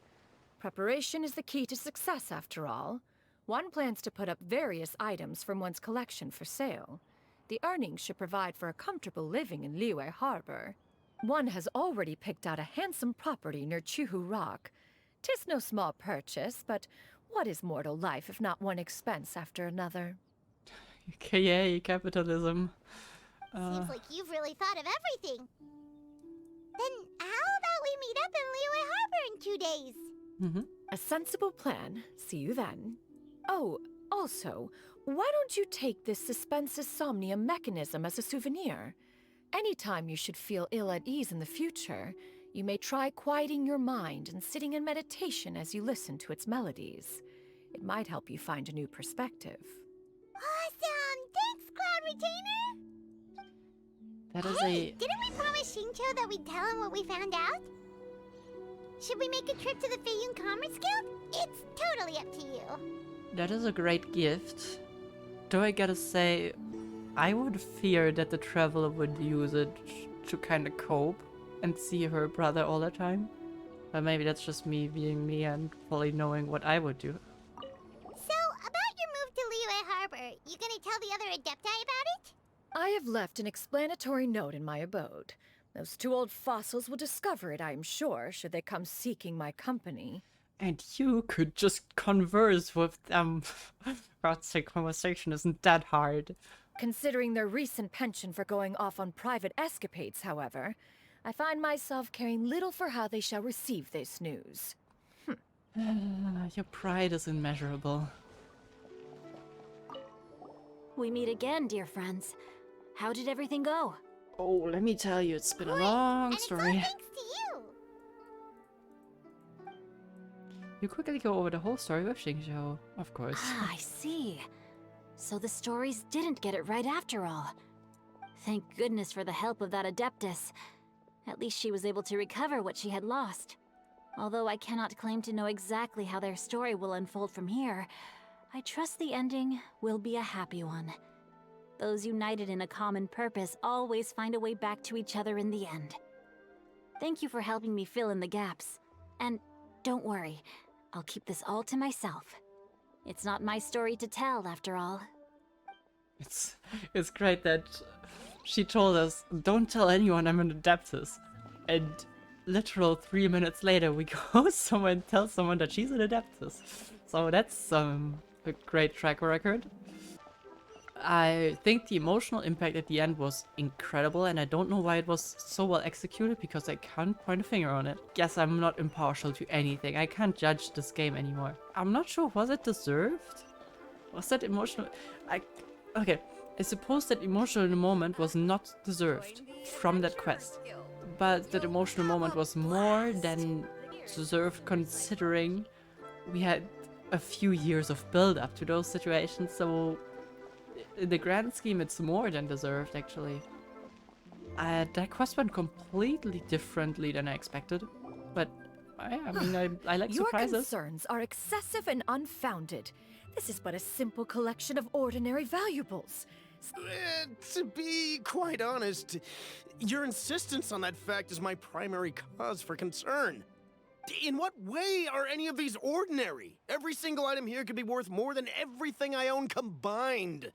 Preparation is the key to success, after all. One plans to put up various items from one's collection for sale. The earnings should provide for a comfortable living in Liyue Harbor. One has already picked out a handsome property near Chuhu Rock. 'Tis no small purchase, but what is mortal life if not one expense after another? Yay, capitalism. Seems like you've really thought of everything. Then how about we meet up in Liyue Harbor in 2 days? A sensible plan. See you then. Oh, also, why don't you take this suspense somnium mechanism as a souvenir? Anytime you should feel ill at ease in the future, you may try quieting your mind and sitting in meditation as you listen to its melodies. It might help you find a new perspective. Awesome! Thanks, Cloud Retainer! That is Hey, didn't we promise Shincho that we'd tell him what we found out? Should we make a trip to the Feiyun Commerce Guild? It's totally up to you. That is a great gift. Though I gotta say, I would fear that the traveler would use it to kind of cope and see her brother all the time. But maybe that's just me being me and fully knowing what I would do. So, about your move to Liyue Harbor, you gonna tell the other Adepti about it? I have left an explanatory note in my abode. Those 2 old fossils will discover it, I am sure, should they come seeking my company. And you could just converse with them. God's sake, conversation isn't that hard. Considering their recent penchant for going off on private escapades, however, I find myself caring little for how they shall receive this news. Your pride is immeasurable. We meet again, dear friends. How did everything go? Oh, let me tell you, it's been a long story. Thanks to you. You quickly go over the whole story with Xingqiu, of course. Ah, I see. So the stories didn't get it right after all. Thank goodness for the help of that Adeptus. At least she was able to recover what she had lost. Although I cannot claim to know exactly how their story will unfold from here, I trust the ending will be a happy one. Those united in a common purpose always find a way back to each other in the end. Thank you for helping me fill in the gaps. And don't worry, I'll keep this all to myself. It's not my story to tell, after all. It's great that she told us, don't tell anyone I'm an Adeptus. And literal 3 minutes later, we go somewhere and tell someone that she's an Adeptus. So that's a great track record. I think the emotional impact at the end was incredible, and I don't know why it was so well executed because I can't point a finger on it. Guess I'm not impartial to anything. I can't judge this game anymore. I'm not sure, was it deserved? Was that emotional? Okay, I suppose that emotional moment was not deserved from that quest. But that emotional moment was more than deserved considering we had a few years of build-up to those situations, so in the grand scheme it's more than deserved, actually. That quest went completely differently than I expected, but I mean, I like surprises. Your concerns are excessive and unfounded. This is but a simple collection of ordinary valuables. To be quite honest, your insistence on that fact is my primary cause for concern. In what way are any of these ordinary? Every single item here could be worth more than everything I own combined.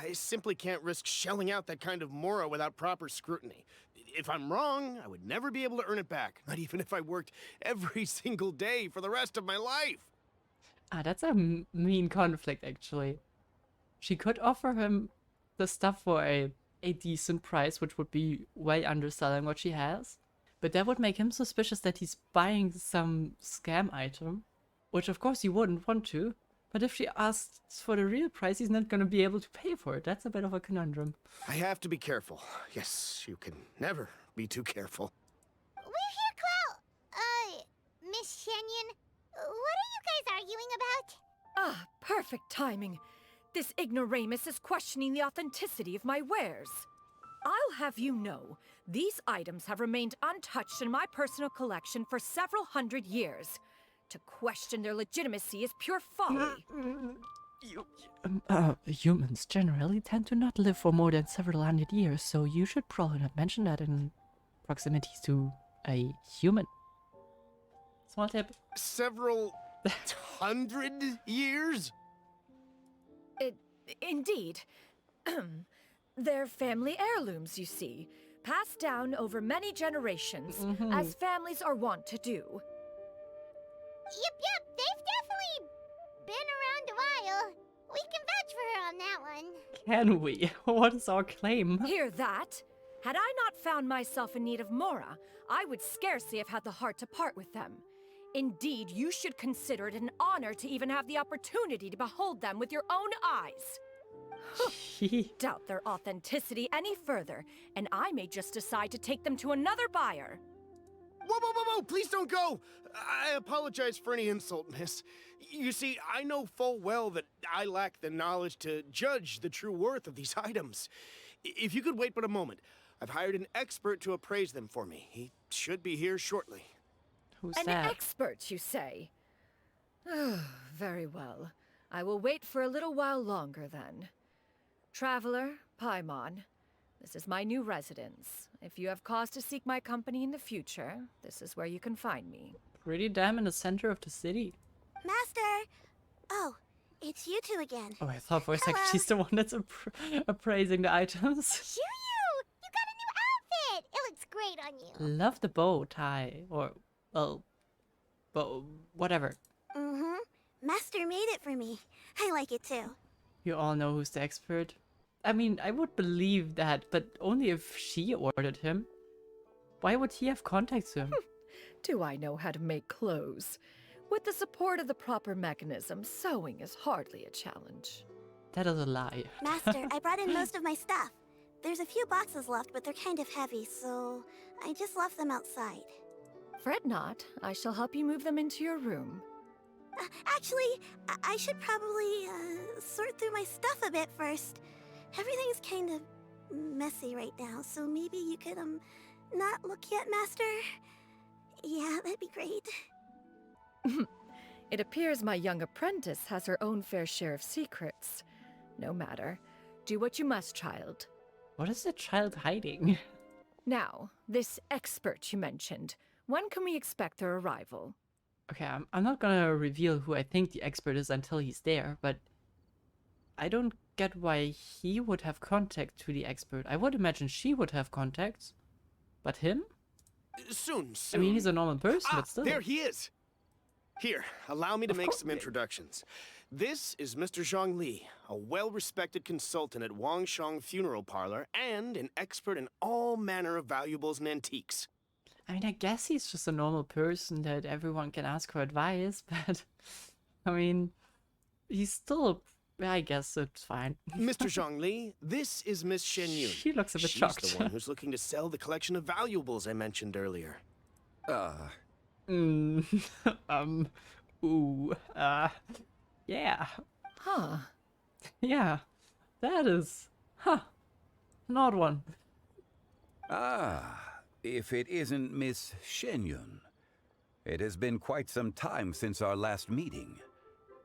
I simply can't risk shelling out that kind of mora without proper scrutiny. If I'm wrong, I would never be able to earn it back, not even if I worked every single day for the rest of my life. That's a mean conflict, actually. She could offer him the stuff for a decent price, which would be way underselling what she has. But that would make him suspicious that he's buying some scam item, which of course he wouldn't want to. But if she asks for the real price, he's not going to be able to pay for it. That's a bit of a conundrum. I have to be careful. Yes, you can never be too careful. We're here, Clow. Miss Xianyun, what are you guys arguing about? Ah, perfect timing. This ignoramus is questioning the authenticity of my wares. I'll have you know, these items have remained untouched in my personal collection for several hundred years. To question their legitimacy is pure folly. Humans generally tend to not live for more than several hundred years, so you should probably not mention that in proximity to a human. Small tip. Several hundred years? Indeed. They're family heirlooms, you see, passed down over many generations, as families are wont to do. Yep, they've definitely been around a while. We can vouch for her on that one. Can we? What is our claim? Hear that? Had I not found myself in need of Mora, I would scarcely have had the heart to part with them. Indeed, you should consider it an honor to even have the opportunity to behold them with your own eyes. Doubt their authenticity any further, and I may just decide to take them to another buyer. Whoa, please don't go! I apologize for any insult, miss. You see, I know full well that I lack the knowledge to judge the true worth of these items. If you could wait but a moment, I've hired an expert to appraise them for me. He should be here shortly. Who's An that? expert, you say? Very well. I will wait for a little while longer, then. Traveler, Paimon, this is my new residence. If you have cause to seek my company in the future, this is where you can find me. Pretty damn in the center of the city. Master! Oh, it's you two again. Oh, I thought for a second Hello. she's the one that's appraising the items. Xianyun! You got a new outfit! It looks great on you. Love the bow tie. Or, well, whatever. Mm-hmm. Master made it for me. I like it too. You all know who's the expert. I mean, I would believe that, but only if she ordered him. Why would he have contact to him? Do I know how to make clothes? With the support of the proper mechanism, sewing is hardly a challenge. That is a lie. Master, I brought in most of my stuff. There's a few boxes left, but they're kind of heavy, so I just left them outside. Fret not. I shall help you move them into your room. Actually, I should probably sort through my stuff a bit first. Everything's kind of messy right now, so maybe you could, not look yet, Master? Yeah, that'd be great. It appears my young apprentice has her own fair share of secrets. No matter. Do what you must, child. What is the child hiding? Now, this expert you mentioned. When can we expect their arrival? Okay, I'm not gonna reveal who I think the expert is until he's there, but I don't get why he would have contact to the expert. I would imagine she would have contacts, but him? Soon. I mean, he's a normal person, but still. There he is! Here, allow me to Of make course. some introductions. This is Mr. Zhang Li, a well-respected consultant at Wangshang Funeral Parlor and an expert in all manner of valuables and antiques. I mean, I guess he's just a normal person that everyone can ask for advice, but I mean, he's still. I guess it's fine. Mr. Zhang Li, this is Miss Xianyun. She looks a bit She's shocked. the one who's looking to sell the collection of valuables I mentioned earlier. Yeah. Huh. Yeah. That is. An odd one. Ah, if it isn't Miss Xianyun. It has been quite some time since our last meeting.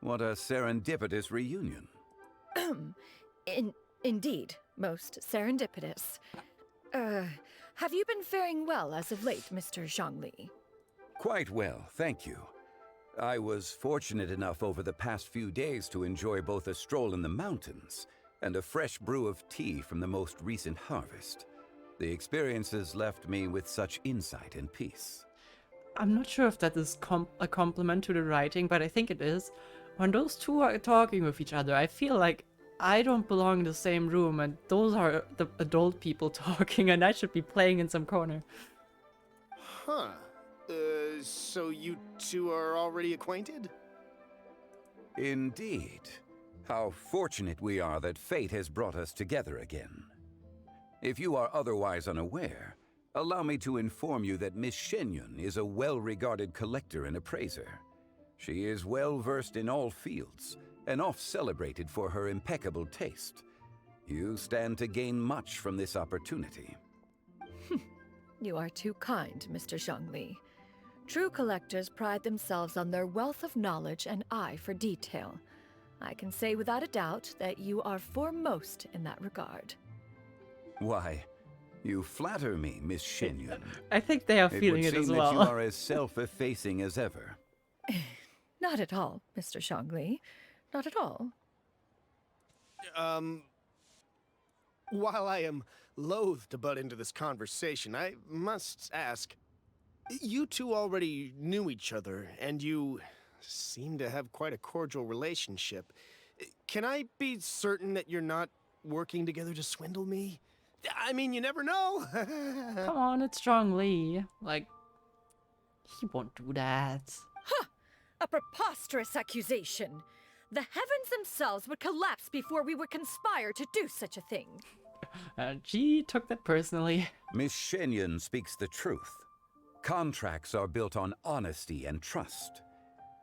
What a serendipitous reunion. Indeed, most serendipitous. Have you been faring well as of late, Mr. Zhangli? Quite well, thank you. I was fortunate enough over the past few days to enjoy both a stroll in the mountains and a fresh brew of tea from the most recent harvest. The experiences left me with such insight and peace. I'm not sure if that is a compliment to the writing, but I think it is. When those two are talking with each other, I feel like I don't belong in the same room, and those are the adult people talking, and I should be playing in some corner. Huh. So you two are already acquainted? Indeed. How fortunate we are that fate has brought us together again. If you are otherwise unaware, allow me to inform you that Miss Xianyun is a well-regarded collector and appraiser. She is well-versed in all fields, and oft-celebrated for her impeccable taste. You stand to gain much from this opportunity. You are too kind, Mr. Zhongli. True collectors pride themselves on their wealth of knowledge and eye for detail. I can say without a doubt that you are foremost in that regard. Why, you flatter me, Miss Xianyun. I think they are feeling it would as seem well. that you are as self-effacing as ever. Not at all, Mr. Zhongli. Not at all. While I am loath to butt into this conversation, I must ask, you two already knew each other, and you seem to have quite a cordial relationship. Can I be certain that you're not working together to swindle me? I mean, you never know. Come on, it's Zhongli. Like, he won't do that. Huh! A preposterous accusation. The heavens themselves would collapse before we would conspire to do such a thing. She took that personally. Miss Xianyun speaks the truth. Contracts are built on honesty and trust.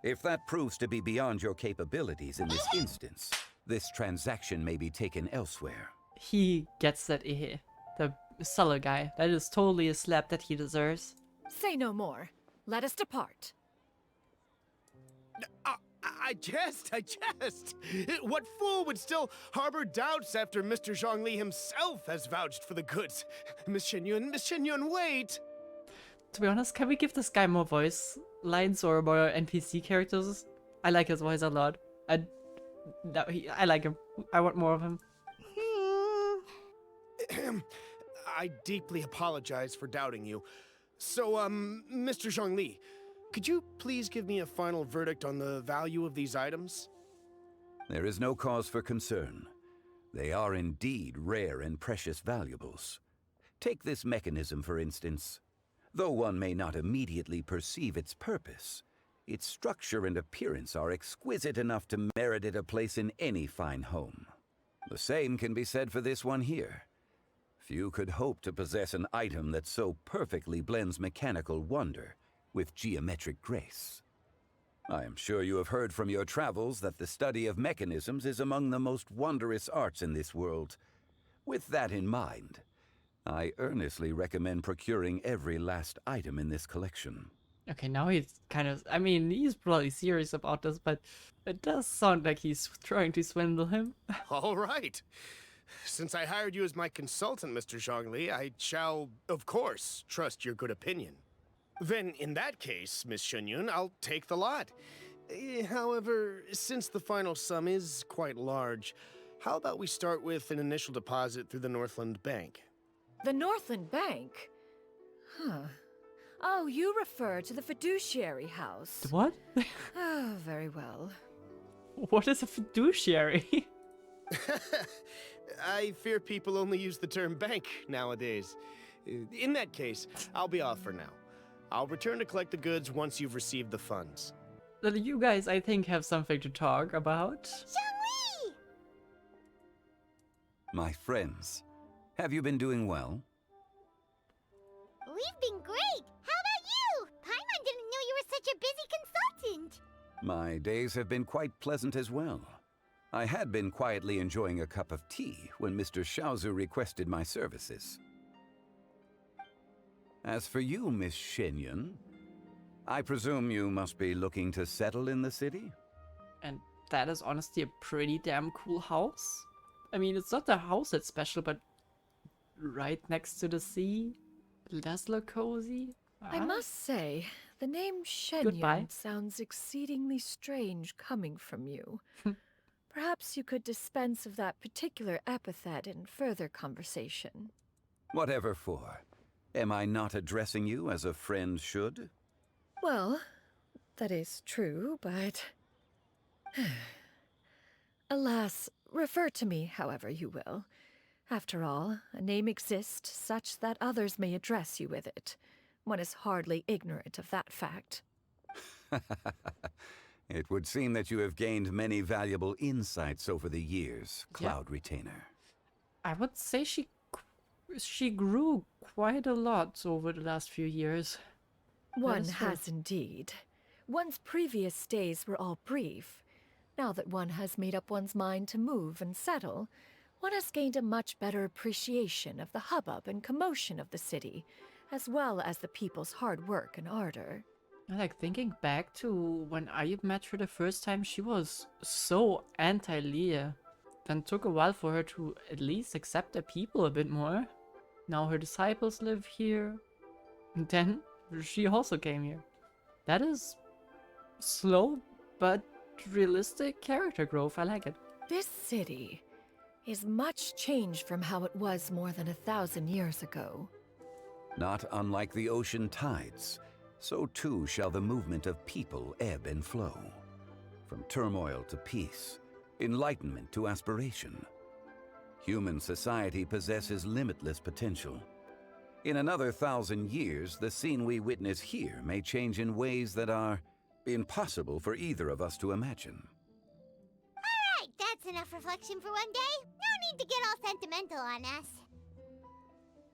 If that proves to be beyond your capabilities in this instance, this transaction may be taken elsewhere. He gets that the seller guy. That is totally a slap that he deserves. Say no more. Let us depart. I jest. What fool would still harbor doubts after Mr. Zhongli himself has vouched for the goods? Miss Xianyun, wait! To be honest, can we give this guy more voice lines or more NPC characters? I like his voice a lot. I like him. I want more of him. I deeply apologize for doubting you. So, Mr. Zhongli, could you please give me a final verdict on the value of these items? There is no cause for concern. They are indeed rare and precious valuables. Take this mechanism, for instance. Though one may not immediately perceive its purpose, its structure and appearance are exquisite enough to merit it a place in any fine home. The same can be said for this one here. Few could hope to possess an item that so perfectly blends mechanical wonder with geometric grace. I am sure you have heard from your travels that the study of mechanisms is among the most wondrous arts in this world. With that in mind, I earnestly recommend procuring every last item in this collection. Okay, now he's kind of... I mean, he's probably serious about this, but it does sound like he's trying to swindle him. All right. Since I hired you as my consultant, Mr. Zhongli, I shall, of course, trust your good opinion. Then, in that case, Miss Xianyun, I'll take the lot. However, since the final sum is quite large, how about we start with an initial deposit through the Northland Bank? The Northland Bank? Huh. Oh, you refer to the fiduciary house. The what? Oh, very well. What is a fiduciary? I fear people only use the term bank nowadays. In that case, I'll be off for now. I'll return to collect the goods once you've received the funds. You guys, I think, have something to talk about. Zhongli! My friends, have you been doing well? We've been great! How about you? Paimon didn't know you were such a busy consultant! My days have been quite pleasant as well. I had been quietly enjoying a cup of tea when Mr. Xiaozu requested my services. As for you, Miss Xianyun, I presume you must be looking to settle in the city? And that is honestly a pretty damn cool house. I mean, it's not the house that's special, but right next to the sea, it does look cozy. I must say, the name Goodbye. Xianyun sounds exceedingly strange coming from you. Perhaps you could dispense of that particular epithet in further conversation. Whatever for. Am I not addressing you as a friend should? Well, that is true, but... Alas, refer to me however you will. After all, a name exists such that others may address you with it. One is hardly ignorant of that fact. It would seem that you have gained many valuable insights over the years, Cloud Retainer. I would say she grew quite a lot over the last few years. One has indeed. One's previous days were all brief. Now that one has made up one's mind to move and settle, one has gained a much better appreciation of the hubbub and commotion of the city, as well as the people's hard work and ardor. Like, thinking back to when Ayub met her the first time, she was so anti-Leah. Then took a while for her to at least accept the people a bit more. Now her disciples live here. And then she also came here. That is slow but realistic character growth. I like it. This city is much changed from how it was more than 1,000 years ago. Not unlike the ocean tides, so too shall the movement of people ebb and flow. From turmoil to peace, enlightenment to aspiration. Human society possesses limitless potential. In another 1,000 years, the scene we witness here may change in ways that are impossible for either of us to imagine. Alright, that's enough reflection for one day. No need to get all sentimental on us.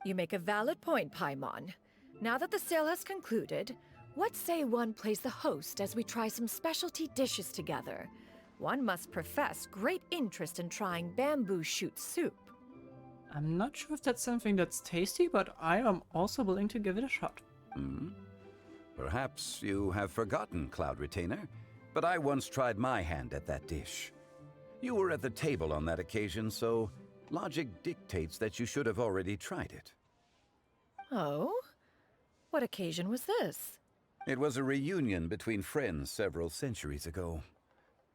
You make a valid point, Paimon. Now that the sale has concluded, what say one plays the host as we try some specialty dishes together? One must profess great interest in trying bamboo shoot soup. I'm not sure if that's something that's tasty, but I am also willing to give it a shot. Perhaps you have forgotten, Cloud Retainer, but I once tried my hand at that dish. You were at the table on that occasion, so logic dictates that you should have already tried it. Oh? What occasion was this? It was a reunion between friends several centuries ago.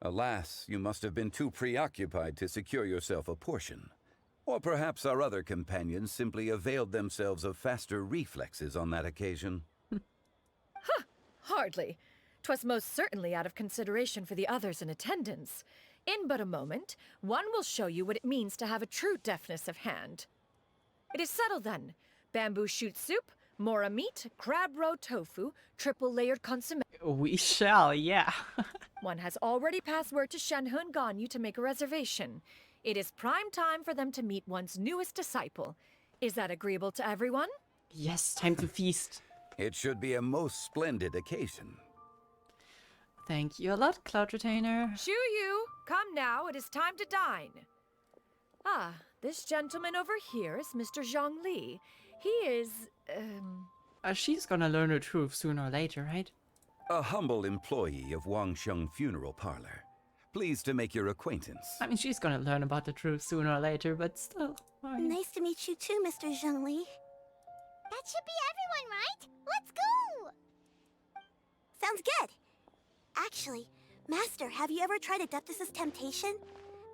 Alas, you must have been too preoccupied to secure yourself a portion. Or perhaps our other companions simply availed themselves of faster reflexes on that occasion. Huh! Hardly. 'Twas most certainly out of consideration for the others in attendance. In but a moment, one will show you what it means to have a true deftness of hand. It is settled then. Bamboo shoot soup, mora meat, crab roe tofu, triple-layered consommé. We shall, yeah. One has already passed word to Xianyun and Ganyu to make a reservation. It is prime time for them to meet one's newest disciple. Is that agreeable to everyone? Yes, time to feast. It should be a most splendid occasion. Thank you a lot, Cloud Retainer. Yu, come now, it is time to dine. Ah, this gentleman over here is Mr. Zhang Li. He is, She's gonna learn the truth sooner or later, right? A humble employee of Wangsheng Funeral Parlor. Pleased to make your acquaintance. I mean, she's gonna learn about the truth sooner or later, but still. Fine. Nice to meet you too, Mr. Zhengli. That should be everyone, right? Let's go! Sounds good. Actually, Master, have you ever tried Adeptus' temptation?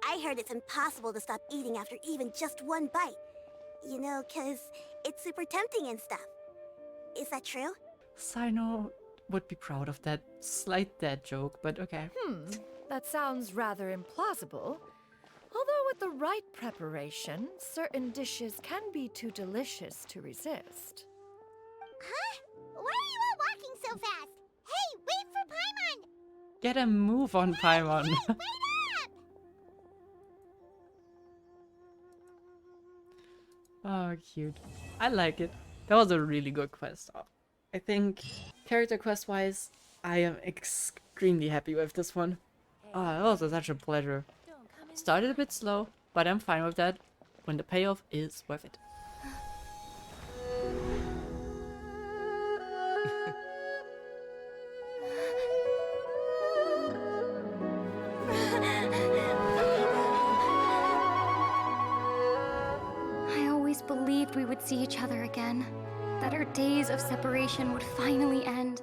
I heard it's impossible to stop eating after even just one bite. You know, 'cause it's super tempting and stuff. Is that true? Sino would be proud of that slight dad joke, but okay. That sounds rather implausible. Although with the right preparation, certain dishes can be too delicious to resist. Huh? Why are you all walking so fast? Hey, wait for Paimon! Get a move on, Paimon. Wait up! Oh, cute. I like it. That was a really good quest. I think, character quest-wise, I am extremely happy with this one. Oh, it was such a pleasure. Started a bit slow, but I'm fine with that when the payoff is worth it. I always believed we would see each other again, that our days of separation would finally end.